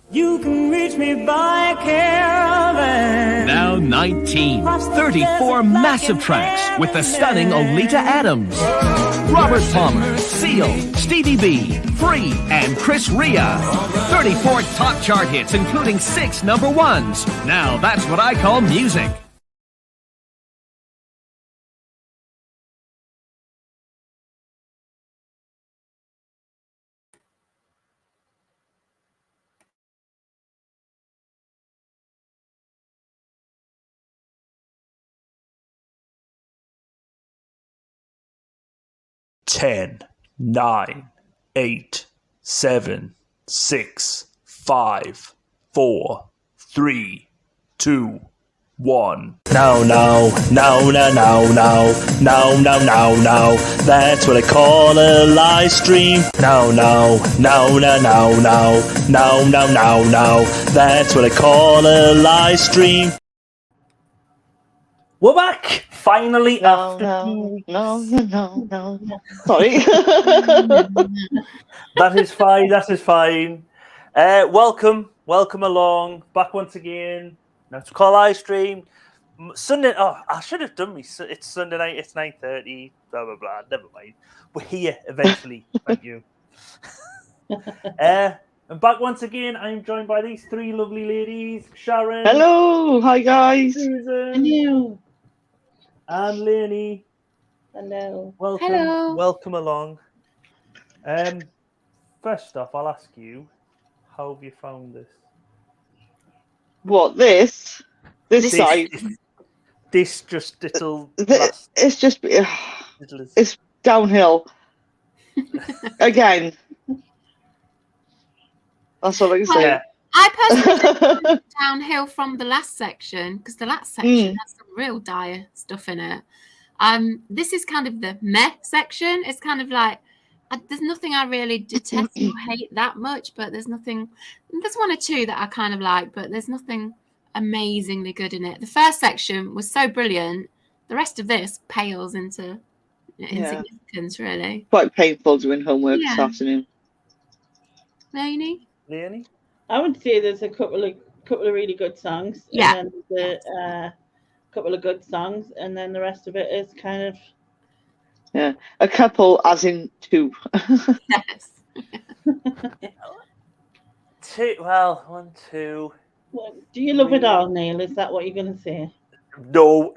You can reach me by caravan. Now 19, 34 massive tracks with the stunning Olita Adams, Robert Palmer, Seal, Stevie B, Free, and Chris Ria. 34 top chart hits, including 6 number ones. Now that's what I call music. Ten, 9, 8, 7, 6, 5, 4, 3, 2, 1. No, no, no, no, no, no, no, no, no, no. That's what I call a live stream. No, no, no, no, no, no, no, no, no, no. That's what I call a live stream. We're back finally after 2 weeks. No. Sorry. That is fine. That is fine. Welcome along. Back once again. Now it's called live stream. Sunday. Oh, I should have done me. It's Sunday night. It's 9:30. Blah blah blah. Never mind. We're here eventually. Thank you. And back once again. I'm joined by these 3 lovely ladies: Sharon. Hello. Hi guys. Susan. Hello. And Leonie. Hello. Welcome. Hello. Welcome along. First off, I'll ask you, how have you found this? What this side? This just little. It's just Little it's downhill again. That's all I can say. Yeah. I personally think downhill from the last section, because the last section has some real dire stuff in it. This is kind of the meh section. It's kind of like there's nothing I really detest or hate that much, but there's nothing. There's 1 or 2 that I kind of like, but there's nothing amazingly good in it. The first section was so brilliant. The rest of this pales into insignificance, really. Quite painful doing homework this afternoon. Leonie? I would say there's a couple of really good songs. Yeah. And then a couple of good songs, and then the rest of it is kind of. Yeah, a couple, as in 2. Yes. 2. Well, 1, 2. Well, do you love it all, Neil? Is that what you're going to say? No,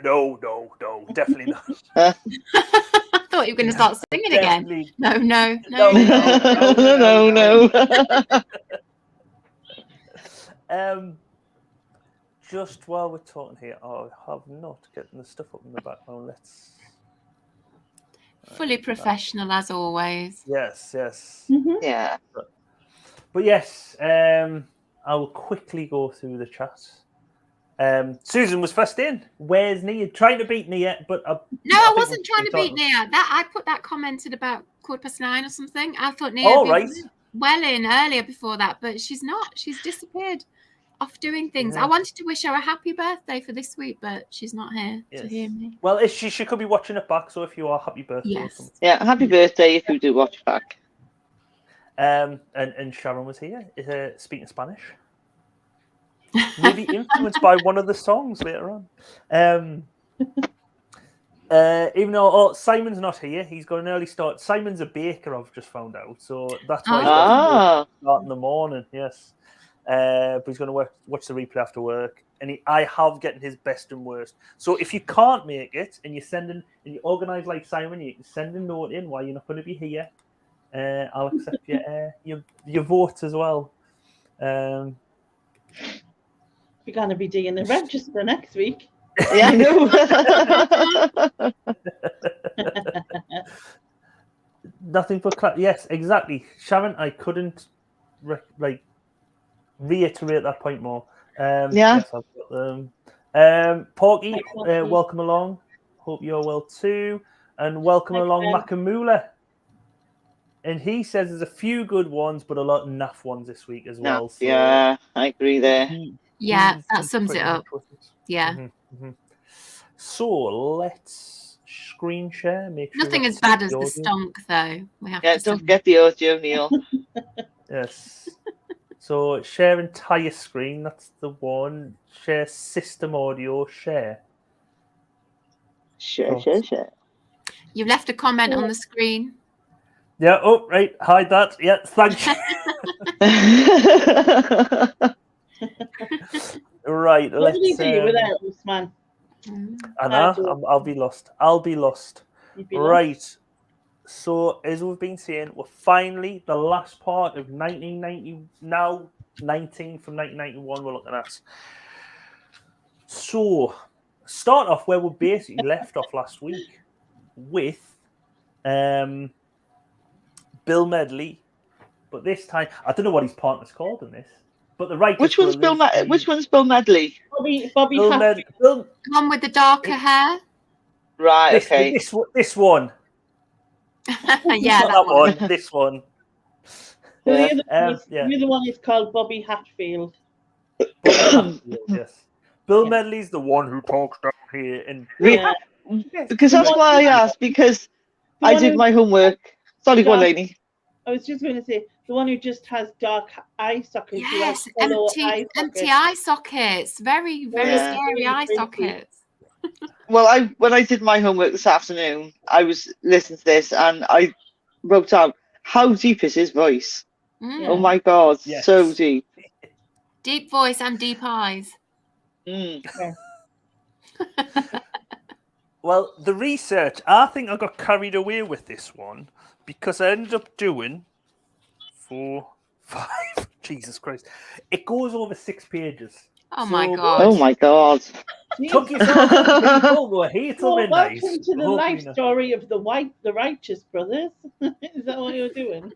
definitely not. I thought you were going to start singing again. No. No. Just while we're talking here, I have not getting the stuff up in the background. Let's. Fully professional as always. Yes. Mm-hmm. Yeah. But yes, I will quickly go through the chat. Susan was first in. Where's Nia? Trying to beat Nia, but I wasn't trying to beat Nia. I put that comment at about 9:15 or something. I thought Nia was well in earlier before that, but she's not. She's disappeared off doing things. Yeah. I wanted to wish her a happy birthday for this week, but she's not here to hear me. Well, she could be watching it back, so if you are, happy birthday. Yes. Yeah, happy birthday if you do watch back. And Sharon was here, speaking Spanish. Maybe influenced by one of the songs later on. Even though Simon's not here, he's got an early start. Simon's a baker, I've just found out, so that's why he's got to start in the morning. Yes, but he's going to watch the replay after work, and I have getting his best and worst. So if you can't make it, and you organise like Simon, you can send a note in why you're not going to be here. I'll accept your vote as well. You're going to be doing the register next week. Yeah, I know. Nothing but yes, exactly. Sharon, I couldn't reiterate that point more. Yes, I've got them. Porky, welcome along. Hope you're well too, and welcome along, Makamula. And he says there's a few good ones, but a lot of naff ones this week as well. So yeah, I agree there. That sums it up. Yeah. Mm-hmm. So let's screen share. Make sure nothing as bad as the stonk, though. We have don't forget the audio, Neil. Yes. So share entire screen. That's the one. Share system audio. Share. Share. You've left a comment on the screen. Yeah. Oh, right. Hide that. Yeah. Thank you. Right. What did you Let's. do without us, man? I know. I'll be lost. I'll be lost. You'd be Right. lost. So as we've been saying, we're finally the last part of 1990. Now 19 from 1991. We're looking at. So start off where we basically left off last week with Bill Medley, but this time I don't know what his partner's called in this. But the right. Which one's Bill Medley? Bobby Bill Hatfield. Bill, One with the darker hair. Right. Okay. This one. Yeah, Not that one. This one. The other one is called Bobby Hatfield. Yes. Bill Medley's the one who talks down here, and because that's why I asked, because I did my homework. Sorry, go on, Lainey. I was just going to say the one who just has dark eye sockets. Yes, empty eye sockets. Very, very scary eye sockets. Well, when I did my homework this afternoon, I was listening to this and I wrote out how deep is his voice. Oh my God, so deep. Deep voice and deep eyes. Well, the research, I think I got carried away with this one because I ended up doing 4, 5. Jesus Christ. It goes over 6 pages. Oh my God. Oh my God. Took yourself here till midnight. Welcome to the life story of the Righteous Brothers. Is that what you're doing?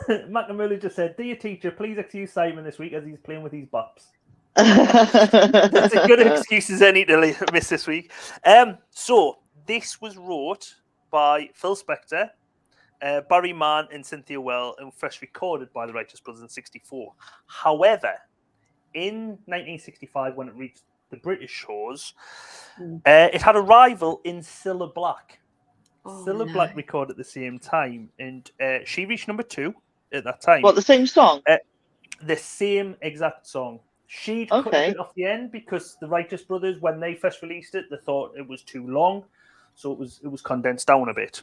Macamulli just said, "Dear teacher, please excuse Simon this week as he's playing with his bops." That's a good excuse as any to miss this week. So this was wrote by Phil Spector, Barry Mann and Cynthia Well, and first recorded by the Righteous Brothers in '64. However, in 1965, when it reached the British shores, it had a rival in Cilla Black. Cilla Black recorded at the same time, and she reached number 2 at that time. What, the same song? The same exact song. She'd cut a bit off the end because the Righteous Brothers, when they first released it, they thought it was too long, so it was condensed down a bit.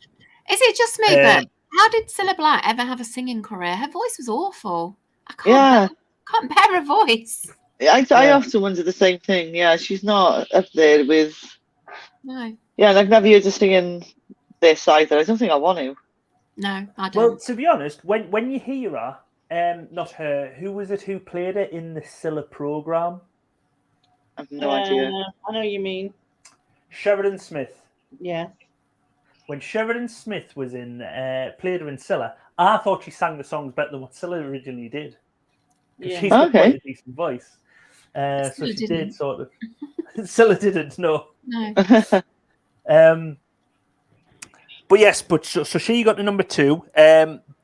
Is it just me? But how did Cilla Black ever have a singing career? Her voice was awful. I can't bear her voice. I often wonder the same thing. Yeah, she's not up there with. No. Yeah, and I've never heard her singing this either. I don't think I want to. No, I don't. Well, to be honest, when you hear her, not her, who was it who played it in the Cilla program? I have no idea. I know what you mean. Sheridan Smith. Yeah. When Sheridan Smith was in, played her in Cilla, I thought she sang the songs better than what Cilla originally did. She's got quite a decent voice. So she did sort of. Cilla didn't, no. No. But yes, so she got to number 2.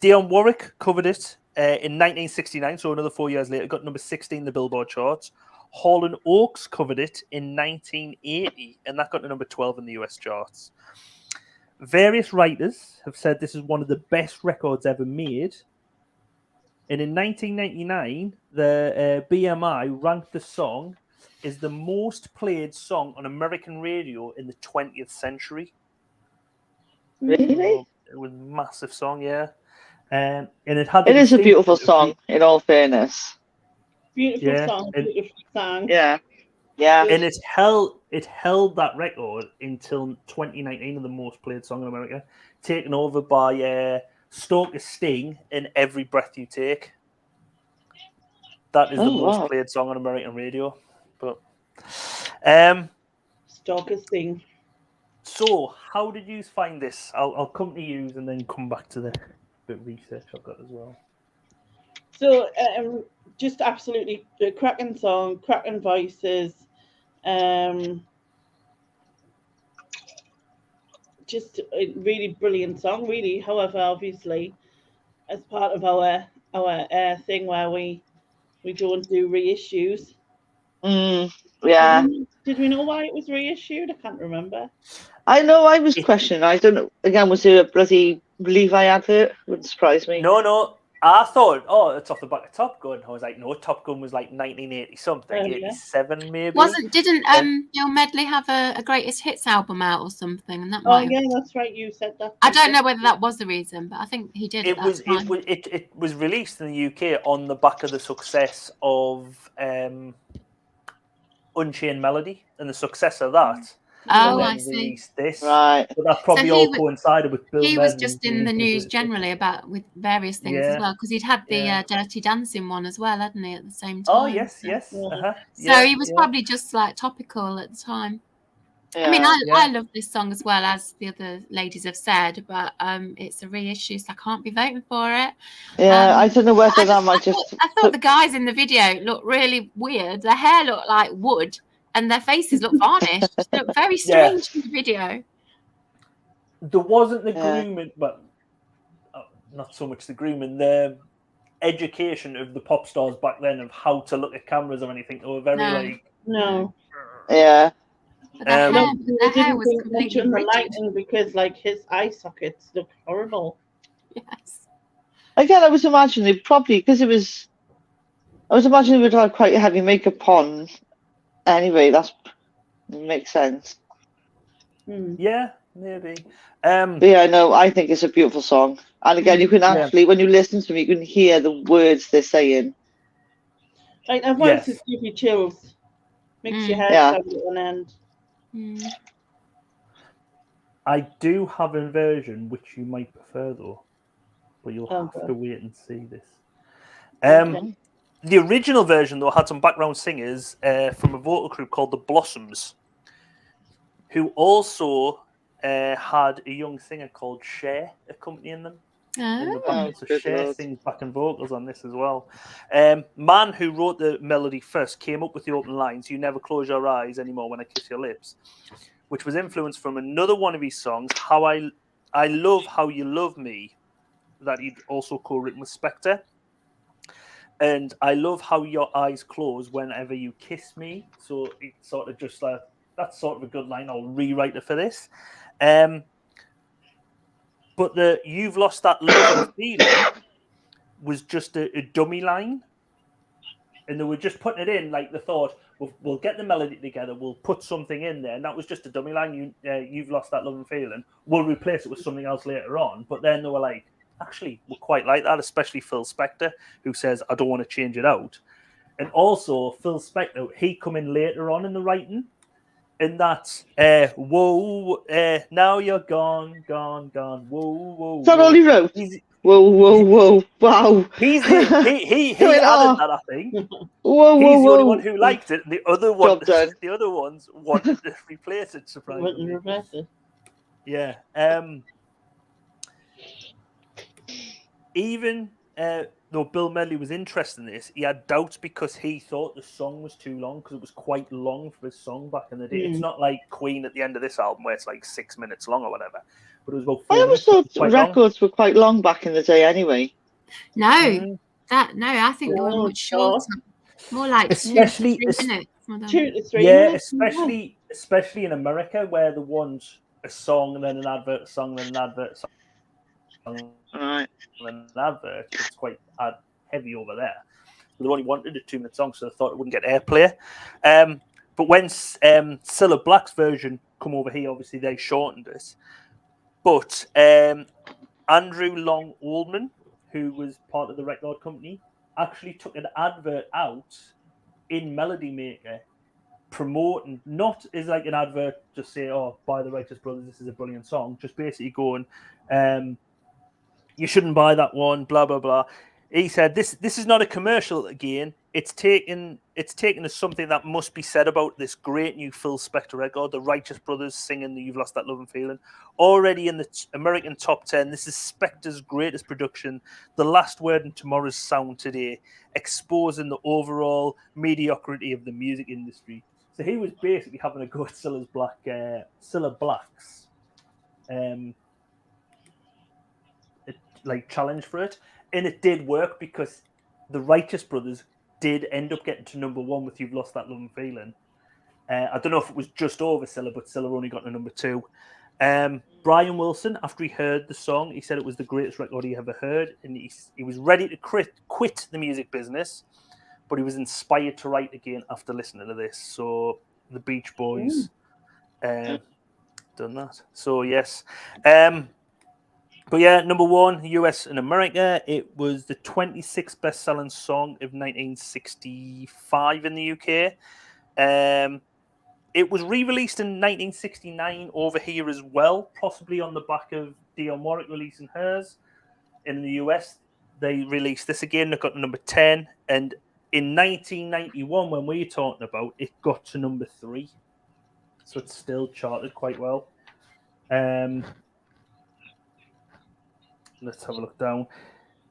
Dionne Warwick covered it in 1969, so another 4 years later, got number 16 in the Billboard charts. Hall & Oates covered it in 1980, and that got to number 12 in the US charts. Various writers have said this is one of the best records ever made. And in 1999, the BMI ranked the song as the most played song on American radio in the 20th century. Really? It was a massive song, yeah. And it had. It is a beautiful song, in all fairness. Beautiful song, beautiful song. Yeah. And it held that record until 2019 of the most played song in America, taken over by Stoker's Sting and Every Breath You Take. That is the most played song on American radio. But Stoker's Sting. So, how did you find this? I'll come to you and then come back to the bit of research I've got as well. So, just absolutely cracking song, cracking voices. Just a really brilliant song, really. However, obviously, as part of our thing where we don't do reissues. Yeah. Did we know why it was reissued? I can't remember. I know. I was questioning. I don't know. Again, was there a bloody Levi advert? Wouldn't surprise me. No. I thought, it's off the back of Top Gun. I was like, no, Top Gun was like 1980 something, 87 maybe. Didn't Bill Medley have a greatest hits album out or something? And that that's right. You said that. I don't know whether that was the reason, but I think he did. It was released in the UK on the back of the success of Unchained Melody, and the success of that. I see. This. Right. But that probably all coincided with Bill. He was just in the news generally with various things as well, because he'd had the Dirty Dancing one as well, hadn't he, at the same time? Oh yes. So he was probably just like topical at the time. Yeah. I mean, I love this song as well, as the other ladies have said, but it's a reissue, so I can't be voting for it. Yeah, I don't know whether that might just. I thought the guys in the video looked really weird. Their hair looked like wood, and their faces looked varnished. They looked very strange in the video. There wasn't the grooming, but not so much the grooming. The education of the pop stars back then of how to look at cameras or anything. They were very Yeah. But their hair was completely lighting because like his eye sockets look horrible. Yes. Again, I was imagining probably because I was imagining it would have quite heavy makeup on. Anyway, that makes sense. Yeah, maybe. But yeah, no, I think it's a beautiful song. And again, you can actually, when you listen to me, you can hear the words they're saying. Like, that voice is give you chills. Makes your hair stand on end. I do have a version which you might prefer, though. But you'll have to wait and see this. The original version, though, had some background singers from a vocal group called the Blossoms, who also had a young singer called Cher accompanying them. So Cher sings backing vocals on this as well. Man who wrote the melody first came up with the opening lines, "You never close your eyes anymore when I kiss your lips," which was influenced from another one of his songs, "How I Love How You Love Me," that he'd also co-written with Spector. And "I love how your eyes close whenever you kiss me." So it's sort of just like, that's sort of a good line. I'll rewrite it for this. But the "You've Lost That Love and Feeling" was just a dummy line. And they were just putting it in, like they thought, we'll get the melody together, we'll put something in there. And that was just a dummy line. "You've lost that love and feeling. We'll replace it with something else later on." But then they were like, actually, we quite like that, especially Phil Spector, who says, "I don't want to change it out." And also, Phil Spector, he come in later on in the writing, and that's, "Whoa, now you're gone, gone, gone, whoa, whoa." Is that all he wrote? Whoa, whoa, whoa, wow. He added that, I think. Whoa, He's whoa, the only one who liked it. The other ones wanted to replace it, surprisingly. Yeah. Even though Bill Medley was interested in this, he had doubts because he thought the song was too long, because it was quite long for his song back in the day. It's not like Queen at the end of this album where it's like 6 minutes long or whatever. But it was about 4 minutes. I always thought records were quite long back in the day anyway. No, I think they were much shorter. More like especially 2 to 3 minutes. 2 to 3 minutes. especially in America, where they want a song and then an advert, song then an advert, song. Right. An advert, it's quite heavy over there. They only wanted a 2 minute song, so they thought it wouldn't get airplay. But when Cilla Black's version come over here, obviously they shortened it. But Andrew Long Oldman, who was part of the record company, actually took an advert out in Melody Maker, promoting, not as like an advert, just say, "Oh, by the Righteous Brothers, this is a brilliant song," just basically going, "You shouldn't buy that one, blah blah blah." He said, "This is not a commercial again. It's taken as something that must be said about this great new Phil Spector record, the Righteous Brothers singing the 'You've Lost That Love and Feeling.' Already in the American top 10, this is Spector's greatest production, the last word in tomorrow's sound today, exposing the overall mediocrity of the music industry." So he was basically having a go at Cilla Black's challenge for it, and it did work because the Righteous Brothers did end up getting to number 1 with "You've Lost That Love and Feeling." I don't know if it was just over Scylla, but Scylla only got to number 2. Brian Wilson, after he heard the song, he said it was the greatest record he ever heard, and he was ready to quit the music business, but he was inspired to write again after listening to this. So the Beach Boys done that. So yes. But yeah, number 1, US and America. It was the 26th best-selling song of 1965 in the UK. It was re-released in 1969 over here as well, possibly on the back of Dionne Warwick releasing hers. In the US, they released this again. It got to number 10. And in 1991, when we were talking about, it got to number 3. So it's still charted quite well. Let's have a look down.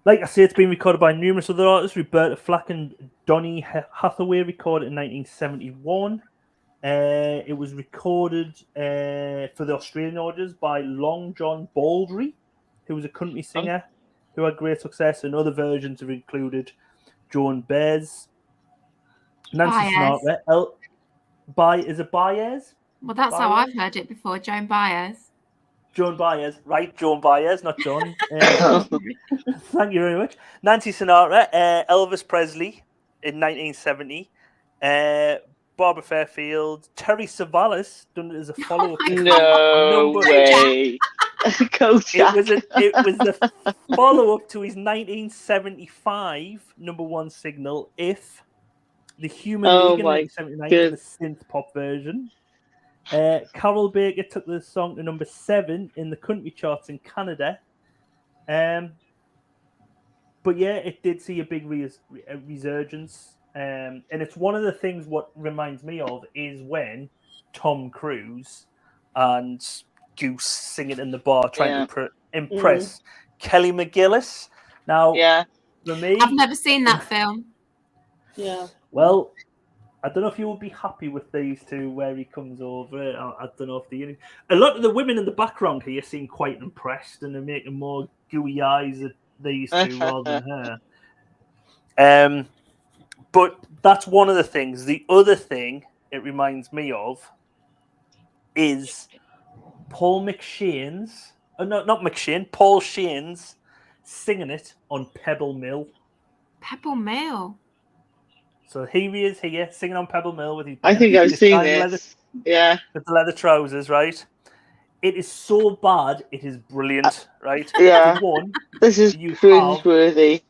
Like I say, it's been recorded by numerous other artists. Roberta Flack and Donny Hathaway recorded in 1971. It was recorded for the Australian audience by Long John Baldry, who was a country singer who had great success. And other versions have included Joan Baez, Nancy Sinatra. Is it Baez? Well, that's how I've heard it before, Joan Baez. Joan Baez, right? Joan Baez, not John. Thank you very much. Nancy Sinatra, Elvis Presley in 1970, Barbara Fairfield, Terry Savalas done it as a follow-up. No way. It was the follow-up to his 1975 number 1 single, "If." The Human League in 1979 for the synth pop version. Carol Baker took the song to number 7 in the country charts in Canada. But yeah, it did see a big resurgence. And it's one of the things what reminds me of is when Tom Cruise and Goose singing in the bar trying to impress Kelly McGillis. Now, for me, I've never seen that film. Yeah. Well, I don't know if you will be happy with these two where he comes over. I don't know if a lot of the women in the background here seem quite impressed and they're making more gooey eyes at these two rather than her. But that's one of the things. The other thing it reminds me of is Paul McShane's, Paul Shane's singing it on Pebble Mill. Pebble Mill. So here he is here singing on Pebble Mill with his. I think I've seen this. With the leather trousers, right? It is so bad, it is brilliant, right? Yeah. For one, this is cringeworthy.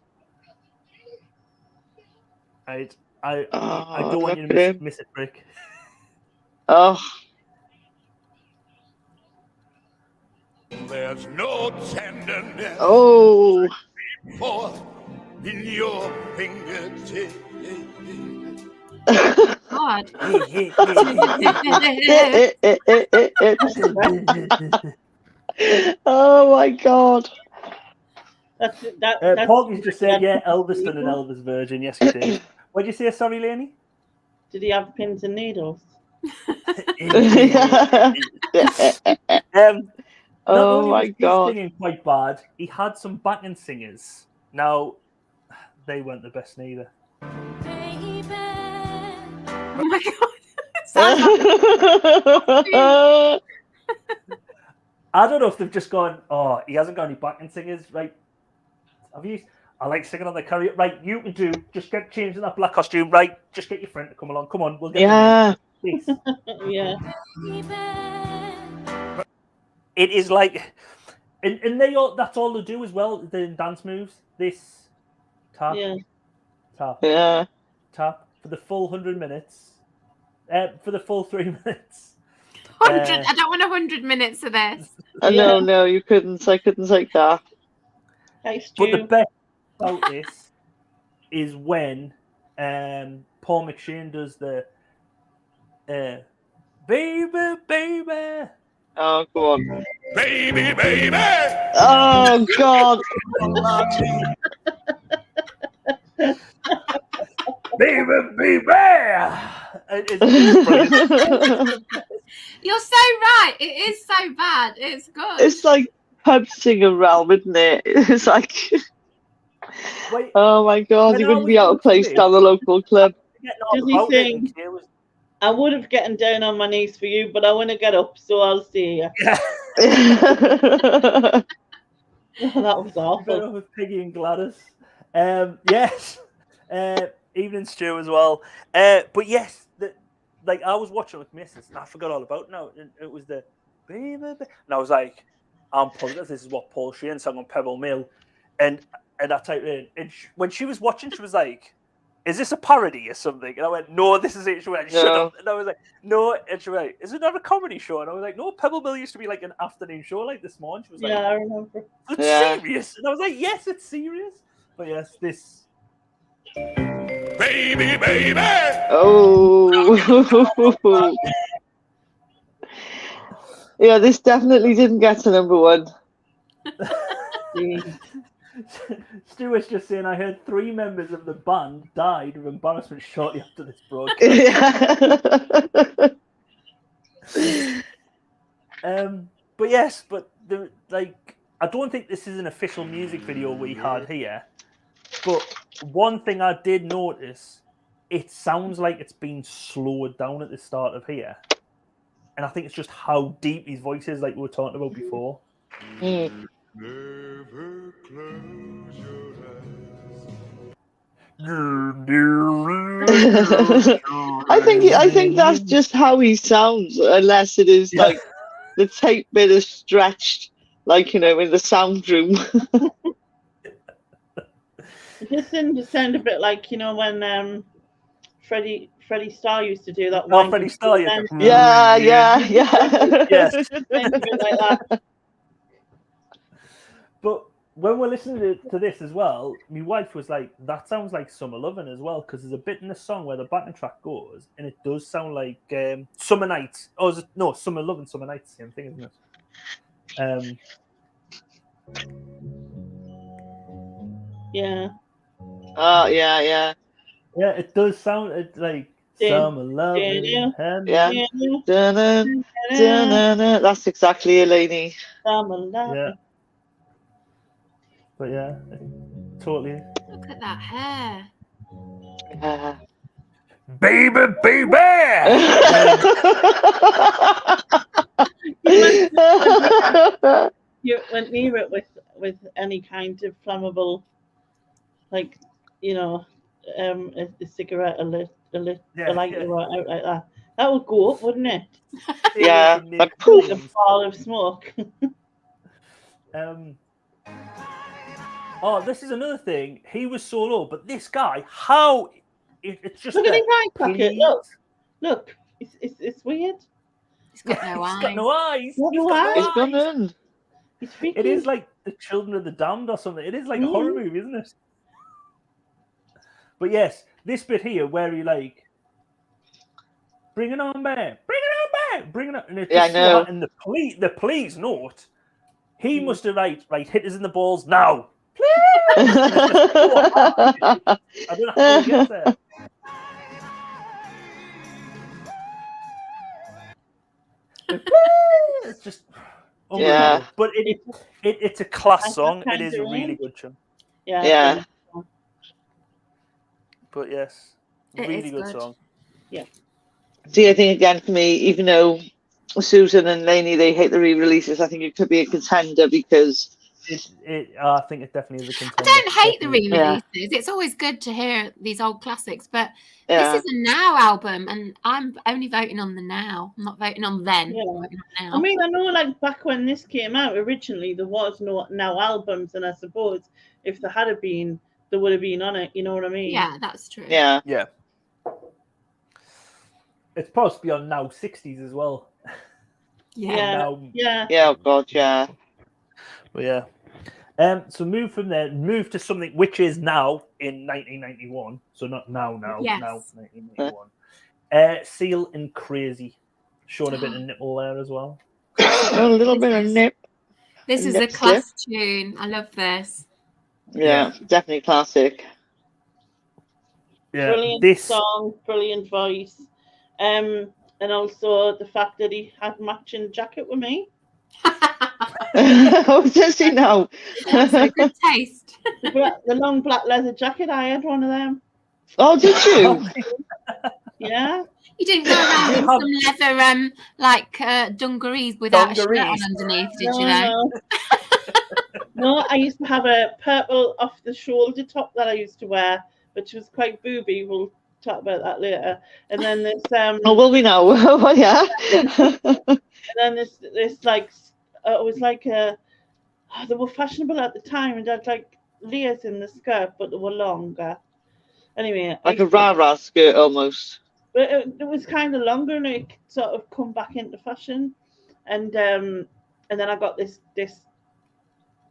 I don't want you to miss it, Rick. Oh. There's no tenderness. Oh. In your fingertips. God. Oh my God. Porky's just said, Elvis done an Elvis version. Yes, he did. What did you say? Sorry, Laney? Did he have pins and needles? Oh my God. Singing quite bad. He had some backing singers. Now, they weren't the best neither. Oh my God. I don't know if they've just gone, oh, he hasn't got any backing singers, right? I like singing on the karaoke. Right, you can do, just get changed in that black costume, right? Just get your friend to come along. Come on, we'll get them in. Please. Yeah. It is like, and that's all they do as well, the dance moves. This, tap, tap, tap, for the full 100 minutes. For the full 3 minutes. 100. I don't want 100 minutes of this. No, you couldn't. I couldn't take that. Thanks, but the best about this is when Paul McShane does the baby, baby. Oh, go on. Baby, baby. Oh, God. Baby, baby. You're so right. It is so bad. It's good. It's like pub singer realm, isn't it? It's like, oh my God, you wouldn't be out of place down the local club. Does he sing? I would have gotten down on my knees for you, but I want to get up, so I'll see you. Yeah. That was awful. Better with Piggy and Gladys. Yes. Evening Stew as well. But yes, like I was watching with Mrs. and I forgot all about it now. It was the baby, and I was like, I'm positive this is what Paul Sheehan sang on Pebble Mill, and I typed in, and when she was watching, she was like, "Is this a parody or something?" And I went, "No, this is it." She went, "Shut up!" And I was like, "No," and she went, "Is it not a comedy show?" And I was like, "No, Pebble Mill used to be like an afternoon show like this morning." She was like, "Yeah, I remember." It's serious, and I was like, "Yes, it's serious." But yes, this. Baby, baby. Oh. Yeah, this definitely didn't get to number one. Stuart's just saying, I heard 3 members of the band died of embarrassment shortly after this broadcast. But yes, but I don't think this is an official music video we had here. But one thing I did notice, it sounds like it's been slowed down at the start of here. And I think it's just how deep his voice is, like we were talking about before. Never close your I think that's just how he sounds, unless it is like the tape bit is stretched, like, in the sound room. It just seemed to sound a bit like, when Freddie Starr used to do that. Oh, Freddie Starr, yeah. Yes. It just sounds a bit like that. But when we're listening to this as well, my wife was like, that sounds like Summer Lovin' as well, because there's a bit in the song where the backing track goes, and it does sound like Summer Nights. Oh, is it? No, Summer Lovin', Summer Nights, same thing, isn't it? Yeah. Oh, yeah. Yeah, it does sound like Summer Lovin'. Yeah. That's exactly Eleni. Summer Lovin'. Yeah. But yeah, totally. Look at that hair. Baby, baby! You went near it with any kind of flammable, like, a cigarette, a lighter out like that. That would go up, wouldn't it? Yeah, like poof, a ball of smoke. Oh, this is another thing. He was so low, but this guy, how? It's just look at his eye socket. Look, it's weird. He's got no eyes. He's got no eyes. He's got none. It is like the Children of the Damned or something. It is like a horror movie, isn't it? But yes, this bit here where he bring it on back, bring it on back, bring it on, and it's I know. And the please note, he must have hit us in the balls now. I don't know how he gets there. It's just unbelievable. But it's a class song. It is a really good tune. Yeah. But yes, really good song. Yeah. See, I think again for me, even though Susan and Lainey, they hate the re-releases, I think it could be a contender because I think it definitely is a contender. I don't hate the re-releases. It's always good to hear these old classics, but this is a now album, and I'm only voting on the now. I'm not voting on then. Yeah. I'm voting on now. I mean, I know, like, back when this came out originally, there was no now albums, and I suppose if there had been, there would have been on it. You know what I mean? Yeah, that's true. Yeah. It's supposed to be on Now 60s as well. Yeah. Oh God, yeah. But yeah. So move from there, move to something which is now in 1991. So not now, yes. Now 1991. Seal and Crazy. Showing a bit of nipple there as well. A little bit of nip. This is a class tune. I love this. Yeah, definitely classic. Yeah, Brilliant song, brilliant voice. And also the fact that he had matching jacket with me. Oh, does he now? That's good taste. The long black leather jacket, I had one of them. Oh, did you? Yeah. You didn't go around in some leather, dungarees without a shirt on underneath, did you? No. No, I used to have a purple off-the-shoulder top that I used to wear, which was quite booby. We'll talk about that later. And then this Oh, will we know? Well, yeah. and then this like it was like they were fashionable at the time, and they had like layers in the skirt, but they were longer. Anyway, Like a rah-rah skirt almost. but it was kind of longer, and it sort of come back into fashion. And then I got this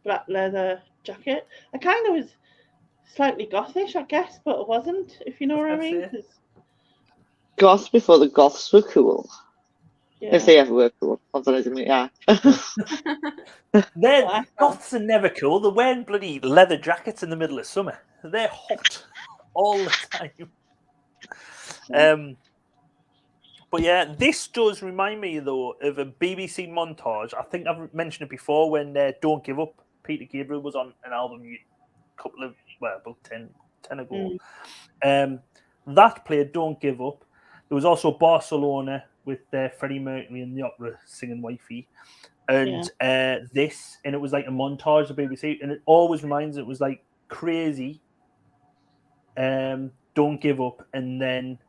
black leather jacket. I kind of was slightly gothish, I guess, but it wasn't, if you know what I mean. Goths before the goths were cool. Yeah. If they ever were cool. Yeah. Goths are never cool. They're wearing bloody leather jackets in the middle of summer. They're hot all the time. But yeah, this does remind me, though, of a BBC montage. I think I've mentioned it before when Don't Give Up, Peter Gabriel was on an album about 10 ago. That played Don't Give Up. There was also Barcelona with Freddie Mercury and the opera singing Wifey. And this, and it was like a montage of BBC. And it always reminds it was like Crazy, Don't Give Up, and then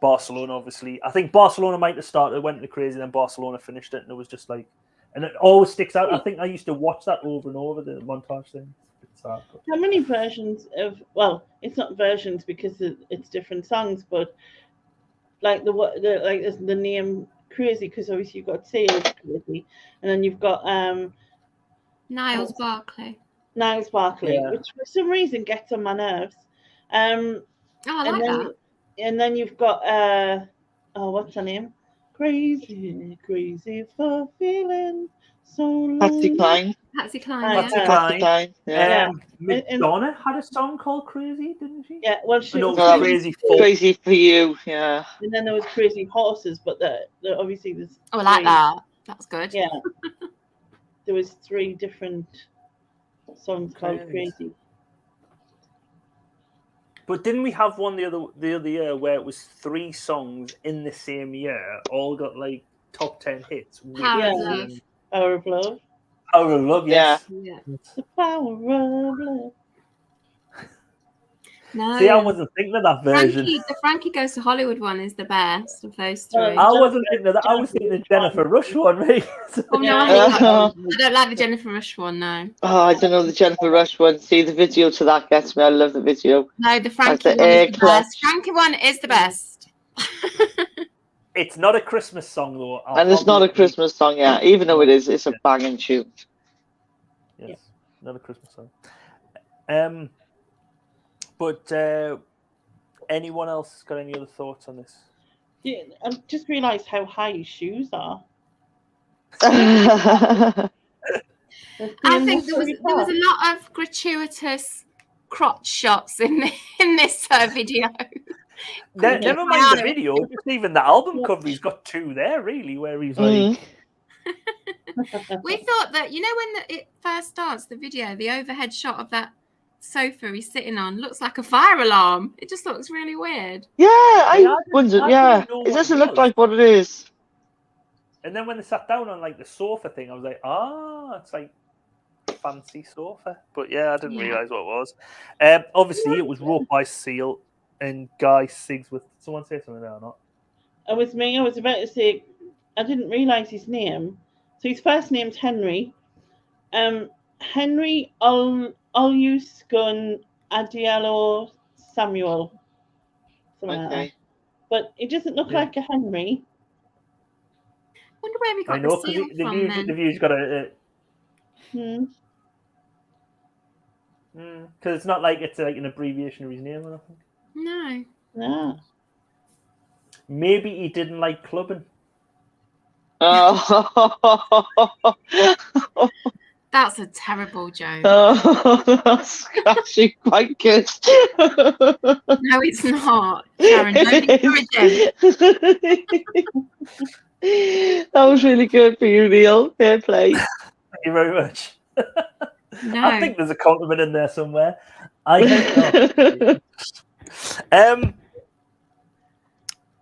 Barcelona, obviously. I think Barcelona might have started, went to Crazy, then Barcelona finished it, and it was just like, and it always sticks out. I think I used to watch that over and over, the montage thing. How many versions of, well, it's not versions because it's different songs, but like the name Crazy, because obviously you've got Sales Crazy, and then you've got Niles Barkley, which for some reason gets on my nerves. I like that. And then you've got what's her name? Crazy for feeling so lonely. Patsy Cline. Yeah. Madonna had a song called Crazy, didn't she? Yeah, well, she was Crazy for You, yeah. And then there was Crazy Horses, but obviously there's I like that. That's good. Yeah. There was 3 different songs called Crazy. But didn't we have one the other year where it was 3 songs in the same year, all got like top 10 hits? Power of Love. Power of Love. Power of Love, yes. Yeah. The Power of Love. No. See, I wasn't thinking of that version. The Frankie Goes to Hollywood one is the best of those 3. I wasn't thinking of that. I was thinking the Jennifer Rush one, mate. Oh, no, I don't like the Jennifer Rush one, no. Oh, I don't know the Jennifer Rush one. See, the video to that gets me. I love the video. No, the Frankie one is the best. Frankie one is the best. It's not a Christmas song, though. And it's not a Christmas song, yeah. Even though it is, it's a banging tune. Yes, not a Christmas song. But anyone else got any other thoughts on this? Yeah, I just realised how high his shoes are. I think there was a lot of gratuitous crotch shots in this video. Never mind the video, just even the album cover, he's got 2 there, really, where he's like... We thought that, when it first starts, the video, the overhead shot of that sofa he's sitting on looks like a fire alarm. It just looks really weird. Yeah, I wondered, it doesn't look like what it is. And then when they sat down on like the sofa thing, I was like, it's like a fancy sofa. But yeah, I didn't realise what it was. Obviously, it was wrote by Seal and Guy Sigsworth. Someone say something there or not? It was me. I was about to say, I didn't realise his name. So his first name's Henry. Henry Olusgun Adiallo Samuel. Something like that. But it doesn't look like a Henry. Wonder where we got the seal from then. The view's got a... Because it's not like it's like an abbreviation of his name or nothing. No. Maybe he didn't like clubbing. Oh. That's a terrible joke. Oh, that's actually quite good. No, it's not. Sharon, don't encourage him. That was really good for you, Neil. Fair play. Thank you very much. No. I think there's a compliment in there somewhere. I hope not.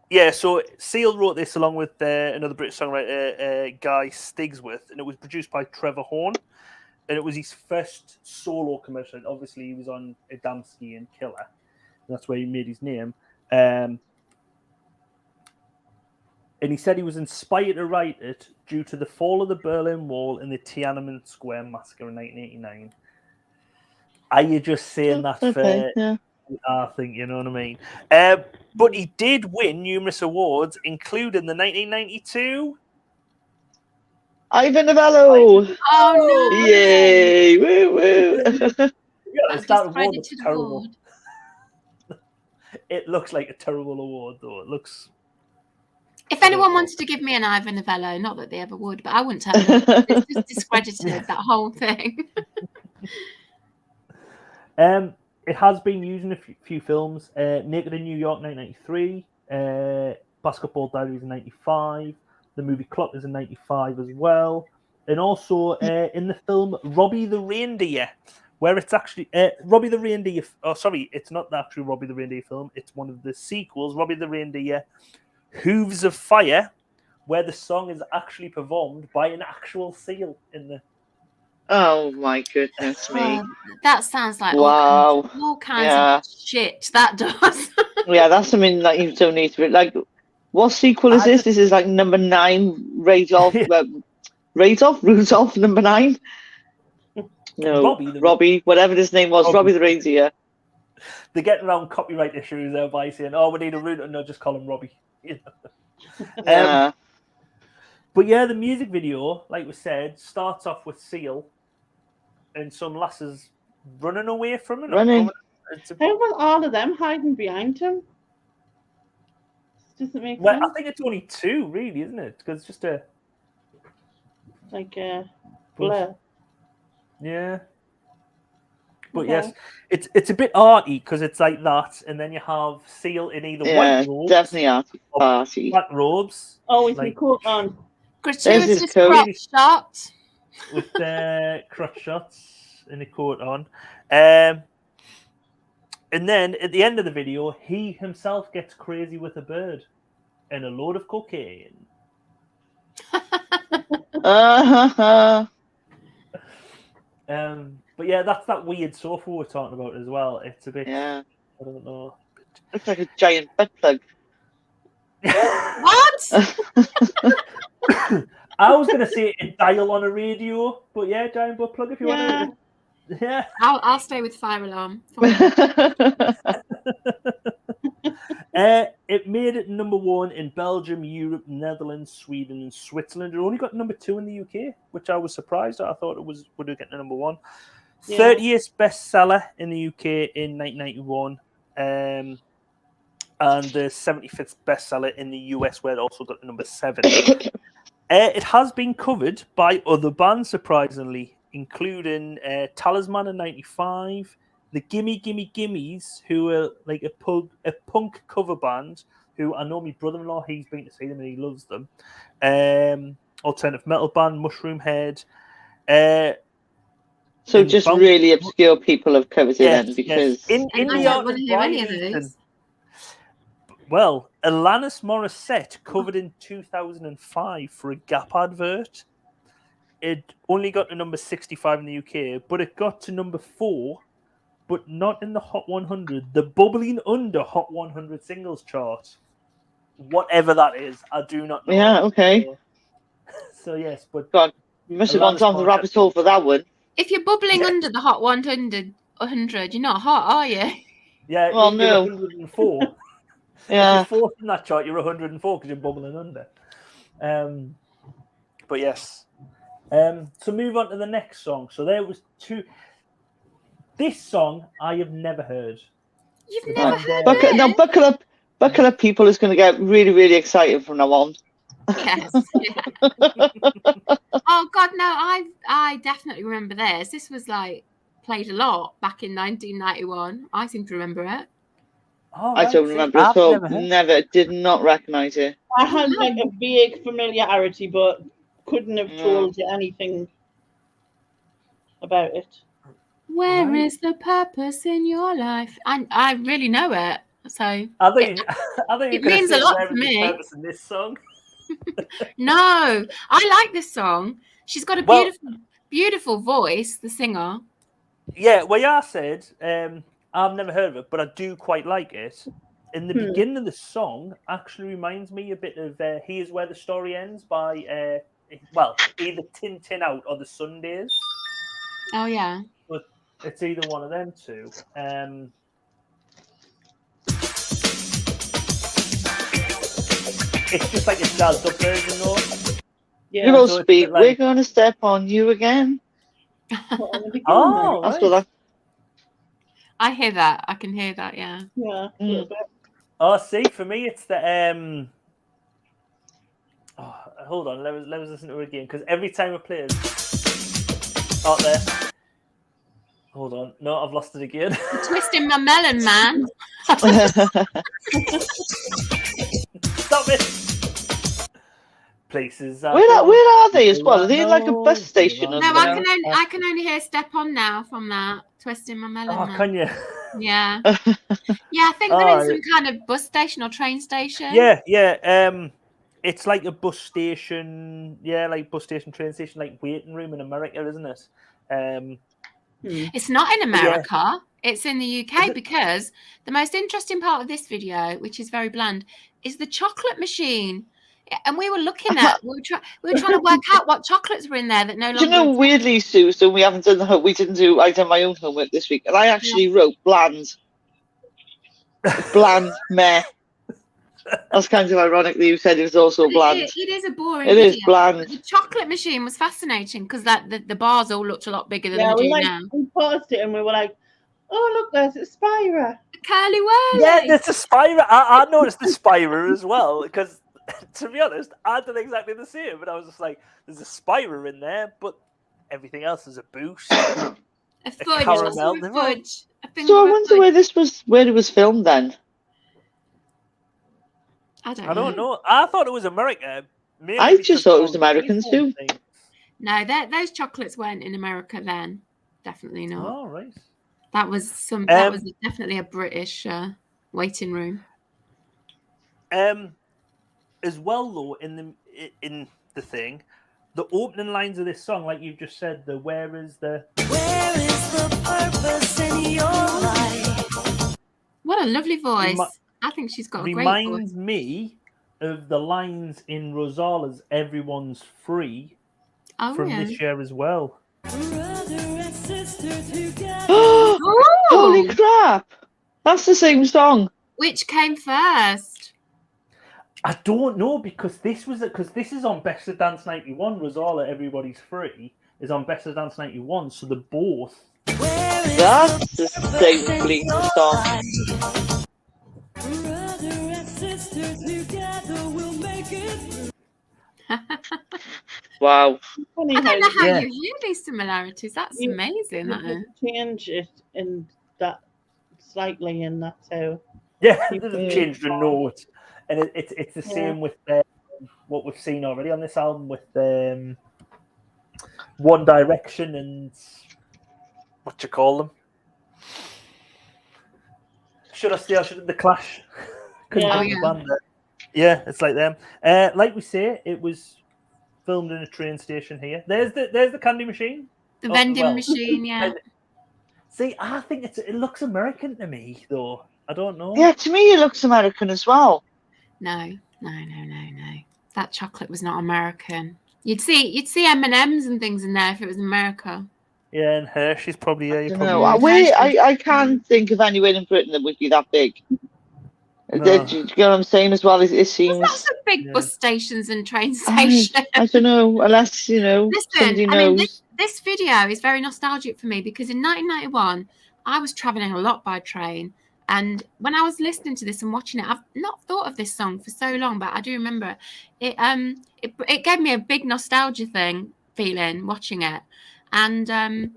Yeah, so Seal wrote this along with another British songwriter, Guy Stigsworth, and it was produced by Trevor Horn, and it was his first solo commercial. Obviously, he was on Adamski and Killer, and that's where he made his name. And he said he was inspired to write it due to the fall of the Berlin Wall and the Tiananmen Square massacre in 1989. Are you just saying that for... Yeah. I think, you know what I mean. But he did win numerous awards, including the 1992 Ivan Novello! Oh no! Yay! Woo woo! Yeah, that award looks Discredited terrible. award. It looks like a terrible award, though. It looks. If anyone wanted to give me an Ivan Novello, not that they ever would, but I wouldn't have it. It's just discredited, that whole thing. It has been used in a few films. Naked in New York, 1993. Basketball Diaries in 95. The movie Clock is in 95 as well. And also in the film Robbie the Reindeer, where it's actually Robbie the Reindeer. Oh, sorry, it's not actually Robbie the Reindeer film. It's one of the sequels, Robbie the Reindeer, Hooves of Fire, where the song is actually performed by an actual seal in the. Oh my goodness me! That sounds like Wow. all kinds of shit. That does. Yeah, that's something that you don't need to be like. What sequel is this? This is like number 9, Rudolph, number 9. No, Robbie, whatever his name was, Robbie the Reindeer. They're getting around copyright issues there by saying, "Oh, we need a Rudolph." No, just call him Robbie. Yeah. But yeah, the music video, like we said, starts off with Seal and some lasses running away from him. Running. How about all of them hiding behind him? Doesn't make sense. I think it's only 2, really, isn't it? Because it's just a blur. Yeah. But yes, it's a bit arty because it's like that, and then you have Seal in either white robes, definitely arty. Black robes. Oh, with the coat on. Gratuitous crotch shot. With crotch shots and a coat on. And then at the end of the video, he himself gets crazy with a bird and a load of cocaine. But yeah, that's that weird sofa we're talking about as well. It's a bit. Yeah. I don't know. Looks like a giant butt plug. What? I was going to say a dial on a radio, but yeah, giant butt plug if you want to. Yeah. I'll stay with fire alarm. It made it number 1 in Belgium, Europe, Netherlands, Sweden, and Switzerland. It only got number 2 in the UK, which I was surprised at. I thought it would have gotten number 1. Yeah. 30th bestseller in the UK in 1991, and the 75th bestseller in the US, where it also got number 7. It has been covered by other bands, surprisingly, including Talisman in 95, the Gimme Gimme Gimmes, who are like a punk cover band, who I know my brother-in-law, he's been to see them and he loves them. Alternative metal band, Mushroom Head. So just really obscure people have covered it then, because... In I don't want to hear any of those. Well, Alanis Morissette covered in 2005 for a Gap advert. It only got to number 65 in the UK, but it got to number 4, but not in the Hot 100, the bubbling under Hot 100 singles chart. Whatever that is, I do not know. Yeah, okay. So yes, but... God, you must have gone down the rabbit hole for that one. If you're bubbling under the Hot 100, you're not hot, are you? Yeah, well, you're 104. Yeah. If you're 4th in that chart, you're 104 because you're bubbling under. But yes. So move on to the next song. So there was 2. This song I have never heard. You've never heard it? Now buckle up, people. Is going to get really, really excited from now on. Yes. Yeah. Oh God, no! I definitely remember this. This was like played a lot back in 1991. I seem to remember it. Oh, I don't remember at all. Never, did not recognise it. I had like a vague familiarity, but couldn't have told you anything about it. Where is the purpose in your life? I really know it. So I think it means a lot to me. In this song. No, I like this song. She's got a beautiful voice, the singer. Yeah, well, I said I've never heard of it, but I do quite like it. In the beginning of the song, actually reminds me a bit of "Here's Where the Story Ends" by either Tin Out or the Sundays. Oh yeah, but it's either one of them two. It's just like a jazzed up version, though. Yeah, Euro speak. Like... We're gonna step on you again. Oh, that's what I hear that. I can hear that. Yeah. Yeah. Oh, see, for me, it's the Oh, hold on. Let us listen to it again, because every time I play it, out there. Hold on. No, I've lost it again. You're twisting my melon, man. Stop it. Places. Where are they as well? Are they in like a bus station? No, I can only hear "Step On" now from that. Twisting my melon. Oh, man. can you? Yeah. Yeah, I think they're in some kind of bus station or train station. Yeah. It's like a bus station. Yeah, like bus station, train station, like waiting room in America, isn't it? It's not in America. Yeah. It's in the UK, because the most interesting part of this video, which is very bland, is the chocolate machine. And we were looking at, we were trying to work out what chocolates were in there that no longer. Do you know, weirdly, Sue, so we haven't done I done my own homework this week, and I actually wrote bland. Bland, meh. That's kind of ironic that you said it was also bland. It is a boring It video. is bland. The chocolate machine was fascinating, because the bars all looked a lot bigger than they do now. We paused it and we were like, oh, look, there's a Spira. Curly whirly. Yeah, there's a Spira. I noticed the Spira as well, because to be honest, I did exactly the same, but I was just like, there's a Spira in there, but everything else is a boost. A fudge. Caramel. A fudge. So I wonder where it was filmed then. I don't know. I thought it was America. Maybe I just thought it was Americans too. No, those chocolates weren't in America then. Definitely not. Oh, right. That was that was definitely a British waiting room. As well, though, in the thing, the opening lines of this song, like you've just said, where is the purpose in your life? What a lovely voice. I think she's got a great voice. Reminds me of the lines in Rosala's "Everyone's Free" from this year as well. Holy crap! That's the same song. Which came first? I don't know, because this is on Best of Dance 91. Rosala, "Everybody's Free" is on Best of Dance 91, so they're both. That's the same bleeding song. Wow. I don't know how you hear these similarities. That's amazing. You change it in that slightly, and that's how. Yeah, they've changed the note, and it's the same with what we've seen already on this album with One Direction and what you call them. Should I Stay or Should I? The Clash. Yeah, it's like them. Like we say, it was filmed in a train station here. There's the candy machine. The vending machine, yeah. See, I think it looks American to me, though. I don't know. Yeah, to me it looks American as well. No. That chocolate was not American. You'd see M&Ms and things in there if it was America. Yeah, and Hershey's probably. I can't think of anywhere in Britain that would be that big. No. Do you know what I'm saying as well? It seems. There's lots of big bus stations and train stations. I don't know, unless somebody knows. This video is very nostalgic for me, because in 1991 I was traveling a lot by train, and when I was listening to this and watching it, I've not thought of this song for so long, but I do remember it. It gave me a big nostalgia feeling watching it, and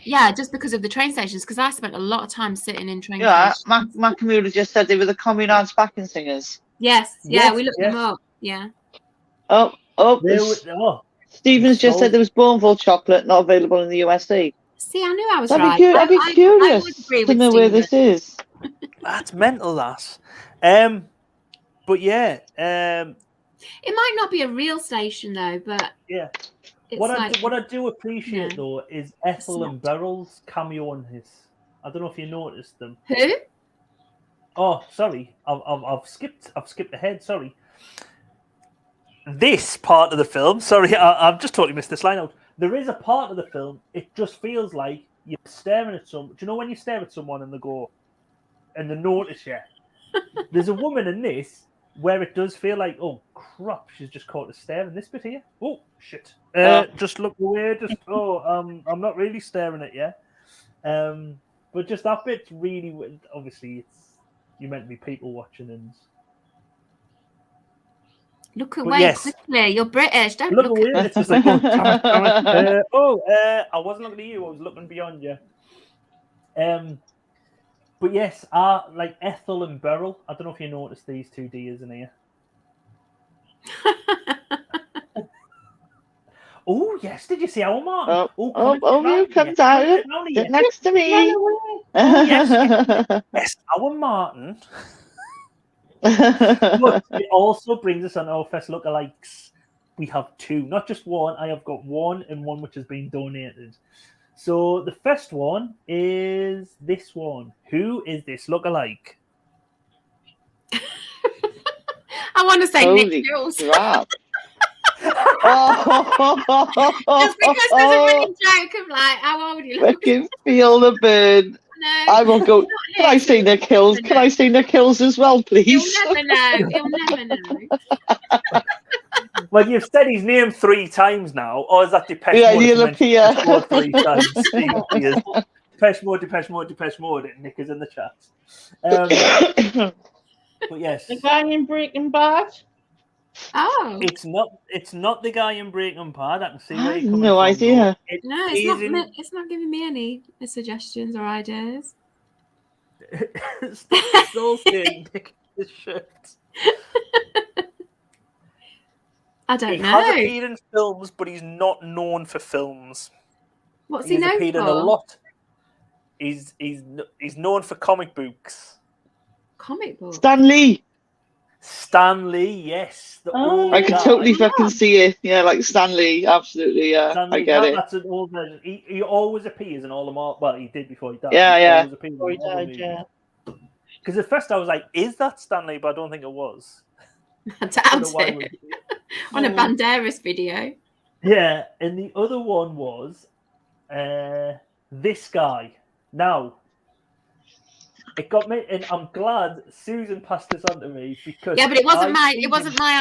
yeah, just because of the train stations, because I spent a lot of time sitting in train stations. Makamura just said they were the Communards backing singers. Yes, we looked them up. Yeah. Stevens just said there was Bourneville chocolate not available in the USA. See, I knew I was right. I'd be curious to know where this is. That's mental, that. But yeah, It might not be a real station though, but yeah. it's What like I do appreciate yeah. though is Ethel not. and Beryl's cameo on his. I don't know if you noticed them. Who? Oh, sorry, I've skipped ahead. Sorry. This part of the film. Sorry, I've just totally missed this line out. There is a part of the film. It just feels like you're staring at someone. Do you know when you stare at someone and they go, and they notice you? There's a woman in this where it does feel like, oh crap, she's just caught us staring. This bit here, oh shit, just look away. Just I'm not really staring at you. But just that bit's really, obviously, you're meant to be people watching and. Look away quickly. You're British. Don't look away. At me. It's just like, oh, damn it. I wasn't looking at you. I was looking beyond you. But yes, like Ethel and Beryl. I don't know if you noticed these two deers in here. Oh yes, did you see our Martin? You comes out next to me. Yes, our Martin. But it also brings us on our first lookalikes. We have two, not just one. I have got one and one which has been donated. So the first one is this one. Who is this lookalike? I want to say Nick Jules. Just because there's a running joke of like, how old you look. I can feel the burn. No, I will go. Can I say Nick Hills? Can I say Nick Hills as well, please? You'll never know. You'll never know. Well, you've said his name 3 times now, or is that Depeche Mode? Yeah, he'll appear. Depeche Mode, Depeche Mode. Nick is in the chat. But yes, the guy in Breaking Bad. Oh, it's not the guy in Breaking Bad. I can see where you're coming no from. idea. It's not giving me any suggestions or ideas. Still seeing Nick in his shirt. I don't know. He has appeared in films, but he's not known for films. What's he known for? He's appeared in a lot. He's known for comic books. Comic books? Stan Lee, yes. I can totally fucking see it. Yeah, like Stan Lee, absolutely. Yeah, I get it. That's an old version. He always appears in all the well, he did before he died. Yeah. Before he died, yeah. Because at first I was like, is that Stan Lee? But I don't think it was. I doubt it. On a Banderas video. Yeah, and the other one was this guy. Now, it got me, and I'm glad Susan passed this on to me because but it wasn't my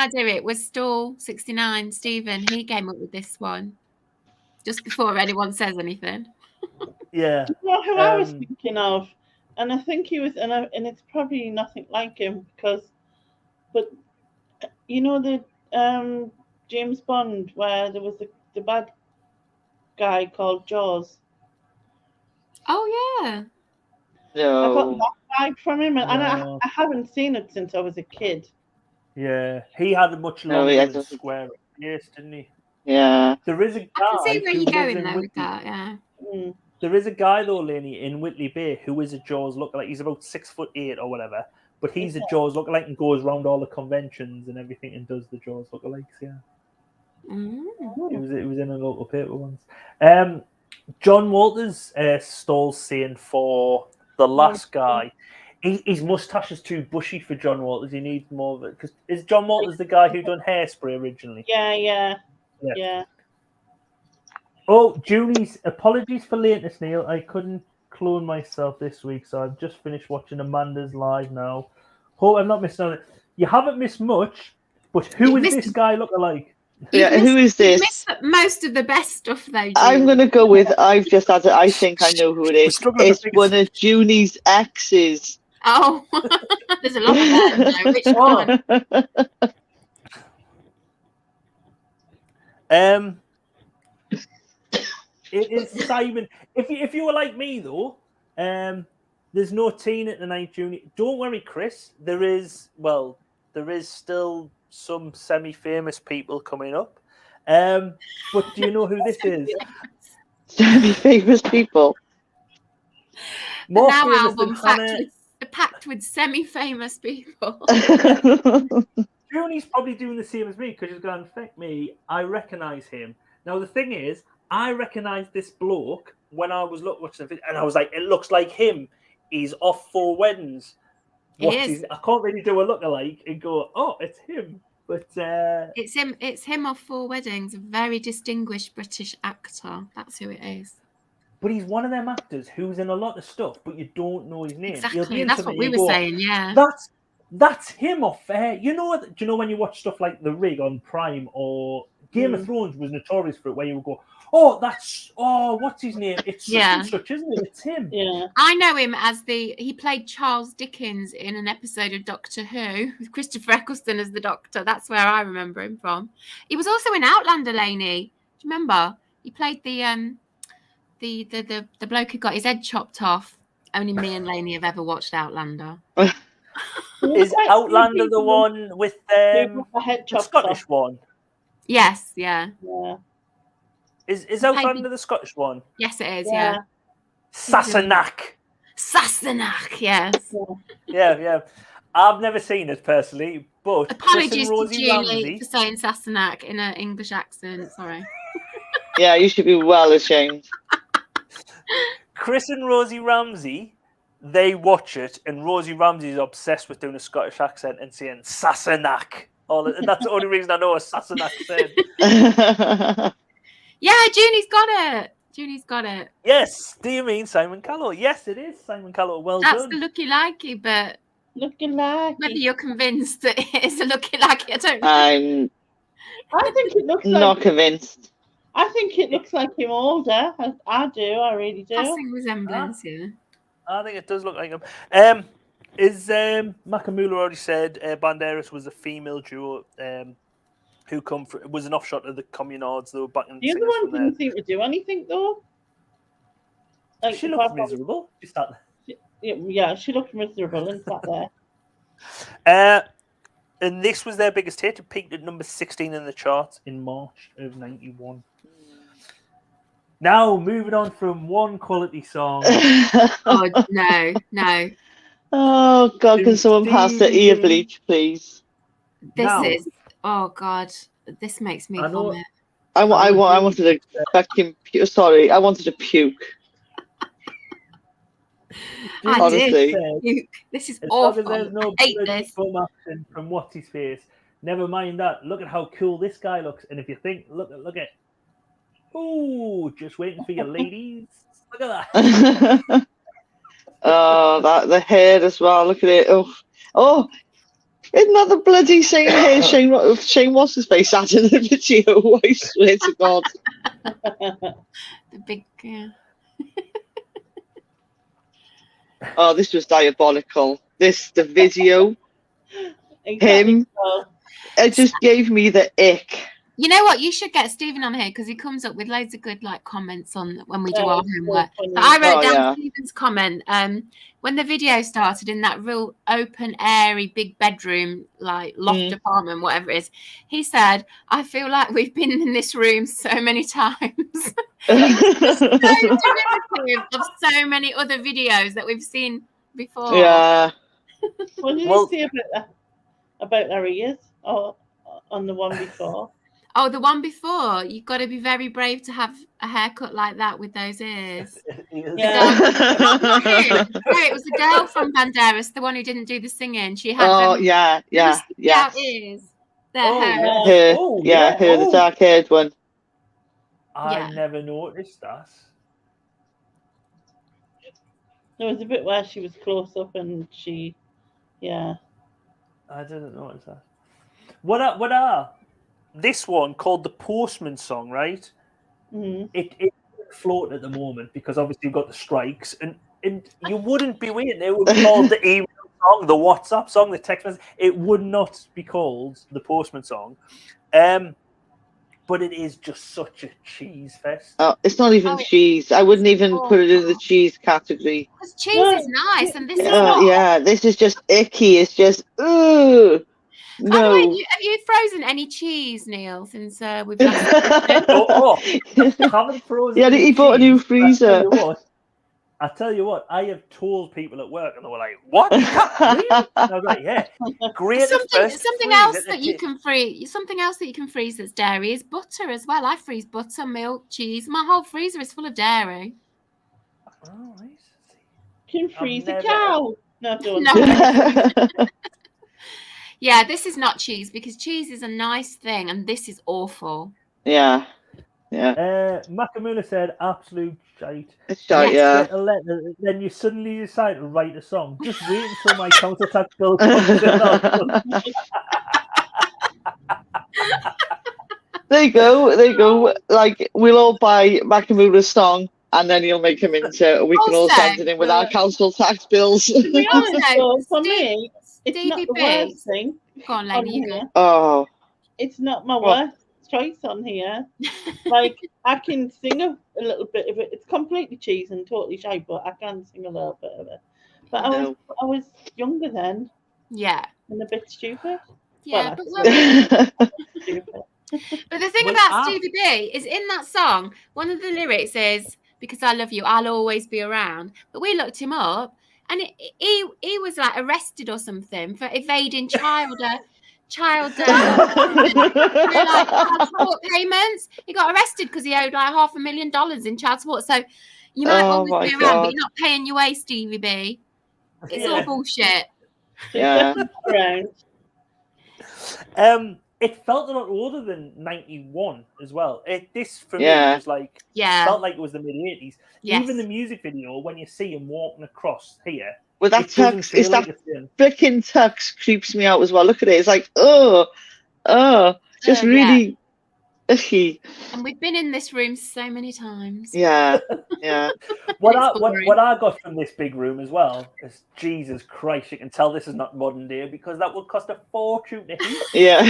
idea. It was Stall 69 Stephen. He came up with this one just before anyone says anything. Yeah, you know who I was thinking of, and I think he was, and it's probably nothing like him but you know the James Bond where there was the bad guy called Jaws. Oh yeah. No. I got that vibe from him, and I haven't seen it since I was a kid. Yeah, he had a much longer square face, didn't he? Yeah. There is a guy. I can see where you're going though with that. Yeah. There is a guy though, Laney, in Whitley Bay who is a Jaws lookalike. He's about 6'8" or whatever, but he's a Jaws lookalike and goes around all the conventions and everything and does the Jaws lookalikes. Yeah. It was in a local paper once. John Walters Stall's saying for the last guy, his mustache is too bushy for John Walters. He needs more of it. Because is John Walters the guy who done Hairspray originally? Yeah. Oh, Junie's apologies for lateness, Neil. I couldn't clone myself this week, so I've just finished watching Amanda's live now. Hope I'm not missing on it. You haven't missed much, but who is this guy look alike? Yeah, who is this? Missed most of the best stuff, though. I'm going to go with, I've just had it, I think I know who it is. It's one of Junie's exes. Oh, there's a lot of that now. Which one? It is Simon. If you were like me, though, there's no Tina tonight, Junie. Don't worry, Chris. There is still some semi-famous people coming up. But do you know who this is? Semi-famous people. More Now famous album than Hannah. packed with semi-famous people. Junie's probably doing the same as me because she's going, "Fuck me, I recognise him." Now the thing is, I recognised this bloke when I was watching the video, and I was like, "It looks like him. He's off 4 weddings." I can't really do a lookalike and go, "Oh, it's him." But it's him. It's him off 4 weddings. A very distinguished British actor. That's who it is. But he's one of them actors who's in a lot of stuff, but you don't know his name. Exactly. That's what we were saying. Yeah. That's him off there. You know, do you know when you watch stuff like The Rig on Prime or Game of Thrones was notorious for it, where you would go, what's his name? It's such and such, isn't it? It's him. Yeah. I know him as he played Charles Dickens in an episode of Doctor Who with Christopher Eccleston as the Doctor. That's where I remember him from. He was also in Outlander, Lainey. Do you remember? He played the bloke who got his head chopped off. Only me and Lainey have ever watched Outlander. Is Outlander the one with the Scottish one? Yes, yeah. Is Outlander the Scottish one? Yes, it is, yeah. Sassenach, yes. Yeah. I've never seen it personally, but apologies Chris and to Rosie Julie Ramsey for saying Sassenach in an English accent. Sorry. Yeah, you should be well ashamed. Chris and Rosie Ramsey, they watch it, and Rosie Ramsey's obsessed with doing a Scottish accent and saying Sassenach. And that's the only reason I know what Sassenach said. Yeah, Junie's got it. Yes. Do you mean Simon Callow? Yes, it is Simon Callow. Well that's done. the looky likey, but looking like whether you're convinced that it is a looky likey, I don't know. I think it looks not convinced. I think it looks like him older. I do. I really do. Passing resemblance, yeah. I think it does look like him. Is Makamula already said Banderas was a female duo who was an offshot of the Communards. They were back in the other one didn't seem to do anything though. Like, she looked miserable. She sat there. Yeah, she looked miserable and sat there. And this was their biggest hit. It peaked at number 16 in the charts in March of '91. Now, moving on from one quality song. Oh, no. Oh, God, can someone pass the ear bleach, please? Oh, God, this makes me vomit. I wanted to fucking puke. Sorry, I wanted to puke. Honestly. Puke. This is awful. There's no I hate this. From what's his face. Never mind that. Look at how cool this guy looks. And if you think, look at. Oh, just waiting for your ladies. Look at that. Oh, the hair as well. Look at it. Oh, isn't that the bloody same hair Shane what's his face had in the video? I swear to God. The big. Yeah. Oh, this was diabolical. The video, him, it just gave me the ick. You know what? You should get Stephen on here because he comes up with loads of good comments on when we do our homework. But I wrote down Stephen's comment when the video started in that real open, airy, big bedroom, like loft apartment, whatever it is. He said, "I feel like we've been in this room so many times." It's so derivative of so many other videos that we've seen before. Yeah. What did you say about our ears? Or on the one before? Oh, the one before. You've got to be very brave to have a haircut like that with those ears. Yeah. No, it was the girl from Banderas, the one who didn't do the singing. She had yeah. ears. Her, the dark-haired one. I never noticed that. There was a bit where she was close up and she, I didn't notice that. What are this one called the Postman song, right? Mm-hmm. It float at the moment because obviously you've got the strikes, and you wouldn't be waiting. It would be called the email song, the WhatsApp song, the text message. It would not be called the Postman song. But it is just such a cheese fest. Oh, it's not even cheese. I wouldn't even put it in the cheese category. Because cheese is nice, and this is this is just icky. It's just ugh. No. By the way, have you frozen any cheese, Neil, since we've last haven't frozen. Yeah, he bought a new freezer. I tell you what, I have told people at work, and they were like, "What? Really?" And I was like, "Yeah, great." Something else that you can freeze. Something else that you can freeze that's dairy is butter as well. I freeze butter, milk, cheese. My whole freezer is full of dairy. Oh, I see. You can freeze a cow. No, don't. No. Yeah, this is not cheese because cheese is a nice thing, and this is awful. Yeah. Makamula said, "Absolute shite." Shite, Yes. yeah. Get a letter, then you suddenly decide to write a song. Just wait until my council tax bill comes in. There you go. Like, we'll all buy Makamura's song, and then he'll make him into. We can all send it in with our council tax bills. To be honest, though, for me, it's not the DVB. worst thing. Go on, lady. You go. Oh. It's not my worst choice on here. Like, I can sing a little bit of it. It's completely cheese and totally shite, but I can sing a little bit of it. But I was younger then. Yeah. And a bit stupid. Yeah, well, stupid. But the thing about Stevie B is in that song, one of the lyrics is, "Because I love you, I'll always be around." But we looked him up, and he was like arrested or something for evading child support payments. He got arrested because he owed like $500,000 in child support. So you might always be around, but you're not paying your way, Stevie B. It's all bullshit. Yeah. It felt a lot older than 91 as well. This for me was like, felt like it was the mid 80s. Yes. Even the music video, when you see him walking across here, with that tux, is that freaking tux creeps me out as well. Look at it. It's like, just really icky. And we've been in this room so many times. Yeah. What I got from this big room as well is, Jesus Christ, you can tell this is not modern day because that would cost a fortune to heat. Yeah.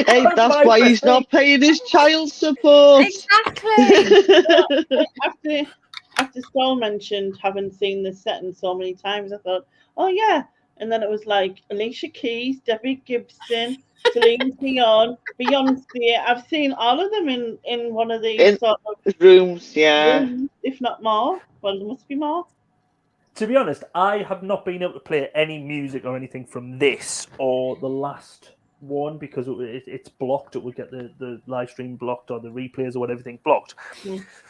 Hey, that's why he's not paying his child support. Exactly. After Stoll mentioned having seen this setting so many times, I thought, oh yeah. And then it was like Alicia Keys, Debbie Gibson, Celine Dion, Beyonce. I've seen all of them in one of these sort of rooms, rooms, if not more. Well, there must be more. To be honest, I have not been able to play any music or anything from this or the last one because it's blocked. It would get the live stream blocked or the replays or whatever, everything blocked.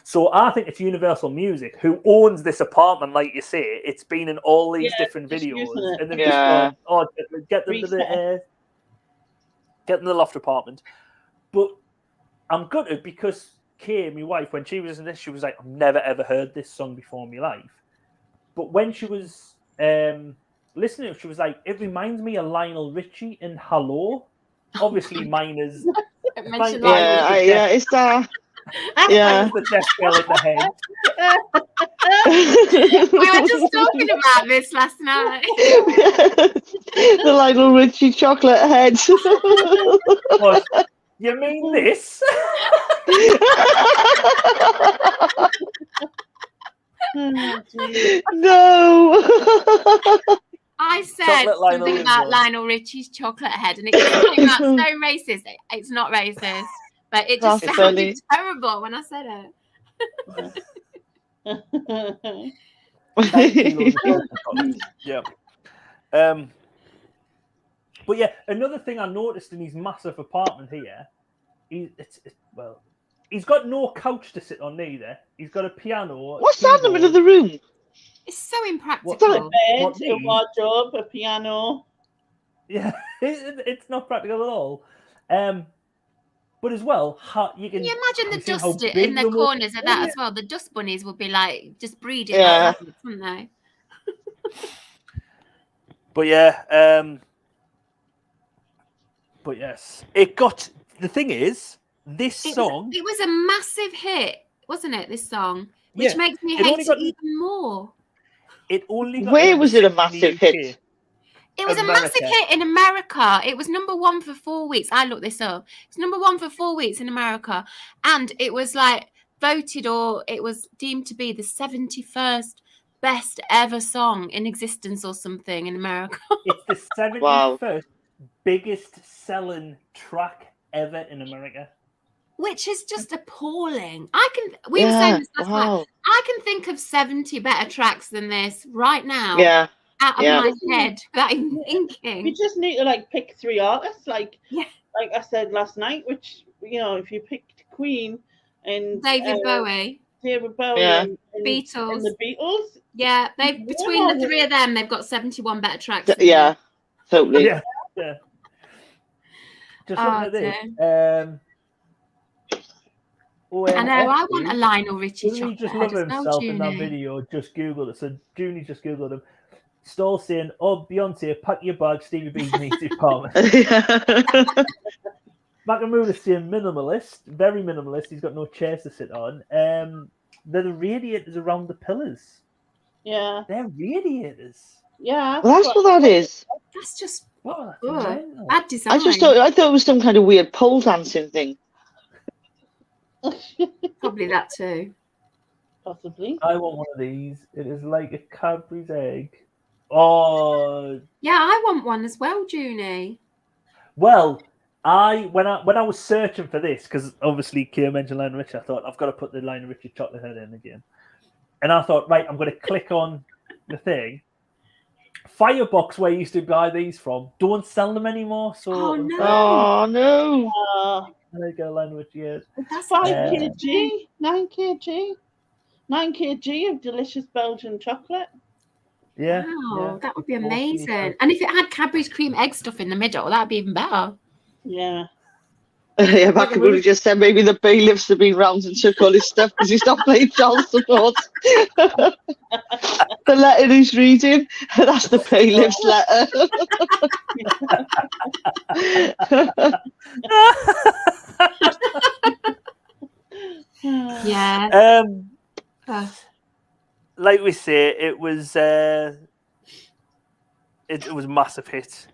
So I think it's Universal Music who owns this apartment, like you say. It's been in all these different videos, and then get them to the loft apartment. But I'm gutted because Kay, my wife, when she was in this, she was like, "I've never ever heard this song before in my life." But when she was listening, she was like, "It reminds me of Lionel Richie in Hello." Obviously, mine is. It's that. Yeah. The death bell in the head. We were just talking about this last night. The Lionel Richie chocolate head. What? You mean this? No. I said something about Lionel Richie's chocolate head, and it came out so racist. It's not racist, but it just sounded terrible when I said it. Yeah. But yeah, another thing I noticed in his massive apartment here, he's got no couch to sit on neither. He's got a piano. What's that in the middle of the room? It's so impractical. A bed, a wardrobe, a piano. Yeah, it's not practical at all. But as well, you can imagine the dust in the corners of that as well. The dust bunnies would be like just breeding, wouldn't they? But but yes, it got. The thing is, this song. It was a massive hit, wasn't it? This song, which makes me hate it even more. It only got. Where was it a massive hit? It was a massive hit in America. It was #1 for 4 weeks. I looked this up. It's #1 for 4 weeks in America, and it was like voted, or it was deemed to be the 71st best ever song in existence or something in America. It's the 71st biggest selling track ever in America. which is just appalling. We were saying this last night. I can think of 70 better tracks than this right now. Yeah. Out of my head that I'm thinking. You just need to like pick 3 artists, like I said last night, which if you picked Queen and David Bowie and Beatles and the Beatles. Yeah, between the 3 of them, they've got 71 better tracks. Yeah, totally. Yeah. Just looking at this. I know. I want a Lionel Richie chocolate. He just loved himself in that video. Just Googled it. So Junie just Googled him. Stall saying, "Oh, Beyonce, pack your bag. Stevie B needs his apartment." Macamuda saying minimalist, very minimalist. He's got no chairs to sit on. They're the radiators around the pillars. Yeah, they're radiators. Yeah, well, that's what that is. That's just bad design. I thought it was some kind of weird pole dancing thing. Probably that too. Possibly. I want one of these. It is like a Cadbury's egg. Oh. Yeah, I want one as well, Junie. Well, when I was searching for this, because obviously Keir mentioned Lionel Richie, I thought I've got to put the Lionel Richie chocolate head in again. And I thought, right, I'm going to click on the thing. Firebox, where you used to buy these from, don't sell them anymore. So oh no! There you go, Lionel Richie. Yes. That's 5 kg, 9 kg, 9 kg of delicious Belgian chocolate. Yeah. Wow, that would be amazing. And if it had Cadbury's cream egg stuff in the middle, that'd be even better. Yeah. Yeah, Macamuda just said maybe the bailiffs have been round and took all his stuff because he's not playing child support. The letter he's reading, that's the bailiff's letter. Yeah. Like we say, it was a massive hit.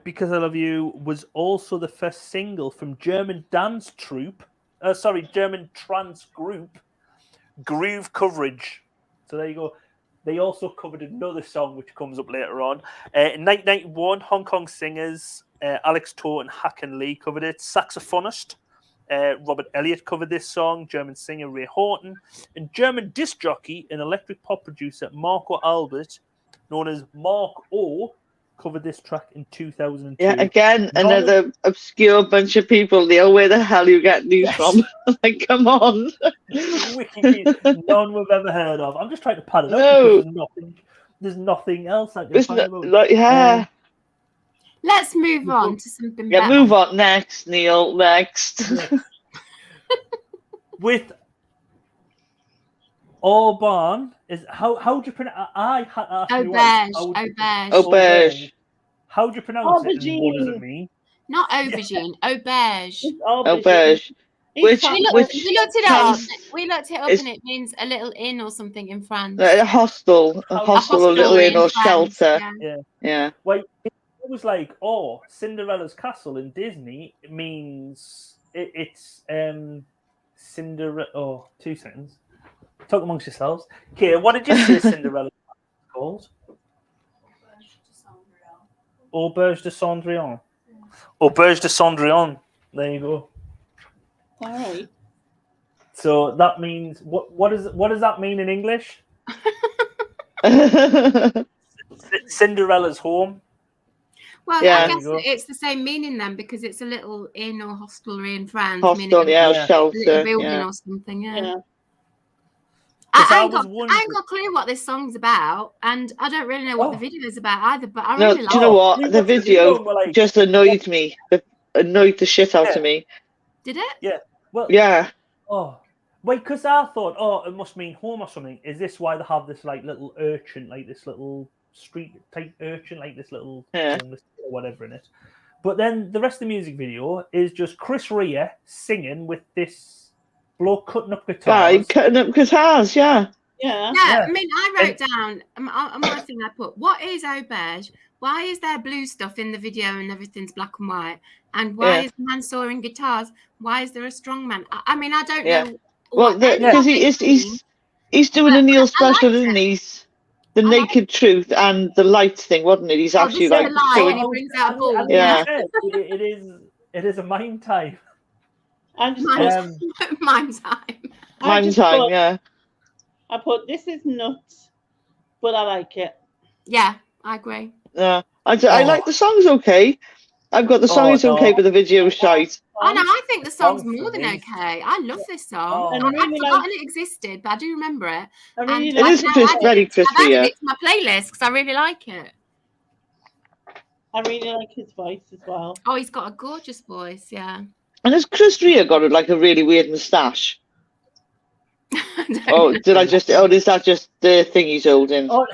Because I Love You was also the first single from German trance group Groove Coverage. So there you go. They also covered another song which comes up later on. In 1991, Hong Kong singers Alex Toh and Hacken Lee covered it. Saxophonist Robert Elliott covered this song. German singer Ray Horton. And German disc jockey and electric pop producer Marco Albert, known as Mark O, covered this track in 2002. Yeah, again, another obscure bunch of people. Where the hell you get these from? Like, come on. Wikipedia, none we've ever heard of. I'm just trying to pad it up because there's nothing else I can find about. Let's move on to something better. Yeah, move on. Next, Neil. Next. With Auburn, how do you pronounce? I had asked auberge. How do you pronounce it? And what does it mean? Not aubergine, auberge. Auberge. We looked it up. We looked it up, and it means a little inn or something in France. A hostel, a little inn or shelter. Yeah. Well, it was like, Cinderella's castle in Disney. It means it's Cinderella. Oh, 2 seconds. Talk amongst yourselves. Okay, what did you say Cinderella was called? Auberge de Cendrillon. Auberge de Cendrillon. There you go. All right. So that means what does that mean in English? Cinderella's home. Well, I guess it's the same meaning then, because it's a little inn or hostelry in France. Hostel, shelter, a little building or something. Yeah. I ain't got a clue what this song's about, and I don't really know what the video is about either. But I really like it. Do you know what? The video just annoyed me. It annoyed the shit out of me. Did it? Yeah. Well. Yeah. Oh, wait, because I thought, it must mean home or something. Is this why they have this like little urchin, like this little street type urchin, like this little or whatever in it? But then the rest of the music video is just Chris Rea singing with this bloke cutting up guitars. Cutting up guitars, yeah. I mean, I wrote down on my thing. I put, "What is auberge? Why is there blue stuff in the video and everything's black and white? And why is the man sawing guitars? Why is there a strong man?" I mean, I don't know. Well, because he's doing a Neil special, isn't he? The Naked Truth and the light thing, wasn't it? He's actually like and he brings out a ball. It is a mime type. I just Mime time. Mime time, yeah. I put this is nuts, but I like it. Yeah, I agree. Yeah, I like the song's okay. I've got the song is okay, but the video's shite. I know. I think the song's Song for more than me. okay. I love this song. Oh. And I'd really forgotten it existed, but I do remember it. I really And It like is very Chris I've added Rea. it to my playlist because I really like it. I really like his voice as well. Oh, he's got a gorgeous voice. Yeah. And has Chris Rea got like a really weird moustache? Oh, did I just? Oh, is that just the thing he's holding? Oh,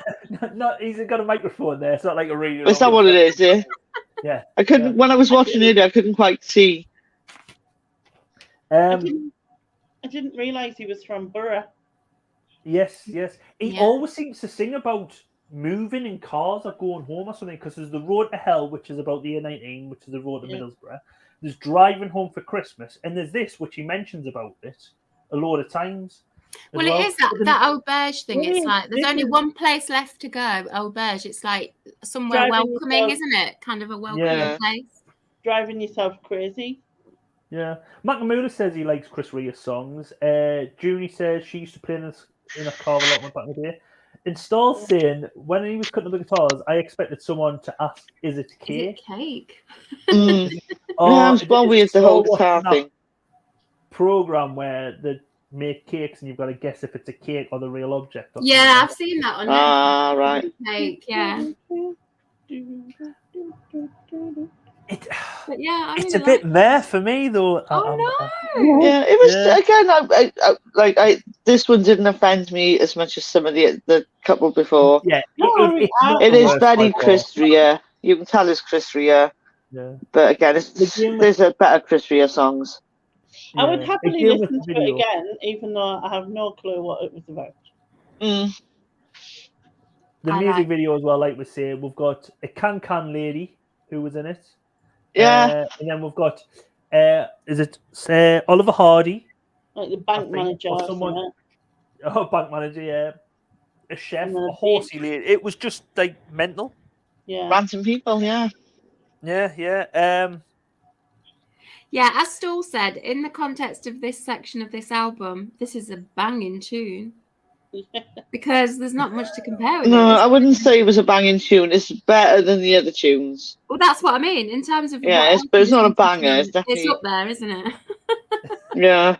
no, he's got a microphone there. It's not like a radio. Is that what it is? Yeah. Yeah. I couldn't when I was watching it. I couldn't quite see. I didn't realise he was from Borough. Yes. He always seems to sing about moving in cars or going home or something, because there's the Road to Hell, which is about the A19, which is the road to Middlesbrough. There's Driving Home for Christmas, and there's this, which he mentions about it a load of times. Well, it is that auberge thing. It's like there's only one place left to go. Auberge. It's like somewhere welcoming, isn't it? Kind of a welcoming place. Driving yourself crazy. Yeah. Makamula says he likes Chris Rea's songs. Junie says she used to play in a car a lot back in the day. And Stahl's saying when he was cutting up the guitars, I expected someone to ask, "Is it cake?" Is it cake? Yeah, it's well weird the whole guitar thing. Program where they make cakes and you've got to guess if it's a cake or the real object. Yeah, I've seen that on Netflix. Ah, right. Cake, yeah. But yeah, I It's really a bit meh for me though. Oh no! Yeah, it was again. I this one didn't offend me as much as some of the couple before. Yeah, it is very Chris Rea. You can tell it's Chris Rea. Yeah. But again, there's a better Chris Rea songs. I would happily listen to it again, even though I have no clue what it was about. The music video as well, like we say, we've got a Can lady who was in it. Yeah. And then we've got, is it Oliver Hardy? Like the bank manager or someone. Oh, bank manager, yeah. A chef, a horsey lady. It was just like mental. Yeah. Random people, yeah. Yeah. Yeah, as Stahl said, in the context of this section of this album, this is a banging tune. Because there's not much to compare with. No, I wouldn't say it was a banging tune. It's better than the other tunes. Well, that's what I mean in terms of. Yeah, but it's not a banger. It's definitely. It's up there, isn't it? Yeah.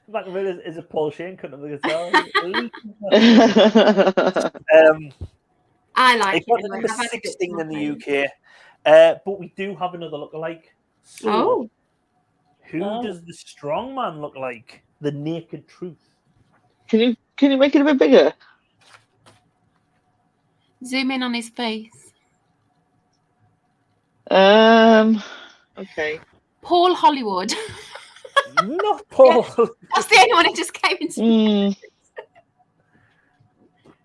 Machiavelli is a Paul Shane couldn't have the guitar. I like it. It's number 16 in the UK, but we do have another lookalike. So, who does the strong man look like? The Naked Truth. Can you make it a bit bigger? Zoom in on his face. Okay. Paul Hollywood. Not Paul. That's the only one who just came into.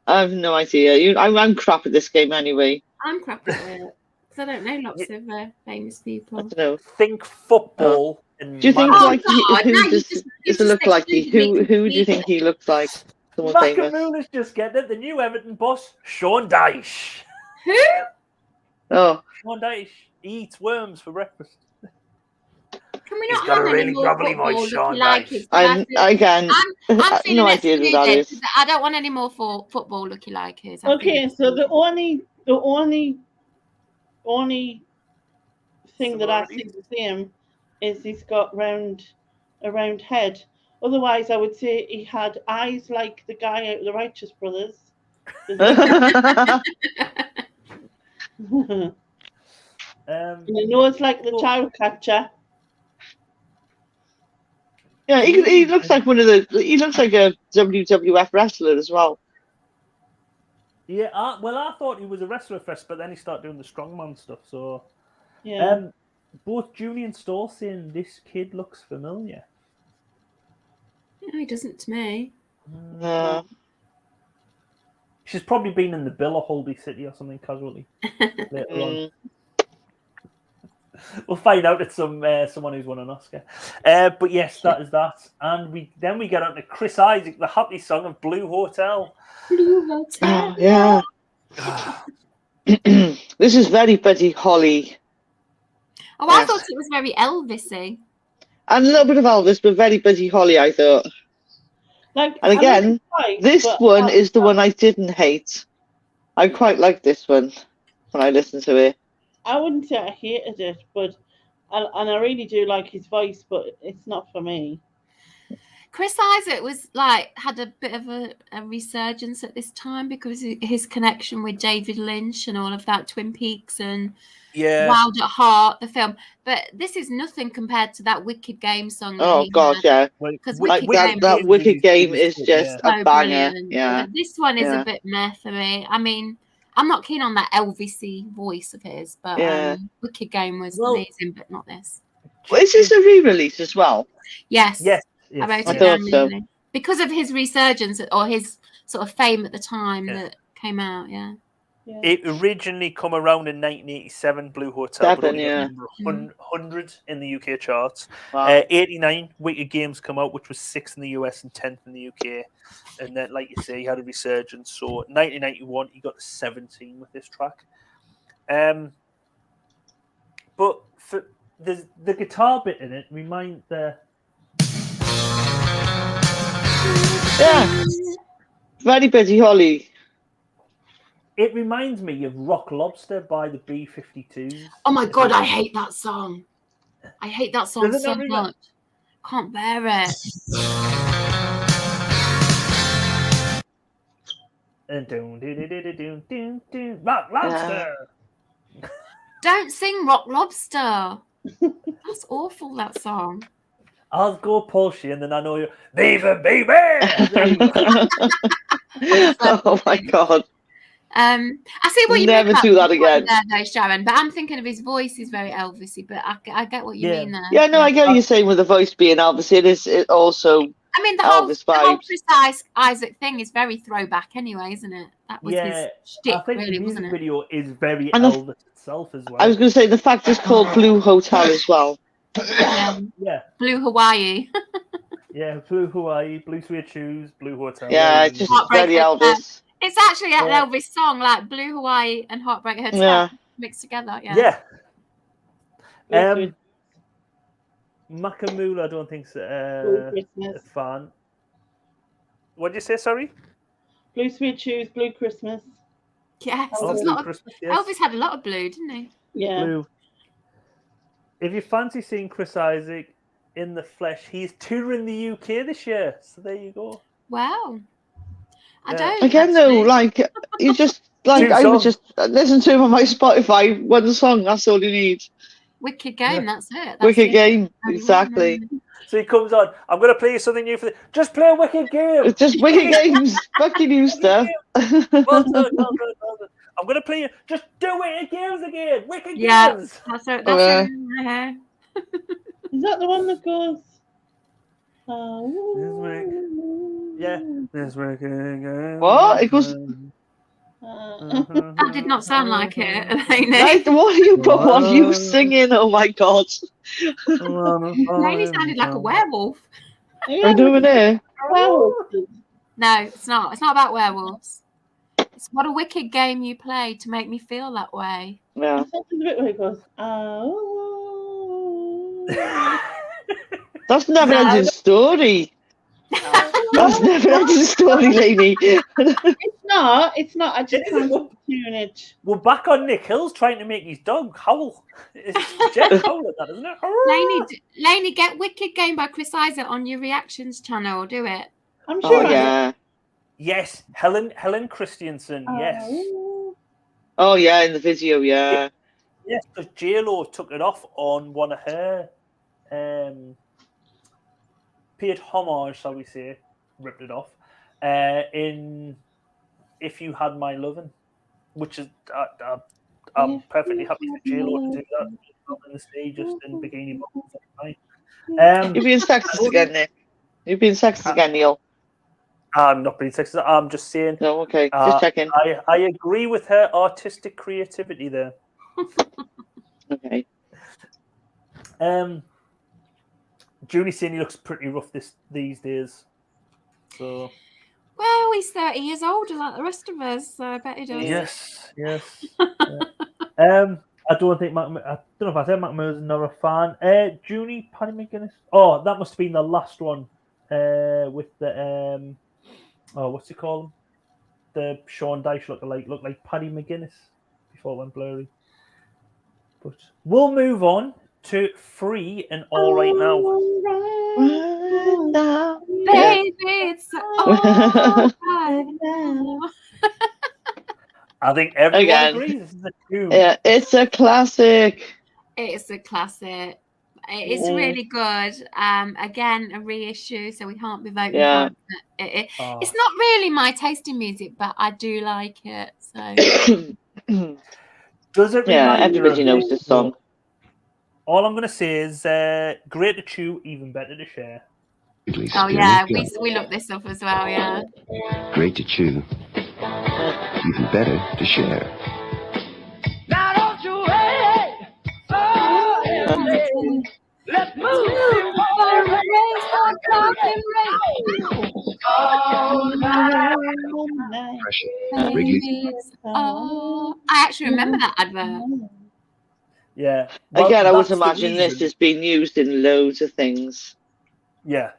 I have no idea. I'm crap at this game anyway. I'm crap at it because I don't know lots of famous people. I don't know. Think football. Do you think who does it look like? Who do you think he looks like? Someone famous. Macamoon is just getting it. The new Everton boss, Sean Dyche. Who? Oh. Sean Dyche. He eats worms for breakfast. Can we not have any more football looky-likes? I'm feeling no idea who that is. I don't want any more football looky-likes. Okay, so the only thing that I see the same is he's got a round head. Otherwise, I would say he had eyes like the guy out of the Righteous Brothers. And a nose like the child catcher. Yeah, he looks like he looks like a WWF wrestler as well. Yeah, I thought he was a wrestler first, but then he started doing the strongman stuff. So, yeah. Both Junie and Stahl saying this kid looks familiar. No, he doesn't to me. No. She's probably been in the Bill or Holby City or something casually later on. We'll find out it's someone who's won an Oscar. But yes, that is that. And we get on to Chris Isaac, the happy song of Blue Hotel. Blue Hotel. Yeah. This is very Buddy Holly. Oh, I thought it was very Elvis-y. And a little bit of Elvis, but very Buddy Holly, I thought. Like, And again, I know it's this but one is the one I didn't hate. I quite like this one when I listen to it. I wouldn't say I hated it, but and I really do like his voice, but it's not for me. Chris Isaac was had a bit of a resurgence at this time because his connection with David Lynch and all of that, Twin Peaks and Wild at Heart, the film. But this is nothing compared to that Wicked Game song. Oh gosh, yeah. Because that Wicked Game is just a banger. Yeah. But this one is a bit meh for me. I mean, I'm not keen on that Elvis-y voice of his, but Wicked Game was amazing, but not this. Well, is this a re-release as well? Yes. Yes. I wrote I it thought down so. because of his resurgence or his sort of fame at the time that came out. Yeah. It originally come around in 1987, Blue Hotel, but only got number 100 in the UK charts. Wow. 89, Wicked Games come out, which was 6th in the US and 10th in the UK. And then, like you say, he had a resurgence. So 1991, he got to 17 with this track. But for the guitar bit in it reminds very Buddy Holly. It reminds me of Rock Lobster by the B-52s. Oh my God, I hate that song. I hate that song so much. Can't bear it. Rock Lobster. Don't sing Rock Lobster. That's awful, that song. I'll go Paul Sheehan, then I know you. Viva baby! Oh my God. I see what you never mean. Do that again. There, though, Sharon, but I'm thinking of his voice is very Elvis-y, but I get what you mean there. Yeah, no, I get what you're saying with the voice being Elvis. It also. I mean, the whole Chris Isaac thing is very throwback, anyway, isn't it? That was his shtick, I think really, the music wasn't it? video is very Elvis itself as well. I was going to say the fact it's called Blue Hotel as well. Yeah. Blue Hawaii. Yeah, Blue Hawaii, Blue Suede Shoes, Blue Hotel. Yeah, it's just very Elvis. It's actually an Elvis song, like Blue Hawaii and Heartbreak Hotel mixed together. Yeah. Makamula, I don't think's a fan. What did you say? Sorry. Blue Sweet Shoes, Blue Christmas. Yes, Christmas, Elvis had a lot of blue, didn't he? Yeah. Blue. If you fancy seeing Chris Isaac in the flesh, he's touring the UK this year. So there you go. Wow. I don't. Again, though, you just I would just listen to him on my Spotify. One song, that's all you need. Wicked Game, that's it. Wicked Game, exactly. So he comes on. I'm going to play you something new for just play a Wicked Game. It's just Wicked Games, fucking new stuff. Well done. I'm going to play you. Just do Wicked Games again. Wicked Games. That's it. That's it. Is that the one that goes? This Wicked Game. What? It goes. That did not sound like it, Lainey. Right, what are you singing? Oh my God. Lainey sounded like a werewolf. I'm doing it. Werewolf. No, it's not. It's not about werewolves. It's what a wicked game you play to make me feel that way. Yeah. That's the bit where it goes, That's never ending story. That's never ending story, lady. It's not. I just can't tune it. We're back on Nick Hill's trying to make his dog howl. It's Jeff howling that, isn't it? Lainey, get Wicked Game by Chris Isaac on your reactions channel. Do it. I'm sure. Oh, yeah. Yes, Helen Christensen. Yes. Oh yeah, in the video, yeah. Yes, because JLo took it off on one of her paid homage, shall we say, ripped it off in If You Had My Lovin', which is I'm perfectly happy for JLo to do that on the stage just in bikini bottoms. You're being sexist again, Nick. You're being sexist again, Neil. I'm not being sexist. I'm just saying. No, okay. Just checking. I agree with her artistic creativity there. Okay. Junie's saying he looks pretty rough these days. So. Well, he's 30 years older like the rest of us, so I bet he does. Yes. I don't think I don't know if I said Mac Miller's not a fan. Junie, Paddy McGuinness. Oh, that must have been the last one. With the what's it called? The Sean Dyche looked like Paddy McGuinness before it went blurry. But we'll move on to Free and All Right Now. Baby, it's all right now. I think everyone Again. agrees this is a tune. Yeah, it's a classic. It's a classic. It's really good. Again, a reissue, so we can't be voting for it. It's not really my taste in music, but I do like it. So does it? Yeah, remind you everybody of knows this song. All I'm going to say is great to chew, even better to share. oh yeah, we looked this up as well. Yeah. Great to chew, even better to share. Now don't you wait. Let's move. Oh, I actually remember that advert. Yeah. Again, I would that's the imagine this reason. has been used in loads of things. Yeah.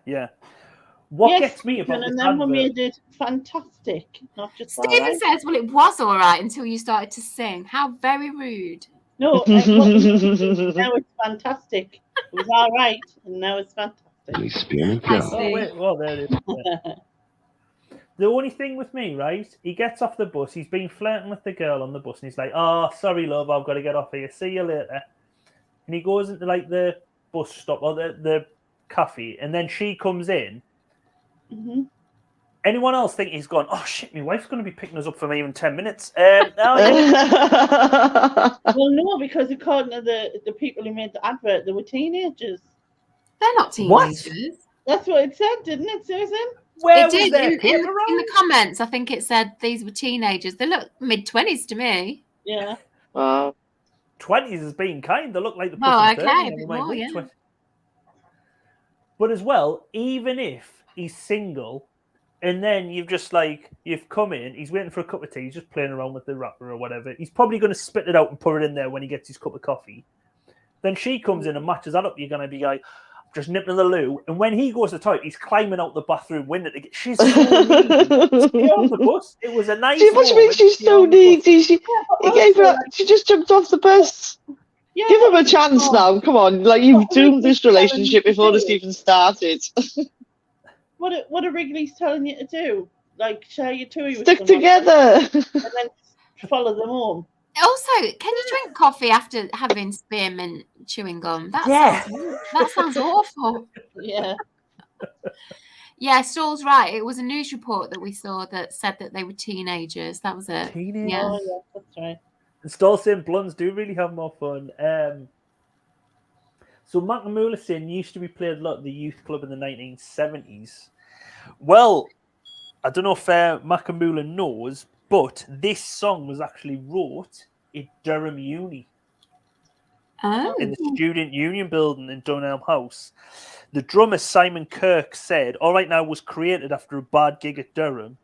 What gets me about and this then we advert? made it fantastic, not just all Stephen right. says, "Well, it was all right until you started to sing." How very rude. No, now it's fantastic. It was all right, and now it's fantastic. Spearmint I go. see. Oh wait, well there it is. Yeah. The only thing with me, right? He gets off the bus. He's been flirting with the girl on the bus, and he's like, "Oh, sorry, love, I've got to get off here. See you later." And he goes into like the bus stop or the cafe, and then she comes in. Mm-hmm. Anyone else think he's gone? Oh shit, my wife's going to be picking us up for me in 10 minutes. No, yeah. Well, no, because according to the people who made the advert, they were teenagers. They're not teenagers. That's what it said, didn't it, Susan? Where It was did their in paper the comments. I think it said these were teenagers. They look mid-20s to me. Yeah. Wow. 20s is being kind. They look like the Oh, pushing okay, 30, a bit never mind more, late yeah. 20s. But as well, even if he's single, and then you've come in, he's waiting for a cup of tea, he's just playing around with the wrapper or whatever. He's probably going to spit it out and put it in there when he gets his cup of coffee. Then she comes in and matches that up. You're going to be like, just nipping the loo. And when he goes to the toilet, he's climbing out the bathroom window to get. She's so needy. Stay on the bus. It was a nice. What do you mean she's so needy? She just jumped off the bus. Yeah, Give him a chance now. Come on, like you've doomed this relationship before this even started. What are Wrigley's telling you to do? Like share your TUI with Stick someone together. and then follow them home. Also, can you drink coffee after having spearmint chewing gum? That sounds awful. Yeah. Yeah, Saul's right. It was a news report that we saw that said that they were teenagers. That was it. Teenagers. Yeah. Oh, yeah, that's right. And Stoll saying blondes do really have more fun. So Mac Mullisin used to be played a lot at the youth club in the 1970s. Well, I don't know if Makamula knows, but this song was actually wrote in Durham Uni. Oh. In the Student Union building in Dunelm House. The drummer Simon Kirk said, All Right Now was created after a bad gig at Durham,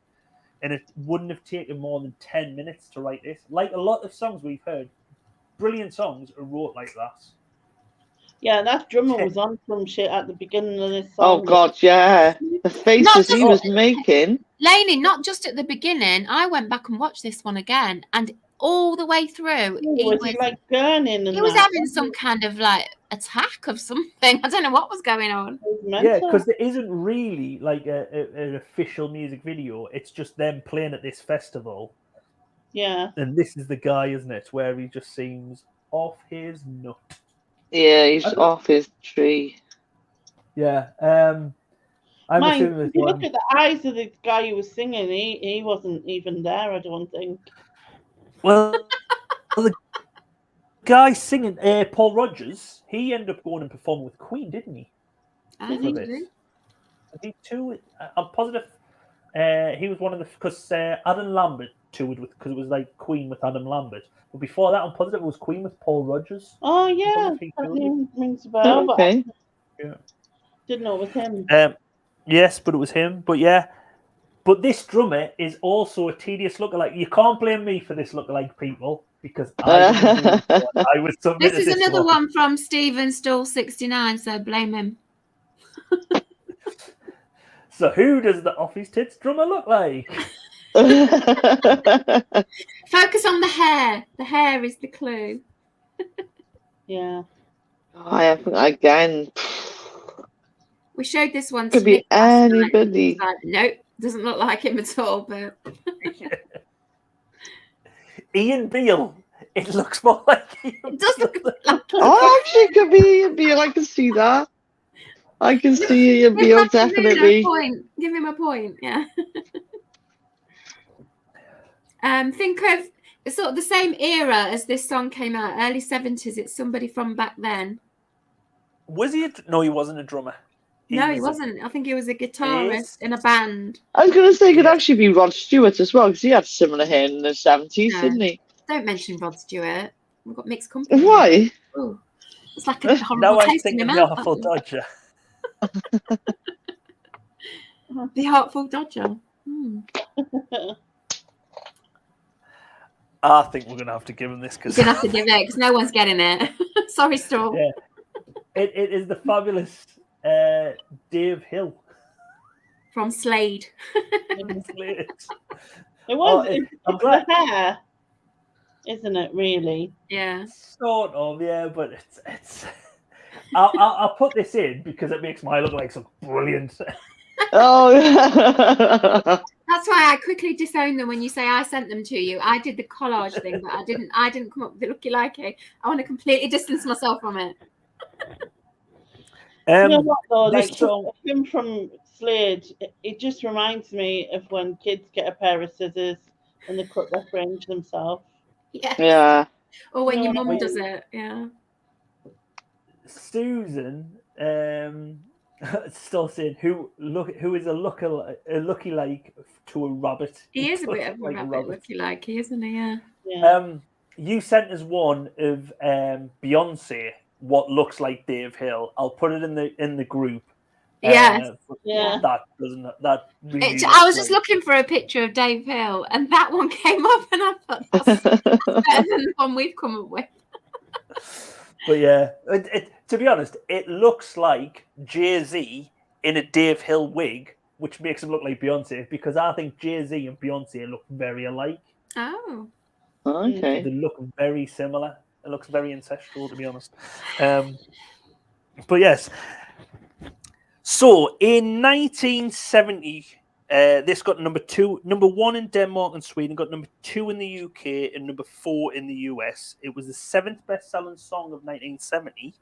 and it wouldn't have taken more than 10 minutes to write this. Like a lot of songs we've heard, brilliant songs are wrote like that. Yeah, that drummer was on some shit at the beginning of this Oh song. God, yeah. The faces he was making. Lainey, not just at the beginning. I went back and watched this one again, and all the way through, he was like burning. He was having some kind of like attack of something. I don't know what was going on. Yeah, because there isn't really like an official music video. It's just them playing at this festival. Yeah. And this is the guy, isn't it? Where he just seems off his nut. Yeah, he's off his tree. Yeah. Mind, if you look at the eyes of the guy who was singing, he wasn't even there, I don't think. Well, the guy singing, Paul Rogers, he ended up going and performing with Queen, didn't he? Did he too? I'm positive he was one of the, because Adam Lambert toured with, because it was like Queen with Adam Lambert. But before that, I'm positive it was Queen with Paul Rogers. Oh yeah, that name rings a bell. Okay. But didn't know it was him. Yes, but it was him. But yeah, but this drummer is also a tedious lookalike. You can't blame me for this lookalike, people. because I didn't do this one. I was This submitted is another one from Stephen Stall 69, so blame him. So who does the Office Tits drummer look like? Focus on the hair. The hair is the clue. Yeah. I haven't again. We showed this one to Could be Nick last night. anybody. He's like, nope, doesn't look like him at all. But Ian Beale. It looks more like Ian it does look like Oh, actually, could be Ian Beale. I can see that. I can see Ian Beale definitely. Give him a point. Yeah. Think of it's sort of the same era as this song came out, early 70s. It's somebody from back then. Was he? No, he wasn't a drummer. He wasn't. I think he was a guitarist in a band. I was going to say it could actually be Rod Stewart as well, because he had similar hair in the 70s, didn't he? Don't mention Rod Stewart. We've got mixed company. Why? Ooh, it's like a horrible No, I'm taste in thinking your the mouth. Artful Dodger. The Artful Dodger. I think we're going to have to give him this because You're going to have to give it because no one's getting it. Sorry, Storm. Yeah. It is the fabulous Dave Hill From Slade. It was. I'm glad. The hair, isn't it? Really? Yeah. Sort of, yeah, but it's. I'll put this in because it makes mine look like some brilliant. Oh, That's why I quickly disowned them when you say I sent them to you. I did the collage thing, but I didn't come up with the looky like it. I want to completely distance myself from it. You know what though? This Like song- him from Slade, it just reminds me of when kids get a pair of scissors and they cut their fringe themselves. yeah. Or when No, your mum no. does it. Yeah. Susan, still saying who is a looky like to a rabbit. He is a bit of a Like rabbit looky like, isn't he? Yeah. Yeah. You sent us one of Beyonce, what looks like Dave Hill. I'll put it in the group. Yes. Yeah. That doesn't that really I was looks just like- looking for a picture of Dave Hill, and that one came up, and I thought that's better than the one we've come up with. But yeah, to be honest, it looks like Jay-Z in a Dave Hill wig, which makes him look like Beyonce, because I think Jay-Z and Beyonce look very alike. Oh. Okay. They look very similar. It looks very ancestral, to be honest. But yes. So in 1970, this got number 1 in Denmark and Sweden, got number 2 in the UK, and number 4 in the US. It was the 7th best-selling song of 1970.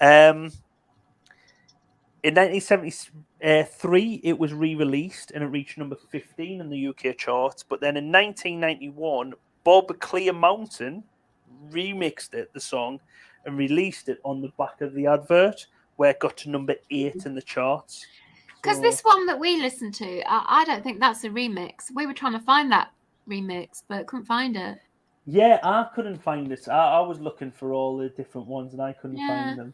In 1973, it was re-released and it reached number 15 in the UK charts. But then in 1991, Bob Clearmountain remixed the song, and released it on the back of the advert, where it got to number 8 in the charts. Because this one that we listened to, I don't think that's a remix. We were trying to find that remix, but couldn't find it. Yeah, I couldn't find it. I was looking for all the different ones and I couldn't find them.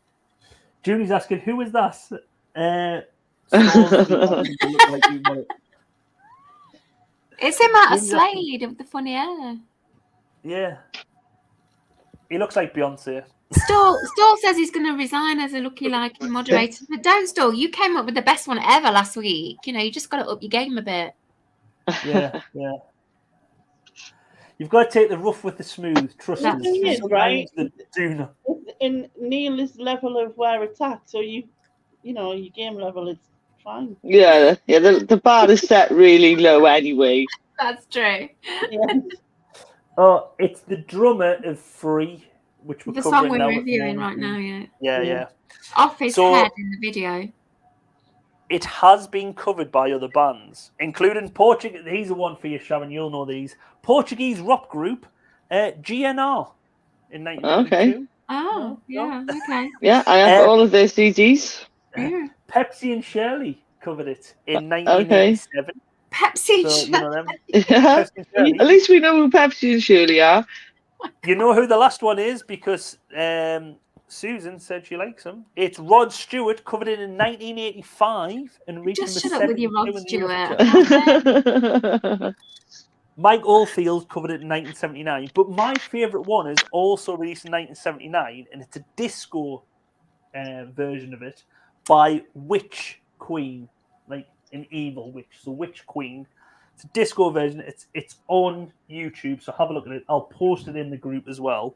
Julie's asking, who is that? It's him out of Slade with the funny hair. Yeah. He looks like Beyonce. Stall says he's going to resign as a looky like moderator. But don't, Stall. You came up with the best one ever last week. You know, you just got to up your game a bit. Yeah, yeah. You've got to take the rough with the smooth. Trust The us. thing is, right? Sometimes they do not. In Neil's level of where it's at, so you know, your game level is fine. Yeah. The bar is set really low anyway. That's true. Yeah. Oh, it's the drummer of Free, which we're The covering song we're now. reviewing right now, yeah. Yeah. Off his So- head in the video. It has been covered by other bands, including Portuguese. He's the one for you, Sharon. You'll know these. Portuguese rock group GNR in 1992. Okay. Oh, yeah, okay. Yeah, I have all of their CDs. Yeah. Pepsi and Shirley covered it in 1987. Pepsi So, you know them. Yeah. Pepsi and Shirley. At least we know who Pepsi and Shirley are. You know who the last one is because Susan said she likes them. It's Rod Stewart, covered it in 1985 and reached Just number shut up with your 72 Rod in the US Stewart. chart. Mike Oldfield covered it in 1979, but my favourite one is also released in 1979, and it's a disco version of it by Witch Queen, like an evil witch. So Witch Queen. It's a disco version. It's on YouTube, so have a look at it. I'll post it in the group as well.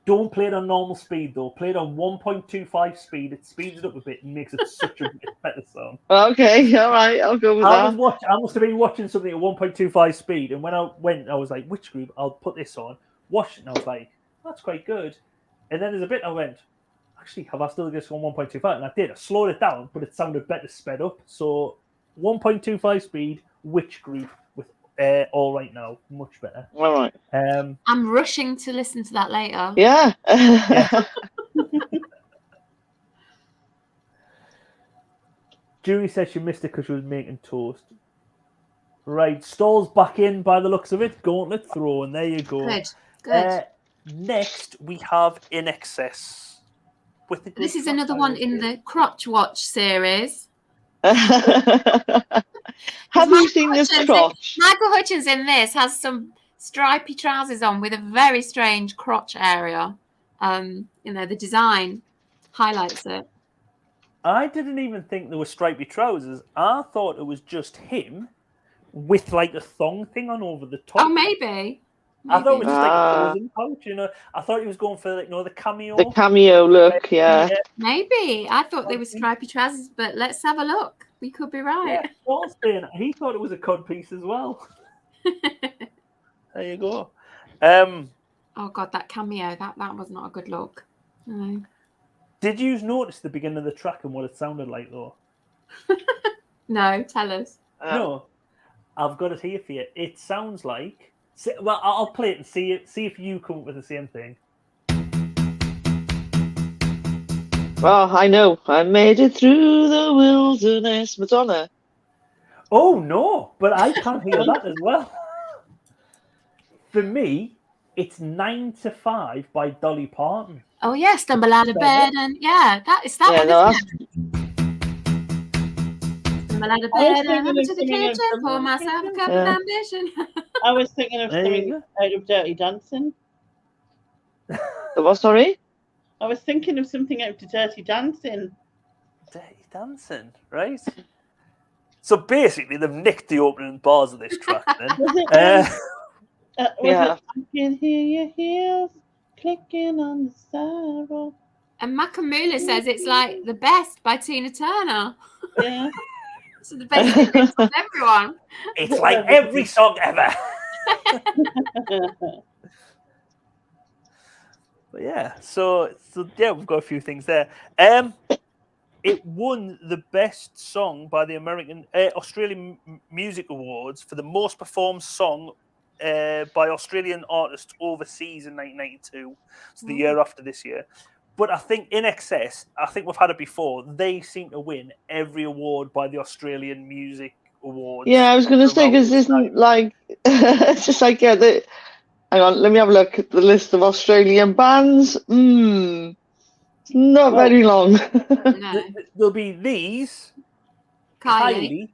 Don't play it on normal speed though. Play it on 1.25 speed. It speeds it up a bit and makes it such a better song. Okay, all right, I'll go with that. I must have been watching something at 1.25 speed, and when I went, I was like, which group? I'll put this on. Watched it, and I was like, that's quite good. And then there's a bit I went, actually, have I still got this on 1.25? And I did. I slowed it down, but it sounded better sped up. So 1.25 speed, which group with All Right Now? Much better. All right. I'm rushing to listen to that later. Yeah. Julie said she missed it because she was making toast. Right, Stall's back in by the looks of it. Gauntlet throw, and there you go. Good. Next, we have In Excess. This is another one in the Crotch Watch series. Have you seen this crotch? Michael Hutchins in this has some stripy trousers on with a very strange crotch area. The design highlights it. I didn't even think there were stripy trousers. I thought it was just him with like a thong thing on over the top. Oh, maybe. I thought it was just like a clothing pouch, I thought he was going for the cameo. The cameo look, yeah. Maybe. I thought they were stripy trousers, but let's have a look. We could be right. Yeah, he thought it was a cod piece as well. There you go. Oh God, that cameo, that was not a good look. No. Did you notice the beginning of the track and what it sounded like though? No, tell us. No, I've got it here for you. It sounds like. Well, I'll play it and see if you come up with the same thing. Oh, I know. I made it through the wilderness. Madonna. Oh no, but I can't hear that as well. For me, it's 9 to 5 by Dolly Parton. Oh yeah, Stumble Out of Bed, and yeah, it's that one, isn't it? Stumble out of bed and up to the kitchen, pour myself a cup of ambition. I was thinking of something out of Dirty Dancing. The what, sorry? I was thinking of something out of Dirty Dancing. Dirty Dancing, right? So basically, they've nicked the opening bars of this track then. I can hear your heels clicking on the sidewalk. And Makamula says it's like the best by Tina Turner. Yeah. So the best experience of everyone. It's like every song ever. But yeah, so yeah, we've got a few things there. It won the best song by the Australian Music Awards for the most performed song by Australian artists overseas in 1992. So the year after this year. But I think In Excess, I think we've had it before, they seem to win every award by the Australian Music Awards. Yeah, I was going to say, because isn't like, it's just like, hang on, let me have a look at the list of Australian bands. It's not very long. No. There'll be these, Kylie,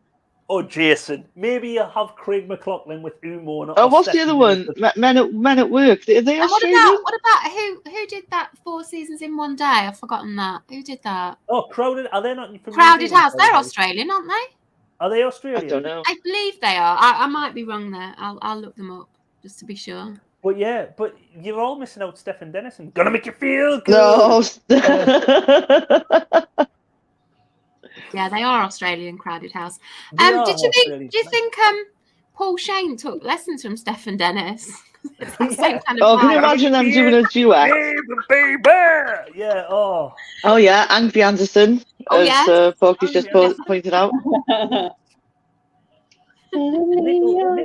or Jason. Maybe you'll have Craig McLaughlin with Umo. Oh, what's the other one? Men at Work. Are they Australian? What about who did that 4 seasons in one day? I've forgotten that. Who did that? Oh, Crowded. Are they not from Crowded House? They're Australian, aren't they? Are they Australian? I don't know. I believe they are. I might be wrong there. I'll look them up just to be sure. But yeah, but you're all missing out Stephen Dennison. Gonna make you feel good. No. Yeah, they are Australian, Crowded House. Do you think Paul Shane took lessons from Stephen Dennis? It's the same kind of can you imagine them doing a duet? Baby! Yeah, oh. Oh yeah, Angry Anderson, as Porky's just pointed out. Nickelback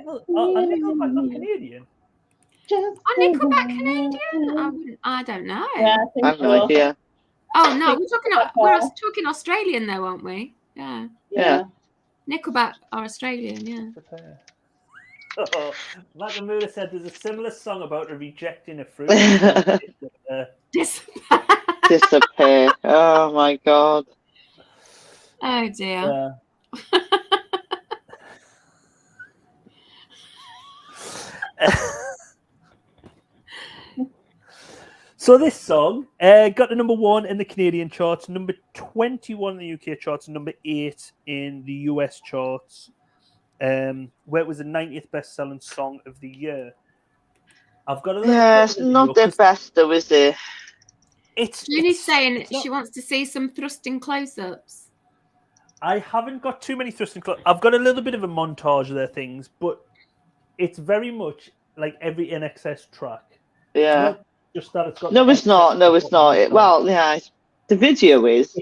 not Canadian? Are Nickelback Canadian? I don't know. Yeah, I have no idea. Oh no, we're talking Australian though, aren't we? Yeah. Yeah. Nickelback are Australian, yeah. Oh, Nakamura said there's a similar song about rejecting a fruit. Disappear. Oh my god. Oh dear. So this song got to number 1 in the Canadian charts, number 21 in the UK charts, and number 8 in the US charts, where it was the 90th best-selling song of the year. I've got a little it's not their best though, is it? Julie's saying she wants to see some thrusting close-ups. I haven't got too many thrusting close. I've got a little bit of a montage of their things, but it's very much like every NXS track. Yeah. It's not just that it's got. No, it's not. No, it's not. Well, yeah, the video is.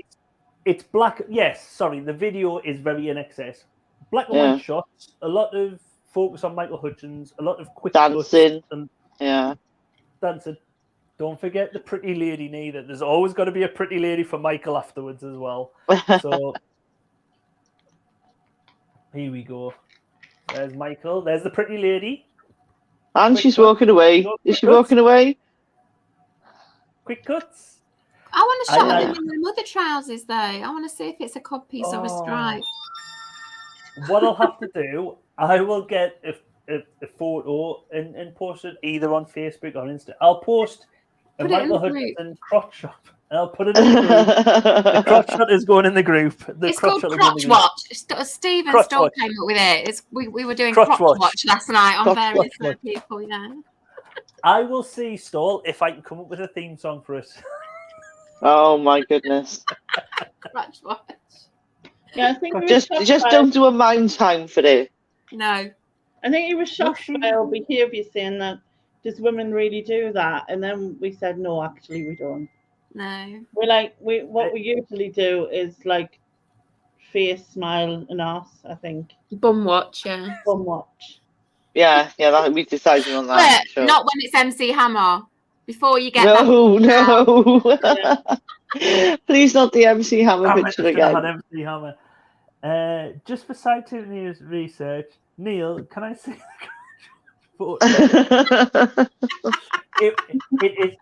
It's black. Yes, sorry. The video is very NXS. Black and white shots. A lot of focus on Michael Hutchins. A lot of quick dancing. And dancing. Don't forget the pretty lady neither. There's always got to be a pretty lady for Michael afterwards as well. So here we go. There's Michael. There's the pretty lady. And she's walking away. Is she walking away? Quick cuts. I want to show them in their other trousers, though. I want to see if it's a codpiece or a stripe. What I'll have to do, I will get a photo and post it either on Facebook or Insta. I'll post a Michael Hutchinson crotch shot. I'll put it in the group. The crotch shot is going in the group. It's called Crotch Watch. Stephen Stoll came up with it. We were doing Crotch Watch last night on various people, yeah. I will see, Stoll, if I can come up with a theme song for us. Oh my goodness. Crotch Watch. Yeah, I think just don't do a mind time for it. No. I think he was shocked by our behaviour, saying that does women really do that? And then we said no, actually we don't. No. We're like what we usually do is like face, smile, and ass. I think. Bum watch, yeah. Bum watch. Yeah, that we decided on that. But sure. Not when it's MC Hammer. Before you get no. Please not the MC Hammer picture again. MC Hammer. Just for scientific news research, Neil, can I see the it is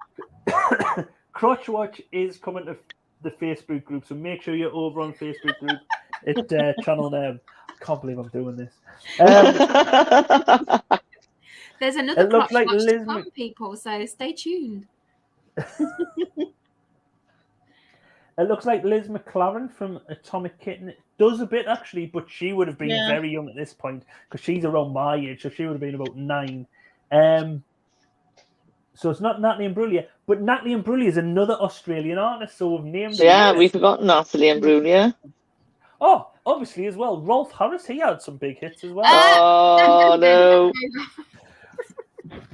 Crotch Watch is coming to the Facebook group, so make sure you're over on Facebook group at Channel NEM. I can't believe I'm doing this. There's another Crotch Watch to come, people, so stay tuned. It looks like Liz McLaren from Atomic Kitten. It does a bit, actually, but she would have been very young at this point because she's around my age, so she would have been about 9. So it's not Natalie Imbruglia, but Natalie Imbruglia is another Australian artist, so we've named her. Yeah, we've forgotten Natalie Imbruglia. Oh, obviously as well. Rolf Harris, he had some big hits as well. Oh, no.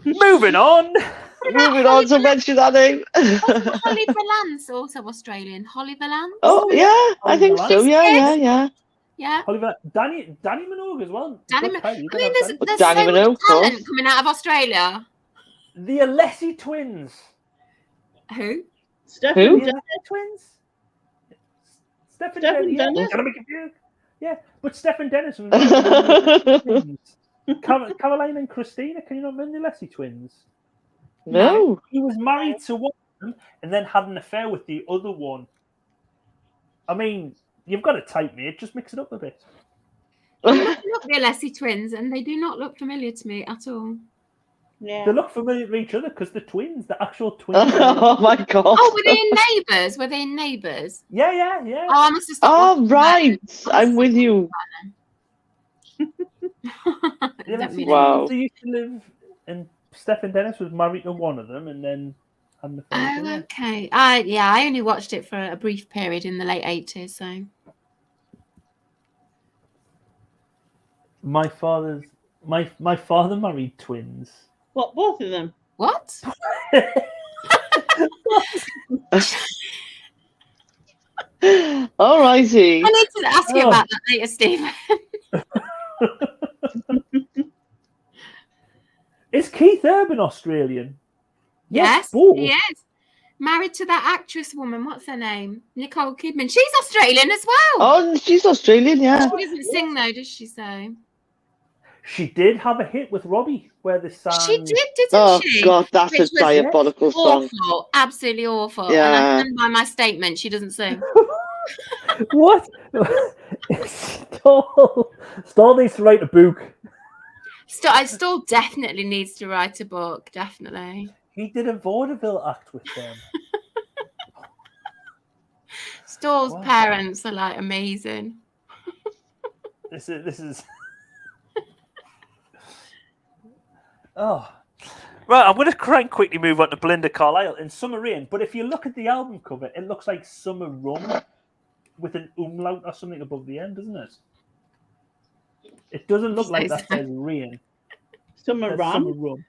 Moving on. Moving on to mention that name. Holly Valance, also Australian. Holly Valance. Oh, yeah, I think so. Yeah. Holly Danny Minogue as well. There's Danny so much talent coming out of Australia. The Alessi twins. Who? Stephen Dennis twins. Stephen Dennis. Gonna be confused. Yeah, but Stephen Dennis was Caroline and Christina. Can you not remember the Alessi twins? No. He was married to one of them and then had an affair with the other one. I mean, you've got to type me. Just mix it up a bit. I'm looking up the Alessi twins, and they do not look familiar to me at all. Yeah. They look familiar to each other because the twins, the actual twins. Oh my god! Oh, were they in Neighbours? Were they in Neighbours? Yeah. Oh, I must have stopped. Oh right, I'm with you. Wow. They used to live, and Stephen Dennis was married to one of them, and then had the family. Oh, okay. I only watched it for a brief period in the late 80s. So my father married twins. What, both of them? What? All righty. I need to ask you about that later, Stephen. Is Keith Urban Australian? Yes, both. he is. Married to that actress woman. What's her name? Nicole Kidman. She's Australian as well. Oh, she's Australian, yeah. She doesn't sing though, does she? So she did have a hit with Robbie where the song. She did, didn't she? Oh God, that's a diabolical song. Awful, absolutely awful. Yeah. And I stand by my statement. She doesn't sing. What? Stall needs to write a book. Still definitely needs to write a book. Definitely. He did a vaudeville act with them. Stoll's parents are like amazing. This is. Oh. Right, I'm going to try and quickly move on to Belinda Carlisle and Summer Rain. But if you look at the album cover, it looks like Summer Rum with an umlaut or something above the end, doesn't it? It doesn't look like that says rain. Summer Rum. Summer Rum.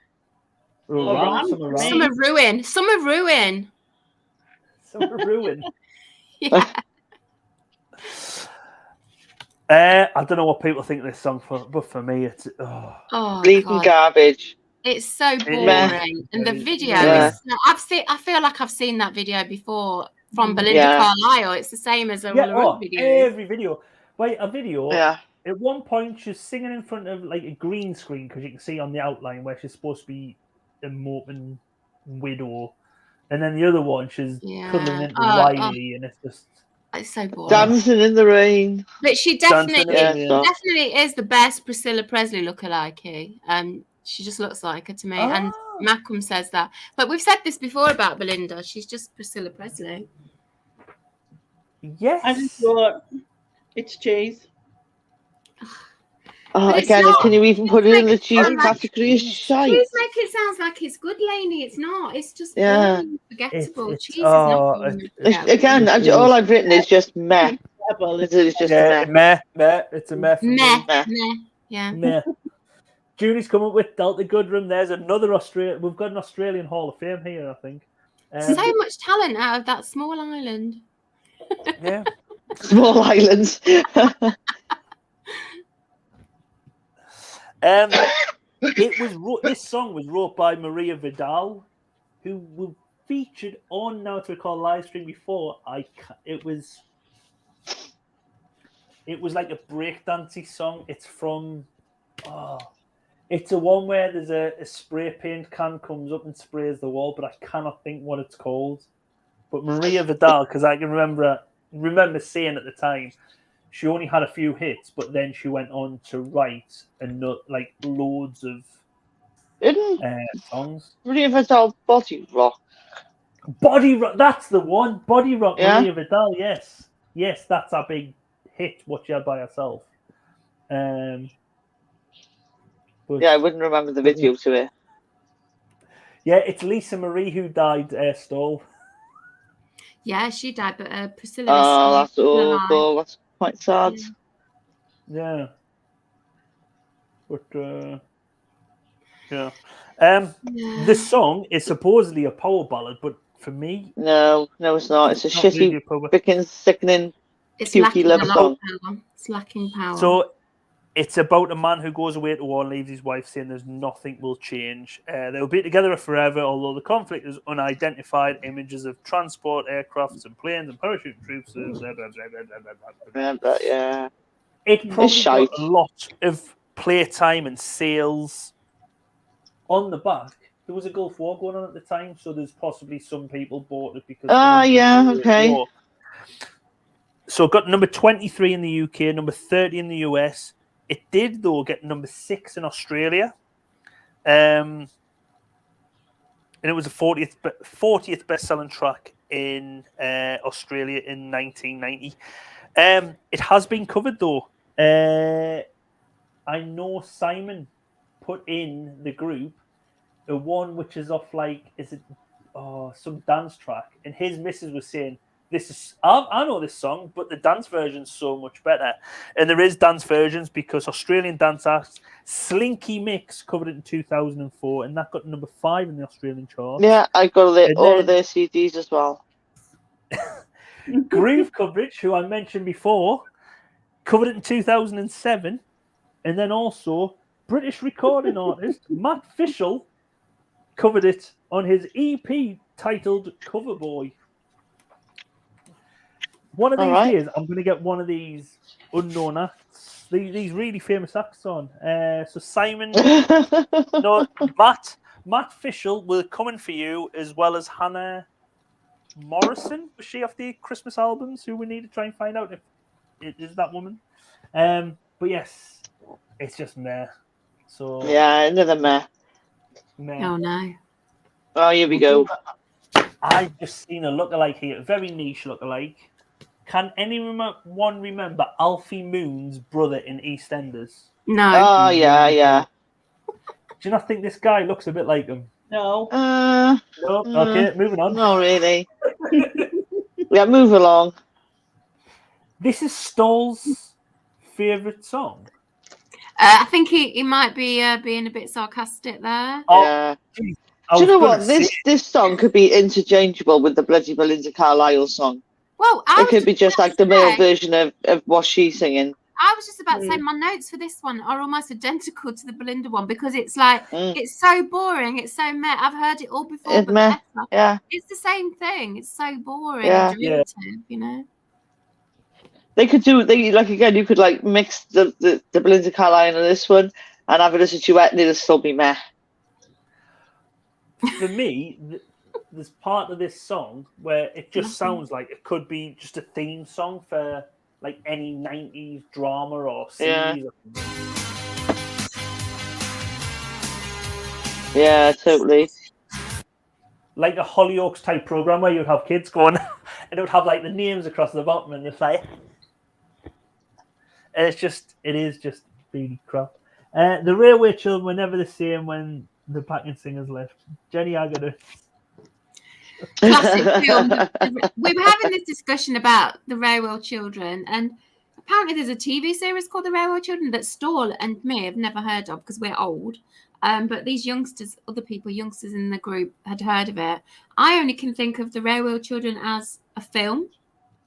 Summer Ruin. Summer Ruin. Summer Ruin. Yeah. I don't know what people think of this song for, but for me, it's bleeding garbage. It's so boring, and the video is. I feel like I've seen that video before from Belinda Carlisle. It's the same as a video. Every video. Wait, a video. Yeah. At one point, she's singing in front of like a green screen because you can see on the outline where she's supposed to be a moping widow, and then the other one she's cuddling into Riley, and it's just. It's so boring. Dancing in the rain. But she definitely is the best Priscilla Presley lookalike. She just looks like her to me. And Malcolm says that. But we've said this before about Belinda. She's just Priscilla Presley. Yes. I just thought it's cheese. Oh, again, can you even put it in the cheese category? Shite. Cheese make it sounds like it's good, Lainey. It's not. It's just forgettable. Cheese is nothing. Again, all I've written is just meh. It's just meh. It's a meh. Meh. Yeah. Meh. Julie's come up with Delta Goodrum. There's another Australian. We've got an Australian Hall of Fame here, I think. So much talent out of that small island. Yeah. Small islands. This song was wrote by Maria Vidal, who was featured on Now to Recall livestream before. It was like a breakdancey song. It's from it's a one where there's a spray paint can comes up and sprays the wall, but I cannot think what it's called. But Maria Vidal, because I can remember saying at the time, she only had a few hits, but then she went on to write like loads of songs. Maria Vidal, Body Rock. Body Rock, that's the one. Body Rock, Maria Vidal, yes. Yes, that's a big hit, what she had by herself. I wouldn't remember the video to it. Yeah, it's Lisa Marie who died, Stoll. Yeah, she died, but Priscilla. Oh, that's awful. That's quite sad. Yeah. But this song is supposedly a power ballad, but for me, no, it's not. It's a shitty, really freaking sickening, it's cutesy love song. It's lacking power. So it's about a man who goes away to war and leaves his wife, saying there's nothing will change. They'll be together forever, although the conflict is unidentified. Images of transport, aircrafts, and planes and parachute troops. Yeah. It probably got a lot of playtime and sales. On the back, there was a Gulf War going on at the time, so there's possibly some people bought it because. Okay. War. So it got number 23 in the UK, number 30 in the US. It did, though, get number 6 in Australia. And it was the 40th best-selling track in Australia in 1990. It has been covered, though. I know Simon put in the group a one which is off some dance track, and his missus was saying, I know this song, but the dance version's so much better. And there is dance versions because Australian dance acts Slinky Mix covered it in 2004, and that got number 5 in the Australian chart. Yeah, I got all of their CDs as well. Groove Coverage, who I mentioned before, covered it in 2007, and then also British recording artist Matt Fischel covered it on his EP titled Cover Boy. One of these days, I'm going to get one of these unknown acts, these really famous acts on. So Simon, Matt Fischel will come in for you, as well as Hannah Morrison. Was she off the Christmas albums? Who we need to try and find out if it is that woman. But yes, it's just meh. So Yeah, another meh. Oh no. Oh, here we go. I've just seen a lookalike here, very niche lookalike. Can anyone remember Alfie Moon's brother in EastEnders? No. Oh, yeah. Do you not think this guy looks a bit like him? No. No. Okay, moving on. Not really. Yeah, move along. This is Stoll's favourite song. I think he might be being a bit sarcastic there. Yeah. Geez, Do you know what? This song could be interchangeable with the bloody Belinda Carlisle song. Well, It could be just like the male version of what she's singing. I was just about to say my notes for this one are almost identical to the Belinda one because it's like it's so boring, it's so meh. I've heard it all before, It's but meh. better. Yeah. It's the same thing. It's so boring Yeah. and derivative, you know. They could do you could like mix the Belinda Carlisle and this one and have it as a duet and it'll still be meh. For me, there's part of this song where it just sounds like it could be just a theme song for like any 90s drama or series. Yeah, totally. Like a Hollyoaks type program where you'd have kids going and it would have like the names across the bottom and it's like, and it is just really crap. The Railway Children were never the same when the backing singers left. Jenny Agutter. Classic film. We were having this discussion about the Railway Children, and apparently there's a TV series called The Railway Children that Stall and me have never heard of because we're old. But these youngsters in the group had heard of it. I only can think of The Railway Children as a film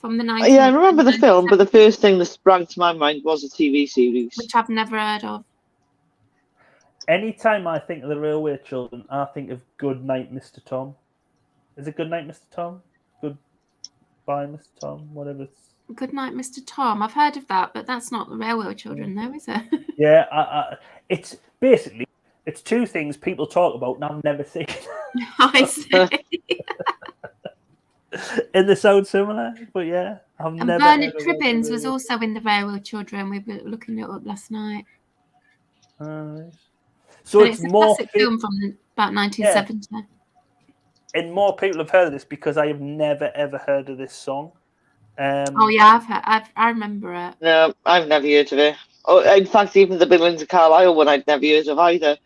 from the 1990s. Yeah, I remember the film, but the first thing that sprang to my mind was a TV series. Which I've never heard of. Anytime I think of the Railway Children, I think of Good Night, Mr. Tom. Is it Good Night, Mr. Tom? Goodbye, Mr. Tom? Whatever it's... Good Night, Mr. Tom. I've heard of that, but that's not the Railway Children, though, is it? Yeah, it's basically, it's two things people talk about and I've never seen. I see. And they sound similar, but yeah, I've And never... Bernard Cribbins was also in the Railway Children. We were looking it up last night. So and it's a more classic film from about 1970. Yeah. And more people have heard of this because I have never ever heard of this song. Oh yeah, I remember it. No, I've never heard of it. Oh, in fact, even the Belinda Carlisle one I'd never heard of either.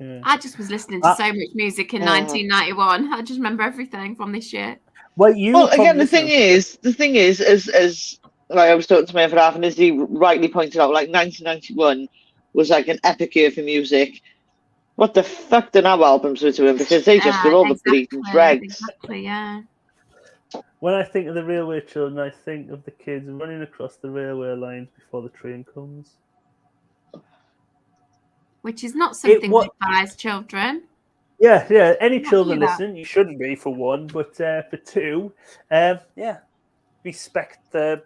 Yeah. I just was listening to so much music in 1991. I just remember everything from this year. Well, again, the thing is, as like I was talking to my other half, and as he rightly pointed out, like 1991 was like an epic year for music. What the fuck do now albums were doing? Because they just were all the bleeding dregs. Exactly, yeah. When I think of the Railway Children, I think of the kids running across the railway lines before the train comes. Which is not something we advise children. Yeah. Any children listening, you shouldn't be for one, but for two, respect the...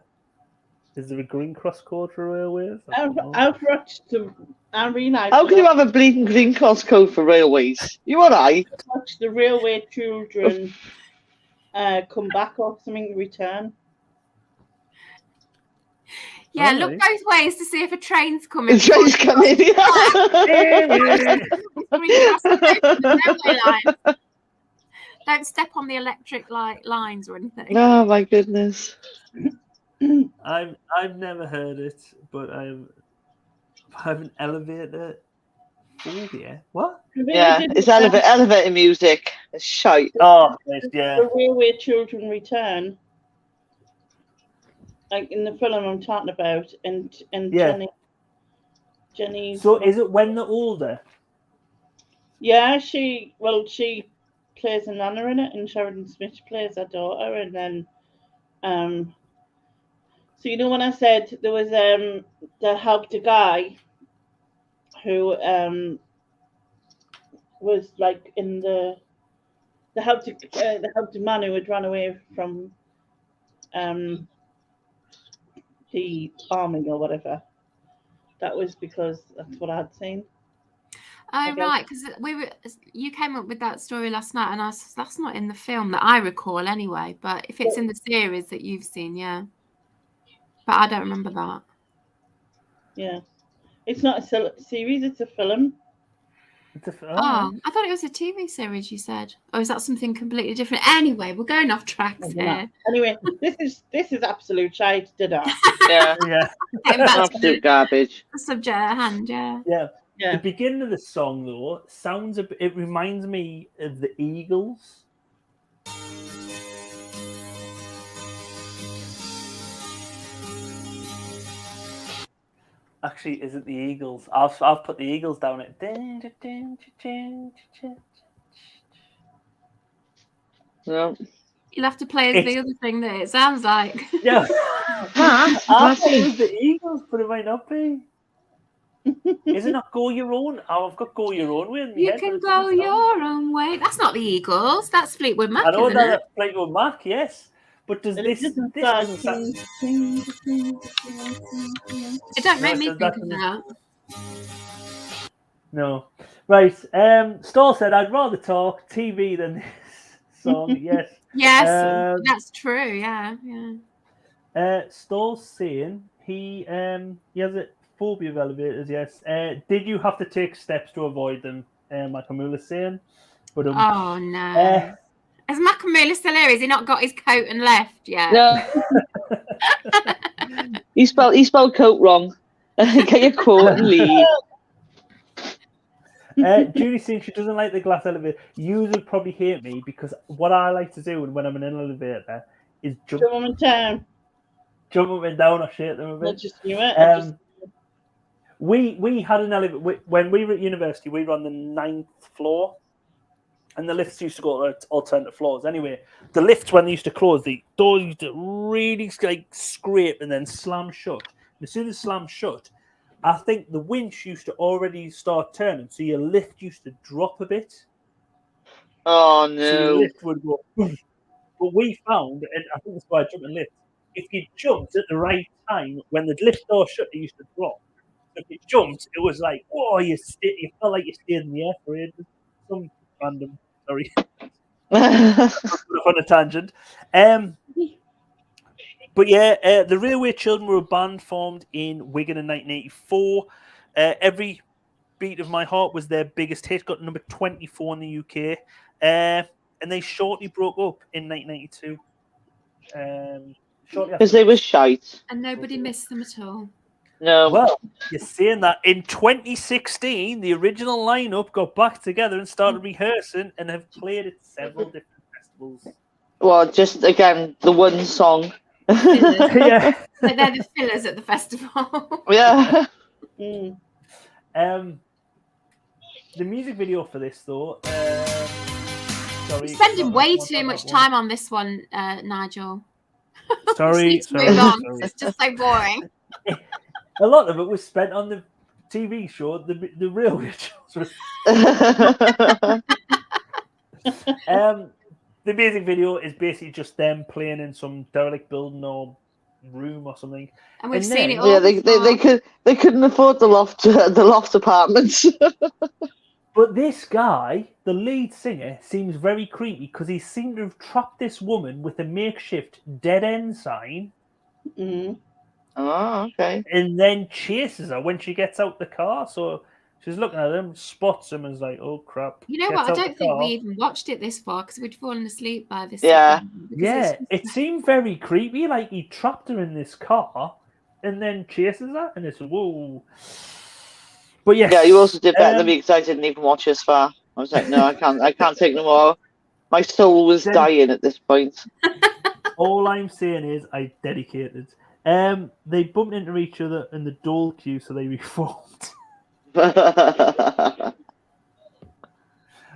Is there a green cross code for railways? I've watched the... How can you have a bleeding green cross code for railways? You and I watched the Railway Children come back or something, return. Yeah, look both ways to see if a train's coming. The train's coming, yeah. Don't step on the electric lines or anything. Oh my goodness. I've never heard it, but I have an elevator phobia. What? Yeah, it's elevator music. It's shite. Oh, yeah. The Railway Children return. Like in the film I'm talking about, and Jenny. So is it when they're older? Yeah, she plays a nana in it, and Sheridan Smith plays her daughter, and then so you know when I said there was they helped a guy who was like in they helped a man who had run away from the army or whatever. That was because that's what I had seen. Oh right, because you came up with that story last night, and I was that's not in the film that I recall anyway. But if it's in the series that you've seen, yeah. But I don't remember that. Yeah, It's not a series, it's a film. Oh, I thought it was a TV series, you said. Or is that something completely different? Anyway, we're going off tracks here. Anyway, this is absolute shite, Yeah. Yeah. Getting back to Absolute garbage. the subject at hand, yeah. Yeah. The beginning of the song, though, sounds it reminds me of the Eagles. Actually, is it the Eagles? I've put the Eagles down at. No. You'll have to play as the other thing that it sounds like. Yeah. I thought it was the Eagles, but it might not be. Is it not Go Your Own? Oh, I've got Go Your Own way in my You head, can go your own way. That's not the Eagles. That's Fleetwood Mac, I know isn't it? that's Fleetwood Mac, yes. But does this doesn't sound... It don't make me think of that. No. Right. Stall said, I'd rather talk TV than this song. Yes. Yes, that's true. Yeah. Stall's saying he has a phobia of elevators, yes. Did you have to take steps to avoid them, like Amula's saying? But, oh, no. Has Macamula still here? Has he not got his coat and left yet? No. he spelled coat wrong. Get your coat and leave. Julie saying she doesn't like the glass elevator. You would probably hate me because what I like to do when I'm in an elevator is jump them and down. Jump up and down or shit them a bit. Not just knew it. We had an elevator when we were at university. We were on the 9th floor, and the lifts used to go to alternate floors. Anyway, the lifts when they used to close, the doors used to really like scrape and then slam shut. And as soon as it slammed shut, I think the winch used to already start turning, so your lift used to drop a bit. Oh no! So your lift would go. But we found, and I think that's why I jumped in lift. If you jumped at the right time when the lift door shut, it used to drop. So if you jumped, it was like, oh, you felt like you stayed in the air for ages. Some random, sorry. On a tangent. But yeah, the Railway Children were a band formed in Wigan in 1984. Every Beat of My Heart was their biggest hit, got number 24 in the UK. And they shortly broke up in 1992. Because they were shite. And nobody missed them at all. No. Well, you're saying that in 2016, the original lineup got back together and started rehearsing and have played at several different festivals. Well, just again, the one song. Yeah. But they're the fillers at the festival. Yeah. The music video for this, though. Sorry. You're spending way too much time on this one, Nigel. Sorry. Move on. It's just so boring. A lot of it was spent on the TV show, the Railway Children. The music video is basically just them playing in some derelict building or room or something. And we've seen it all. Yeah, they couldn't afford the loft apartments. But this guy, the lead singer, seems very creepy because he seemed to have trapped this woman with a makeshift dead end sign. Mm-hmm. Oh, okay. And then chases her when she gets out the car. So she's looking at him, spots him, and is like, "Oh crap!" You know what? I don't think we even watched it this far because we'd fallen asleep by this. Yeah, yeah. It seemed very creepy. Like he trapped her in this car and then chases her, and it's whoa. But yes, yeah, you also did better than me because I didn't even watch this far. I was like, no, I can't take no more. My soul was dying at this point. All I'm saying is I dedicated. They bumped into each other in the dole queue, so they reformed.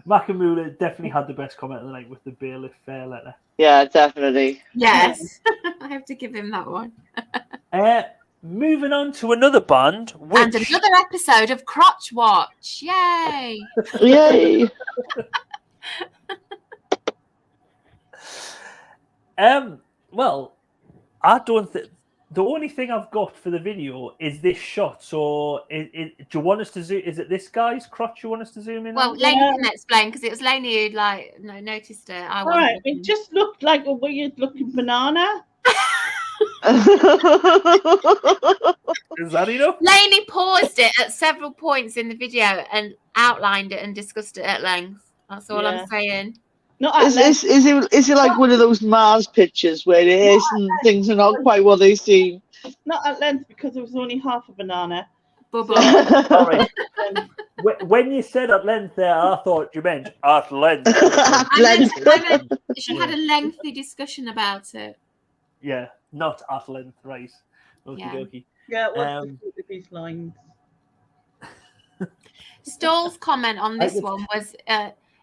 Macamula definitely had the best comment of the night with the bailiff fair letter. Yeah, definitely. Yes, I have to give him that one. Moving on to another band. And another episode of Crotch Watch. Yay! Yay! Well, I don't think... The only thing I've got for the video is this shot. So, do you want us to zoom? Is it this guy's crotch you want us to zoom in? Well, Lainey can explain because it was Lainey who noticed it. All right, it just looked like a weird-looking banana. Is that enough? Lainey paused it at several points in the video and outlined it and discussed it at length. That's all I'm saying. Not at length. Is it like one of those Mars pictures where it is and things are not quite what they seem? Not at length because it was only half a banana. Bubble. Sorry. When you said at length there, I thought you meant at length. I meant she had a lengthy discussion about it. Yeah, not at length, right? Okie Yeah. dokie. Yeah, what's these lines? Stoll's comment on this one was,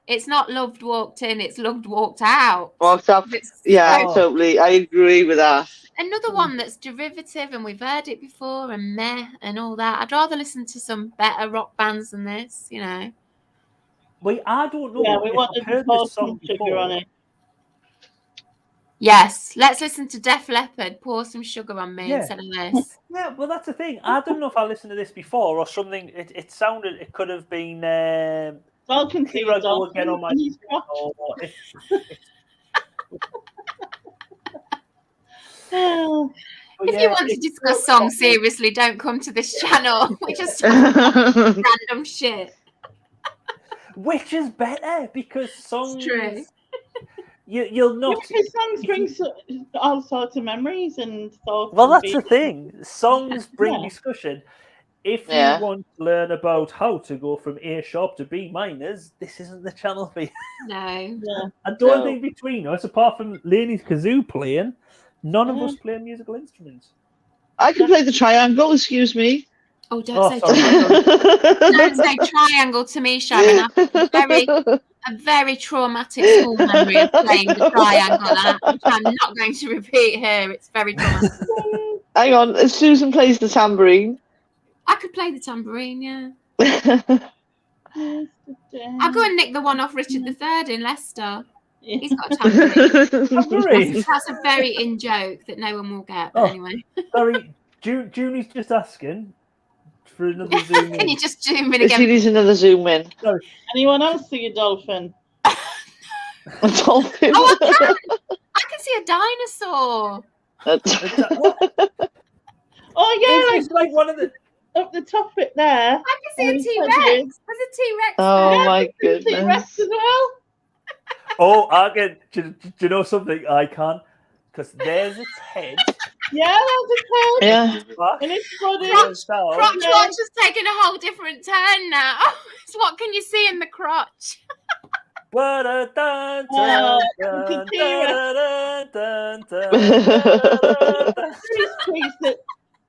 it's not loved walked in, it's loved walked out. Walked up. Yeah, totally. I agree with that. Another one that's derivative, and we've heard it before, and meh, and all that. I'd rather listen to some better rock bands than this, you know. Wait, I don't know. Yeah, we if wanted I've heard to pour this song some sugar before. on it. Yes, let's listen to Def Leppard, Pour Some Sugar on Me, Yeah. instead of this. Yeah, well, that's the thing. I don't know if I listened to this before or something. It sounded, it could have been. Well, can see Here I go Dolphin again on my. and his crotch. If you want to discuss songs seriously, don't come to this channel. We just talk about random shit. Which is better because songs. It's true. You'll not. Because songs bring all sorts of memories and thoughts. Well, and that's the thing. Songs bring discussion. If you want to learn about how to go from A sharp to B minors, this isn't the channel for you. No. I don't think between us, apart from Lainey's kazoo playing, none of us play musical instruments. I can play the triangle, excuse me. Oh, don't say triangle. Don't say triangle to me, Sharon. I have a very traumatic school memory of playing the triangle, which I'm not going to repeat here. It's very traumatic. Hang on, Susan plays the tambourine. I could play the tambourine, yeah. I'll go and nick the one off Richard III in Leicester. He's got a tambourine. That's a very in joke that no one will get. But anyway. Sorry, Junie's just asking for another zoom in. Can you just zoom in again? She needs another zoom in. Sorry. Anyone else see a dolphin? A dolphin? Oh, I can see a dinosaur. Oh yeah, it's like one of the up the top bit there. I can see a T-Rex. There's a T-Rex. Oh my goodness. T-Rex as well. Oh, I get. Do you know something? I can't, because there's its head. Yeah, that's its head. Yeah. And its body. Crotch watch has taken a whole different turn now. So what can you see in the crotch?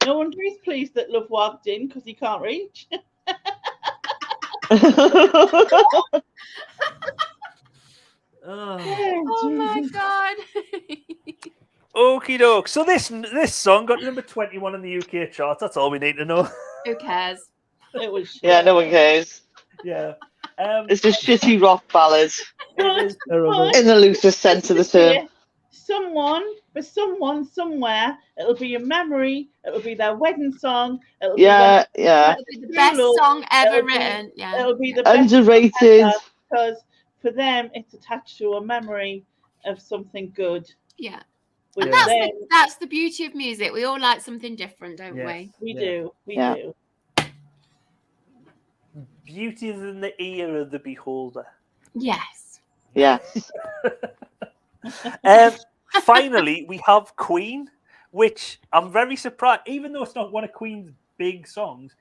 No wonder he's pleased that Love walked in because he can't reach. Oh my god. Okie doke. So this song got number 21 in the UK charts. That's all we need to know. Who cares? It was Yeah, no one cares. Yeah. It's a shitty rock ballad. It is terrible. In the loosest sense of the term. For someone, somewhere, it'll be a memory. It'll be their wedding song. It'll Yeah. It'll be the best song ever written. Yeah. It'll be the best Underrated. because for them, it's attached to a memory of something good. Yeah. With And that's the beauty of music. We all like something different, don't we? We do. We Yeah. do. Beauty is in the ear of the beholder. Yes. Yes. Finally, we have Queen, which I'm very surprised. Even though it's not one of Queen's big songs,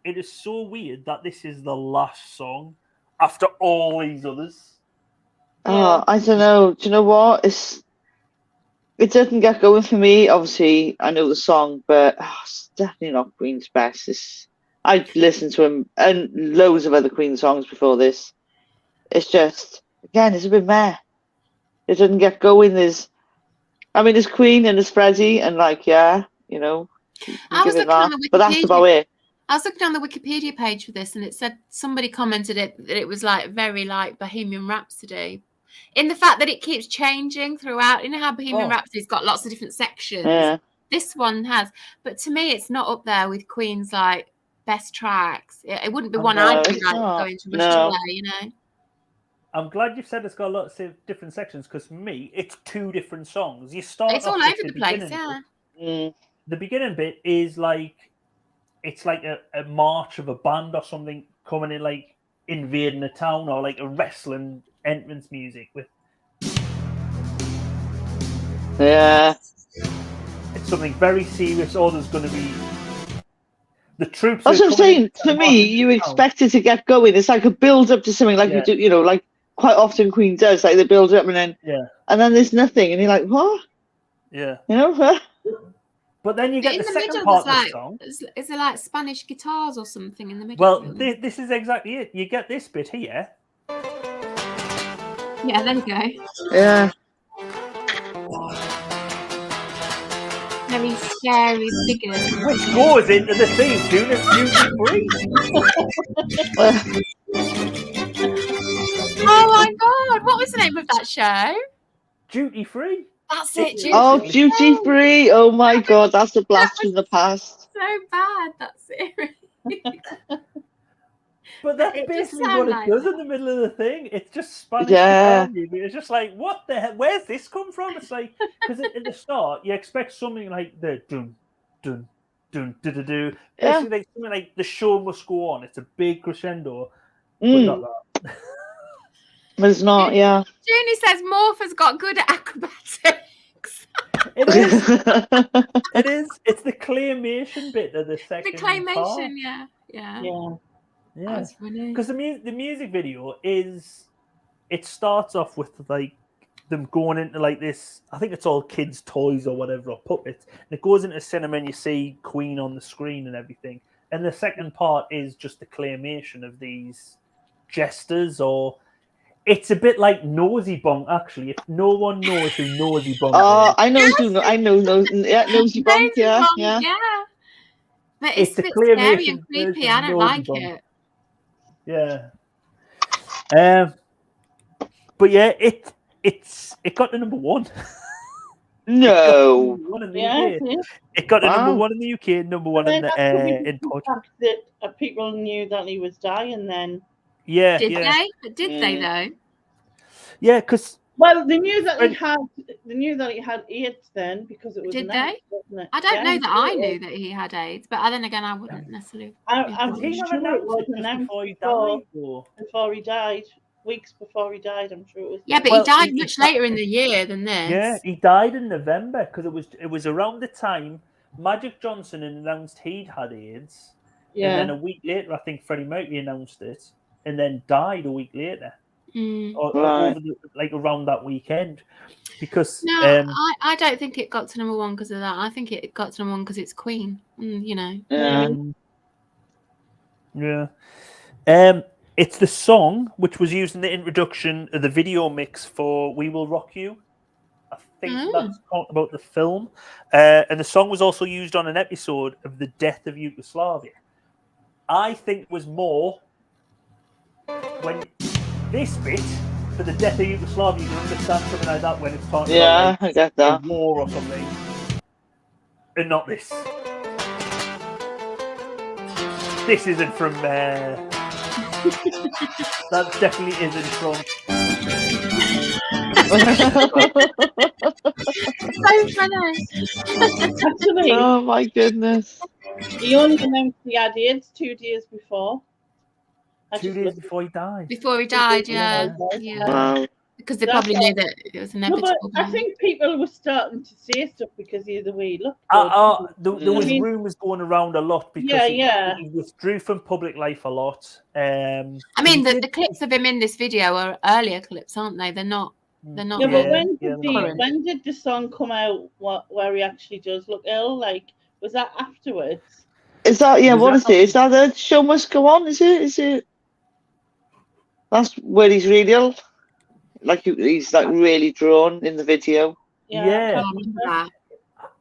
it is so weird that this is the last song after all these others. Oh, I don't know. Do you know what? It doesn't get going for me. Obviously, I know the song, but it's definitely not Queen's best. I'd listened to him and loads of other Queen songs before this. It's just, again, it's a bit meh. It doesn't get going. There's Queen and there's Freddie, and you know, I was looking on the Wikipedia. but that's about it. I was looking on the Wikipedia page for this, and it said somebody commented that it was like very like Bohemian Rhapsody, in the fact that it keeps changing throughout. You know how Bohemian Rhapsody's got lots of different sections. Yeah. This one has, but to me, it's not up there with Queen's like best tracks. It wouldn't be one I'd be like going to rush to play, you know. I'm glad you said it's got lots of different sections because for me, it's two different songs. You start. It's all over the place, yeah. Mm. The beginning bit is like it's like a march of a band or something coming in, like invading a town, or like a wrestling entrance music with. Yeah. It's something very serious, or there's going to be the troops. That's are what I'm coming in saying. to For march me, into you town. expect it to get going. It's like a build up to something, like Yeah. you do, you know, like quite often Queen does. Like they build up and then there's nothing, and you're like, what? Yeah. You know? Huh? But then you But get in the the second middle, part there's of like, the song. is there like Spanish guitars or something in the middle? Well, of it? this is exactly it. You get this bit here. Yeah, there you go. Yeah. Very scary figures. Which goes into the theme tune of Duty Free. Oh my god! What was the name of that show? Duty Free. That's it. Duty Oh, Free. duty free. Oh my god, that's a blast from the past. So bad. That's it. But that's It just basically sound what it like does that. in the middle of the thing. It's just Spanish Yeah. guitar music. It's just like, what the hell? Where's this come from? It's like, because at the start, you expect something like the dun, dun, dun, do, do, do. Yeah. Basically, like, something like the show must go on. It's a big crescendo, but Mm. not that. But it's not, yeah. Junie says Morph has got good at acrobatics. It is. It is. It's the claymation bit of the The second claymation, part. yeah. Yeah. That's funny. Because the music video is, it starts off with like them going into like this, I think it's all kids' toys or whatever, or puppets. And it goes into cinema and you see Queen on the screen and everything. And the second part is just the claymation of these jesters, or it's a bit like Nosy Bonk, actually. If no one knows who Nosy Bonk Oh, is, I know, Nosy Bonk, yeah, yeah. But it's the a bit scary claymation and creepy. version I of don't Nosy like Bonk. it. Yeah. But yeah, it got to number one. No. It got to number one in the UK, number one in Portugal. People knew that he was dying then. Yeah, Did yeah. they? But did they though? Yeah, because they knew that he had AIDS then, because it was. Did announced, they? wasn't it? I don't know Yeah, that I knew that he had AIDS, but then again, I wouldn't necessarily. I'm he sure never it was announced it announced before he died. before he died, weeks before he died. I'm sure it was. Yeah, but Well, he died he much later in the year than this. Yeah, he died in November because it was around the time Magic Johnson announced he'd had AIDS. Yeah. And then a week later, I think Freddie Mercury announced it, and then died a week later, or over around that weekend. Because no, I don't think it got to number one because of that. I think it got to number one because it's Queen. You know. Yeah. It's the song which was used in the introduction of the video mix for "We Will Rock You." I think that's talking about the film, and the song was also used on an episode of the Death of Yugoslavia. I think it was more when this bit for the Death of Yugoslavia, you can understand something like that when it's talking about I get that. a war or something, and not this. This isn't from. That definitely isn't from. So funny. Actually, oh my goodness. He only announced he had AIDS 2 days before. 2 days before he died. Before he died, yeah. Wow. Because they probably knew that it was inevitable. I think people were starting to say stuff because of the way he looked. There was rumours going around a lot because he withdrew from public life a lot. I mean, the clips of him in this video are earlier clips, aren't they? They're not. They're not. Yeah, but when did the song come out? Where he actually does look ill? Like, was that afterwards? Is that what is it? Is that the show must go on? Is it? That's where he's really ill. Like he's like really drawn in the video. Yeah.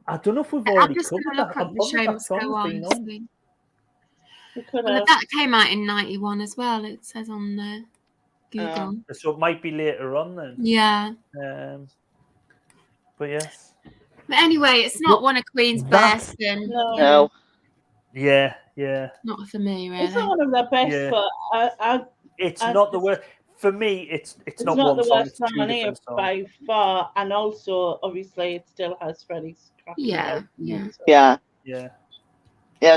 I don't know if we've already covered that. The show must go on. Well, that came out in 91 as well. It says on the Google. So it might be later on then. Yeah. But yes. But anyway, it's not one of Queen's best. And no. Yeah. Not for me, really. It's not one of their best, but it's not the worst. For me, it's not one the song. worst song on here by far, and also obviously it still has Freddie's Yeah. Yeah. Yeah.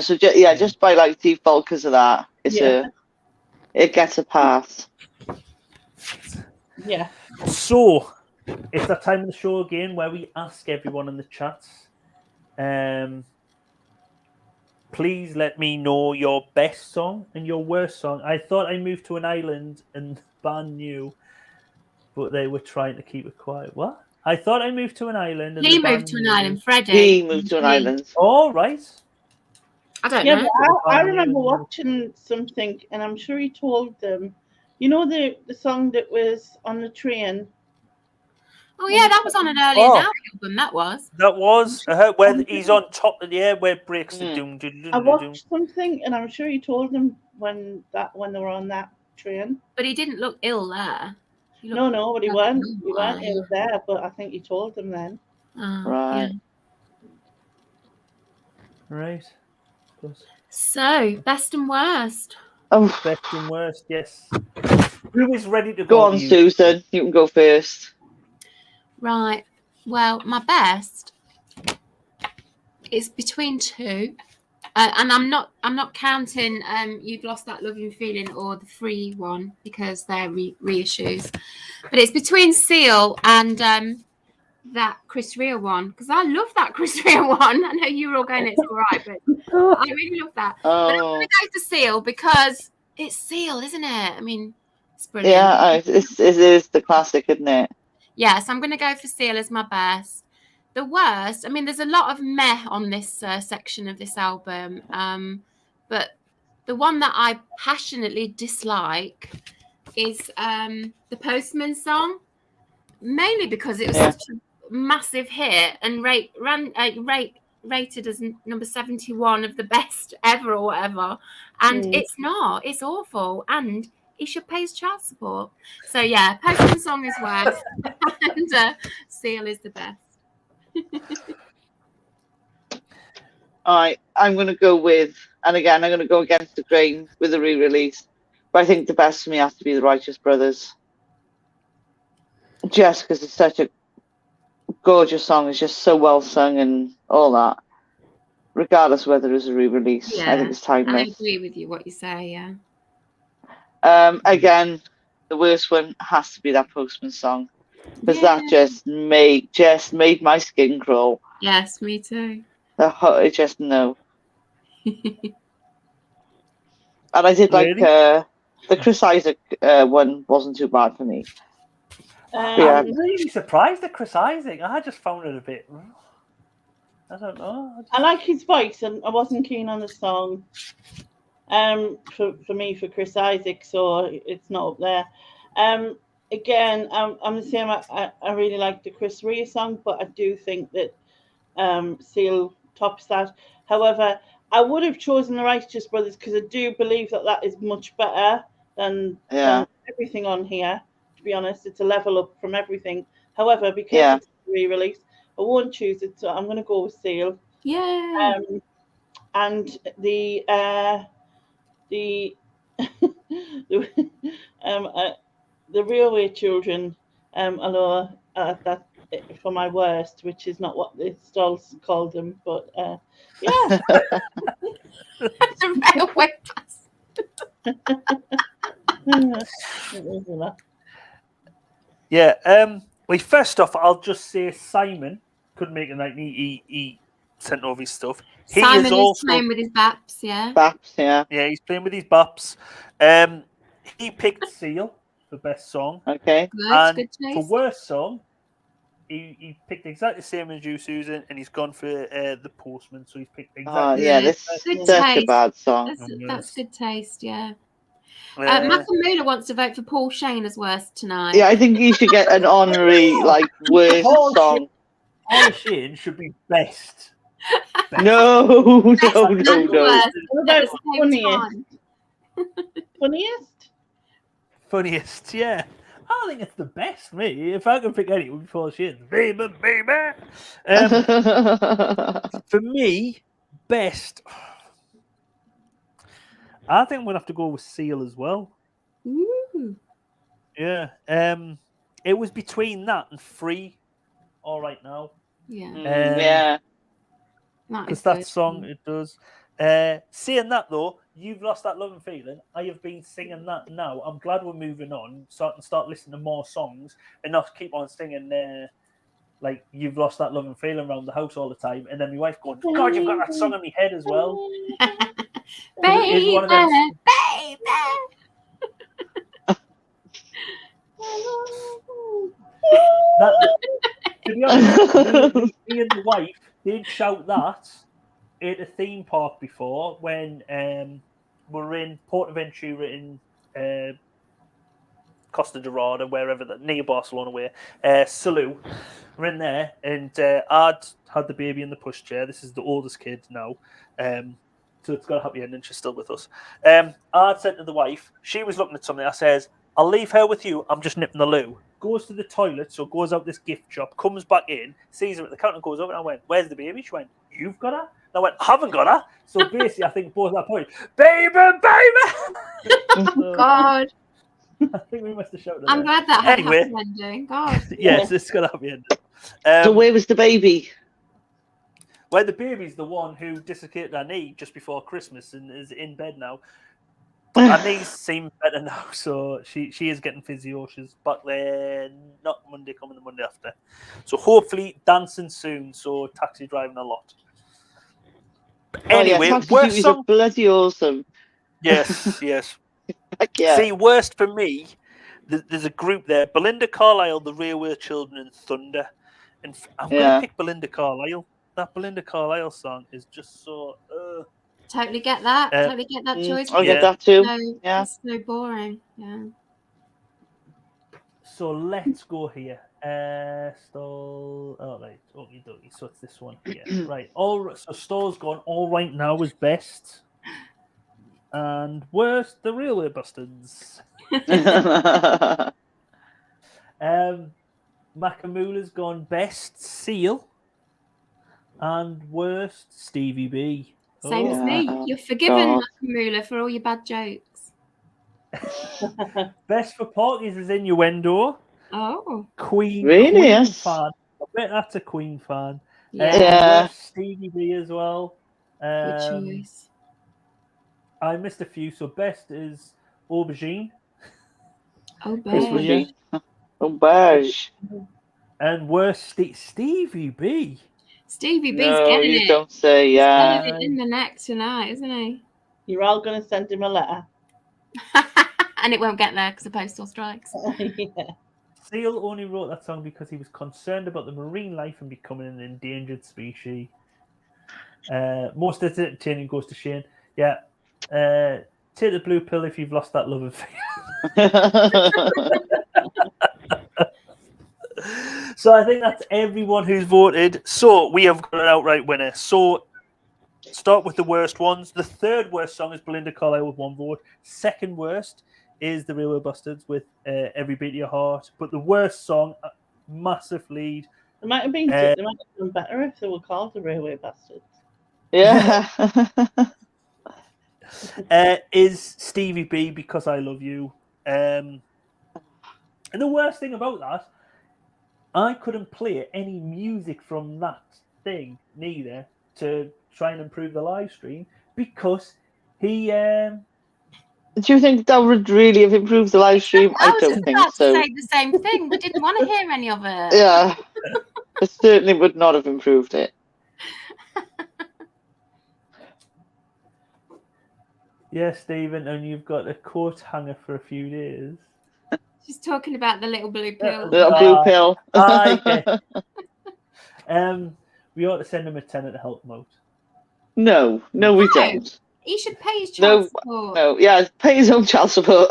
So just by like default because of that, it gets a pass. Yeah. So it's that time of the show again where we ask everyone in the chats. Please let me know your best song and your worst song. I thought I moved to an island and the band knew, but they were trying to keep it quiet. What? I thought I moved to an island. And He the band moved to an knew. island, Freddie. He moved to an island. Oh, right. I don't Yeah, know. but I remember watching something, and I'm sure he told them. You know the song that was on the train. Oh yeah, that was on an earlier Now album. That was. That was where he's on top of the air, where it breaks the doom. I watched something, and I'm sure he told them when they were on that train. But he didn't look ill there. No, but he weren't. He weren't ill there, but I think he told them then. Right. Right. So, best and worst. Oh, Best and worst, yes. Who is ready to go on, Susan. You can go first. Right. Well, my best is between two, and I'm not counting. You've Lost That Loving Feeling or the Free one because they're reissues, but it's between Seal and that Chris Rea one because I love that Chris Rea one. I know you were all going, it's all right, but I really love that. But I'm going to go for Seal because it's Seal, isn't it? I mean, it's brilliant. Yeah, it is the classic, isn't it? Yeah, so I'm going to go for Seal as my best. The worst, I mean, there's a lot of meh on this section of this album, but the one that I passionately dislike is the Postman song, mainly because it was such a massive hit and rated as number 71 of the best ever or whatever, and it's not. It's awful, and he should pay his child support. So yeah, Postman song is worst, and Seal is the best. I'm going to go with, and again, I'm going to go against the grain with the re-release, but I think the best for me has to be the Righteous Brothers. Just because it's such a gorgeous song, it's just so well sung and all that. Regardless of whether it's a re-release, I think it's timeless. I agree with you what you say. Yeah. Again, the worst one has to be that Postman song because that just made my skin crawl. Yes, me too. I just know. And I did like the Chris Isaac one wasn't too bad for me. I'm really surprised at Chris Isaac. I just found it a bit. I don't know. I like his voice, and I wasn't keen on the song. For me, for Chris Isaac, so it's not up there. Again, I'm the same. I really like the Chris Rea song, but I do think that Seal tops that. However, I would have chosen the Righteous Brothers because I do believe that is much better than everything on here. To be honest, it's a level up from everything. However, because it's a re-release, I won't choose it, so I'm going to go with Seal. Yeah. And the Railway Children, although that for my worst, which is not what the stalls called them, but yeah. The Railway Yeah. Well, first off, I'll just say Simon couldn't make it tonight. He sent over his stuff. Simon is playing with his baps, yeah. Baps, yeah. Yeah, he's playing with his baps. He picked Seal for best song. Okay. Good taste. For worst song, he picked exactly the same as you, Susan, and he's gone for the Postman. So he's picked exactly. This is such a bad song. That's good taste, yeah. Makamula wants to vote for Paul Shane as worst tonight. Yeah, I think he should get an honorary worst song. Paul Shane should be best. No. What about Funniest, yeah. I think it's the best, me. If I could pick any, it would be Paul Shane. Baby. For me, best. I think I'm gonna have to go with Seal as well. Ooh. Yeah. It was between that and Free. All right now. Yeah. Because that song, it does. Saying that, though, You've Lost That Love and Feeling, I have been singing that now. I'm glad we're moving on, so I can start listening to more songs and not keep on singing, like, You've Lost That Love and Feeling around the house all the time. And then my wife going, God, you've got that song in my head as well. Baby, one of them... baby. To be honest, me and the wife did shout that at a theme park before when we were in Portaventura in Costa Dorada, wherever, near Barcelona, where Salou. We're in there, and I'd had the baby in the pushchair. This is the oldest kid now, so it's got a happy ending. She's still with us. I'd said to the wife, she was looking at something. I says, I'll leave her with you. I'm just nipping the loo. Goes to the toilet, so goes out this gift shop, comes back in, sees her at the counter, goes over, and I went, where's the baby? She went, you've got her? And I went, I haven't got her. So basically, I think both at that point, baby! Oh, God. I think we must have shouted. I'm glad that had anyway, happy ending. God. Yes, it's got a happy ending. So where was the baby? Well, the baby's the one who dislocated her knee just before Christmas and is in bed now. Her knees seem better now, so she is getting physio. She's back there, not Monday, coming the Monday after. So hopefully dancing soon, so taxi driving a lot. Anyway, taxi worst duties song... are bloody awesome. Yes, yes. Yeah. See, worst for me, there's a group there, Belinda Carlisle, The Railway Children, and Thunder. And I'm going to pick Belinda Carlisle. That Belinda Carlisle song is just so... Totally get that. Totally get that choice. I get that too. It's so boring. Yeah. So let's go here. Stall. Oh, right. Okie dokie. So it's this one here. Right. So Stall's gone. All Right Now is best. And worst, The Railway Bastards. Makamula's gone best, Seal. And worst, Stevie B. Same as me. You're forgiven, Makamula, for all your bad jokes. Best for Porkies is Innuendo. Oh. Queen. Really? Queen Yes. fan. I bet that's a Queen fan. Yeah. Stevie B as well. Good choice. I missed a few. So best is Aubergine. Auberge. Auberge. And worst, Stevie B. Stevie B's getting it. Don't say, yeah. He's in the neck tonight, isn't he? You're all going to send him a letter. And it won't get there because of postal strikes. Yeah. Seal only wrote that song because he was concerned about the marine life and becoming an endangered species. Most entertaining goes to Shane. Yeah. Take the blue pill if you've lost that love and fear. So I think that's everyone who's voted. So we have got an outright winner. So start with the worst ones. The third worst song is Belinda Carlisle with 1 vote. Second worst is The Railway Bastards with Every Beat of Your Heart. But the worst song, massive lead. They might have done better if they were called The Railway Bastards. Yeah. Is Stevie B, Because I Love You. And the worst thing about that, I couldn't play any music from that thing neither to try and improve the live stream because he... Do you think that would really have improved the live stream? I don't think so. I was about to say the same thing. We didn't want to hear any of it. Yeah. It certainly would not have improved it. Yeah, Stephen, and you've got a coat hanger for a few days. She's talking about the little blue pill. Little blue pill. We ought to send him a tenner to help him out. No, we don't. He should pay his child support. No, yeah, pay his own child support.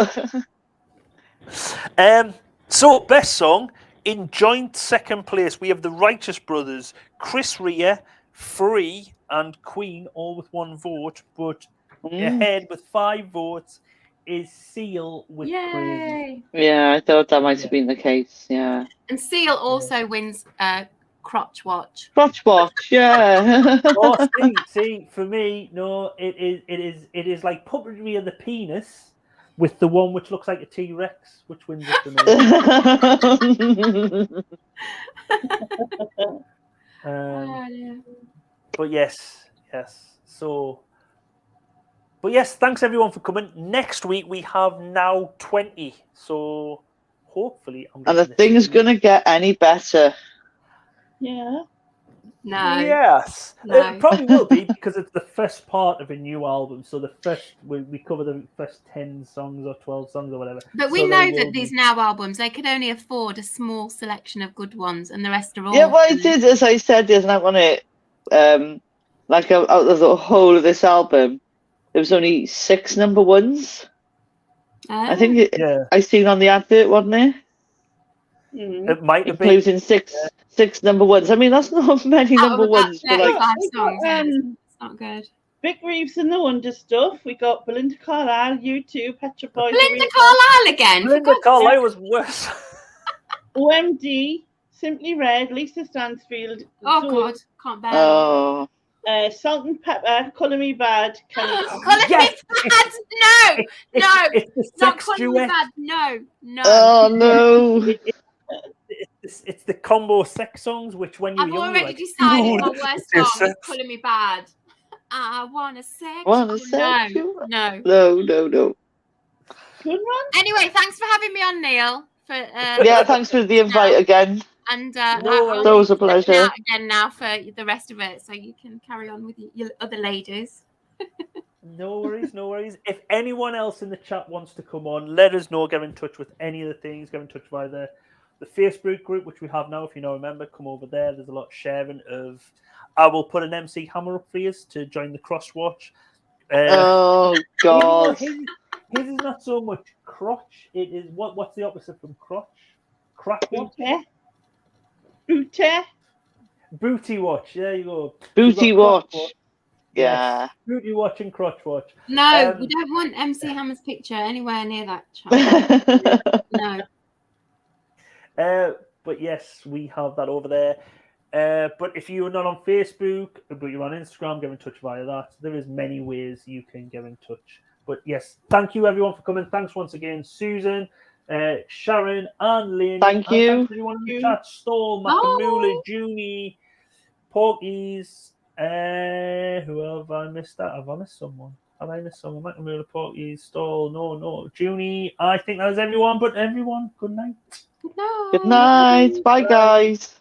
So, best song, in joint second place, we have the Righteous Brothers, Chris Rea, Free, and Queen, all with 1 vote, but ahead with 5 votes is Seal with Crazy. Yeah, I thought that might have been the case, yeah. And Seal also wins Crotch Watch. Crotch Watch, yeah. Oh, see, for me, no, it is like puppetry of the penis with the one which looks like a T-Rex, which wins it for me. But yes. So, but yes, thanks everyone for coming. Next week we have now 20. So hopefully, And the thing's gonna get any better. Yeah. No. Yes, No. it probably will be because it's the first part of a new album. So the first we cover the first 10 songs or 12 songs or whatever. But we So know there that will these be- now albums, they could only afford a small selection of good ones, and the rest are all. Yeah, well, I did, as I said the other night on it, like out of the whole of this album, there was only 6 number ones. I think I seen on the advert, wasn't it? It might have been Including six number ones. I mean, that's not many Out number of about ones for like. 35 We songs. got, It's not good. Big Reeves and the Wonder Stuff. We got Belinda Carlisle, U2, Pet Shop Boys. Belinda Carlisle again. Belinda Carlisle was worse. OMD, Simply Red, Lisa Stansfield. Oh Zoe, God, can't bear. Oh. Salt and Pepper, Colour Me Bad. Colour Me Bad. No, it's the not sex Colour Me duet. Bad. No. Oh no. It's the combo sex songs, which when you're I've young, already you're like, decided "Ooh, my worst this song is sex." Colour Me Bad. I wanna sex. Wanna you. sex you? No. No. Good one. Anyway, thanks for having me on, Neil. Yeah, thanks for the invite again. And It's always a pleasure. Out again now for the rest of it, so you can carry on with your other ladies. No worries. If anyone else in the chat wants to come on, let us know. Get in touch with any of the things. Get in touch via the Facebook group, which we have now. If you remember, come over there. There's a lot of sharing of. I will put an MC Hammer up for you to join the crosswatch. Oh God. His is not so much crotch. It is what's the opposite from crotch? Crotch. Booty watch. There you go. Booty watch. Yeah. Yes. Booty watch and crotch watch. No, we don't want MC Hammer's picture anywhere near that child. No. But yes, we have that over there. But if you're not on Facebook, but you're on Instagram, get in touch via that. There is many ways you can get in touch. But yes, thank you everyone for coming. Thanks once again, Susan, Sharon, and Lynn. Thank you. Thanks everyone in the chat. Stoll, Makamula, Junie, Porkies. Who have I missed out? Have I missed someone? Makamula, Porkies, Stoll. No. Junie. I think that was everyone. But everyone, good night. Good night. Good night. Bye, guys.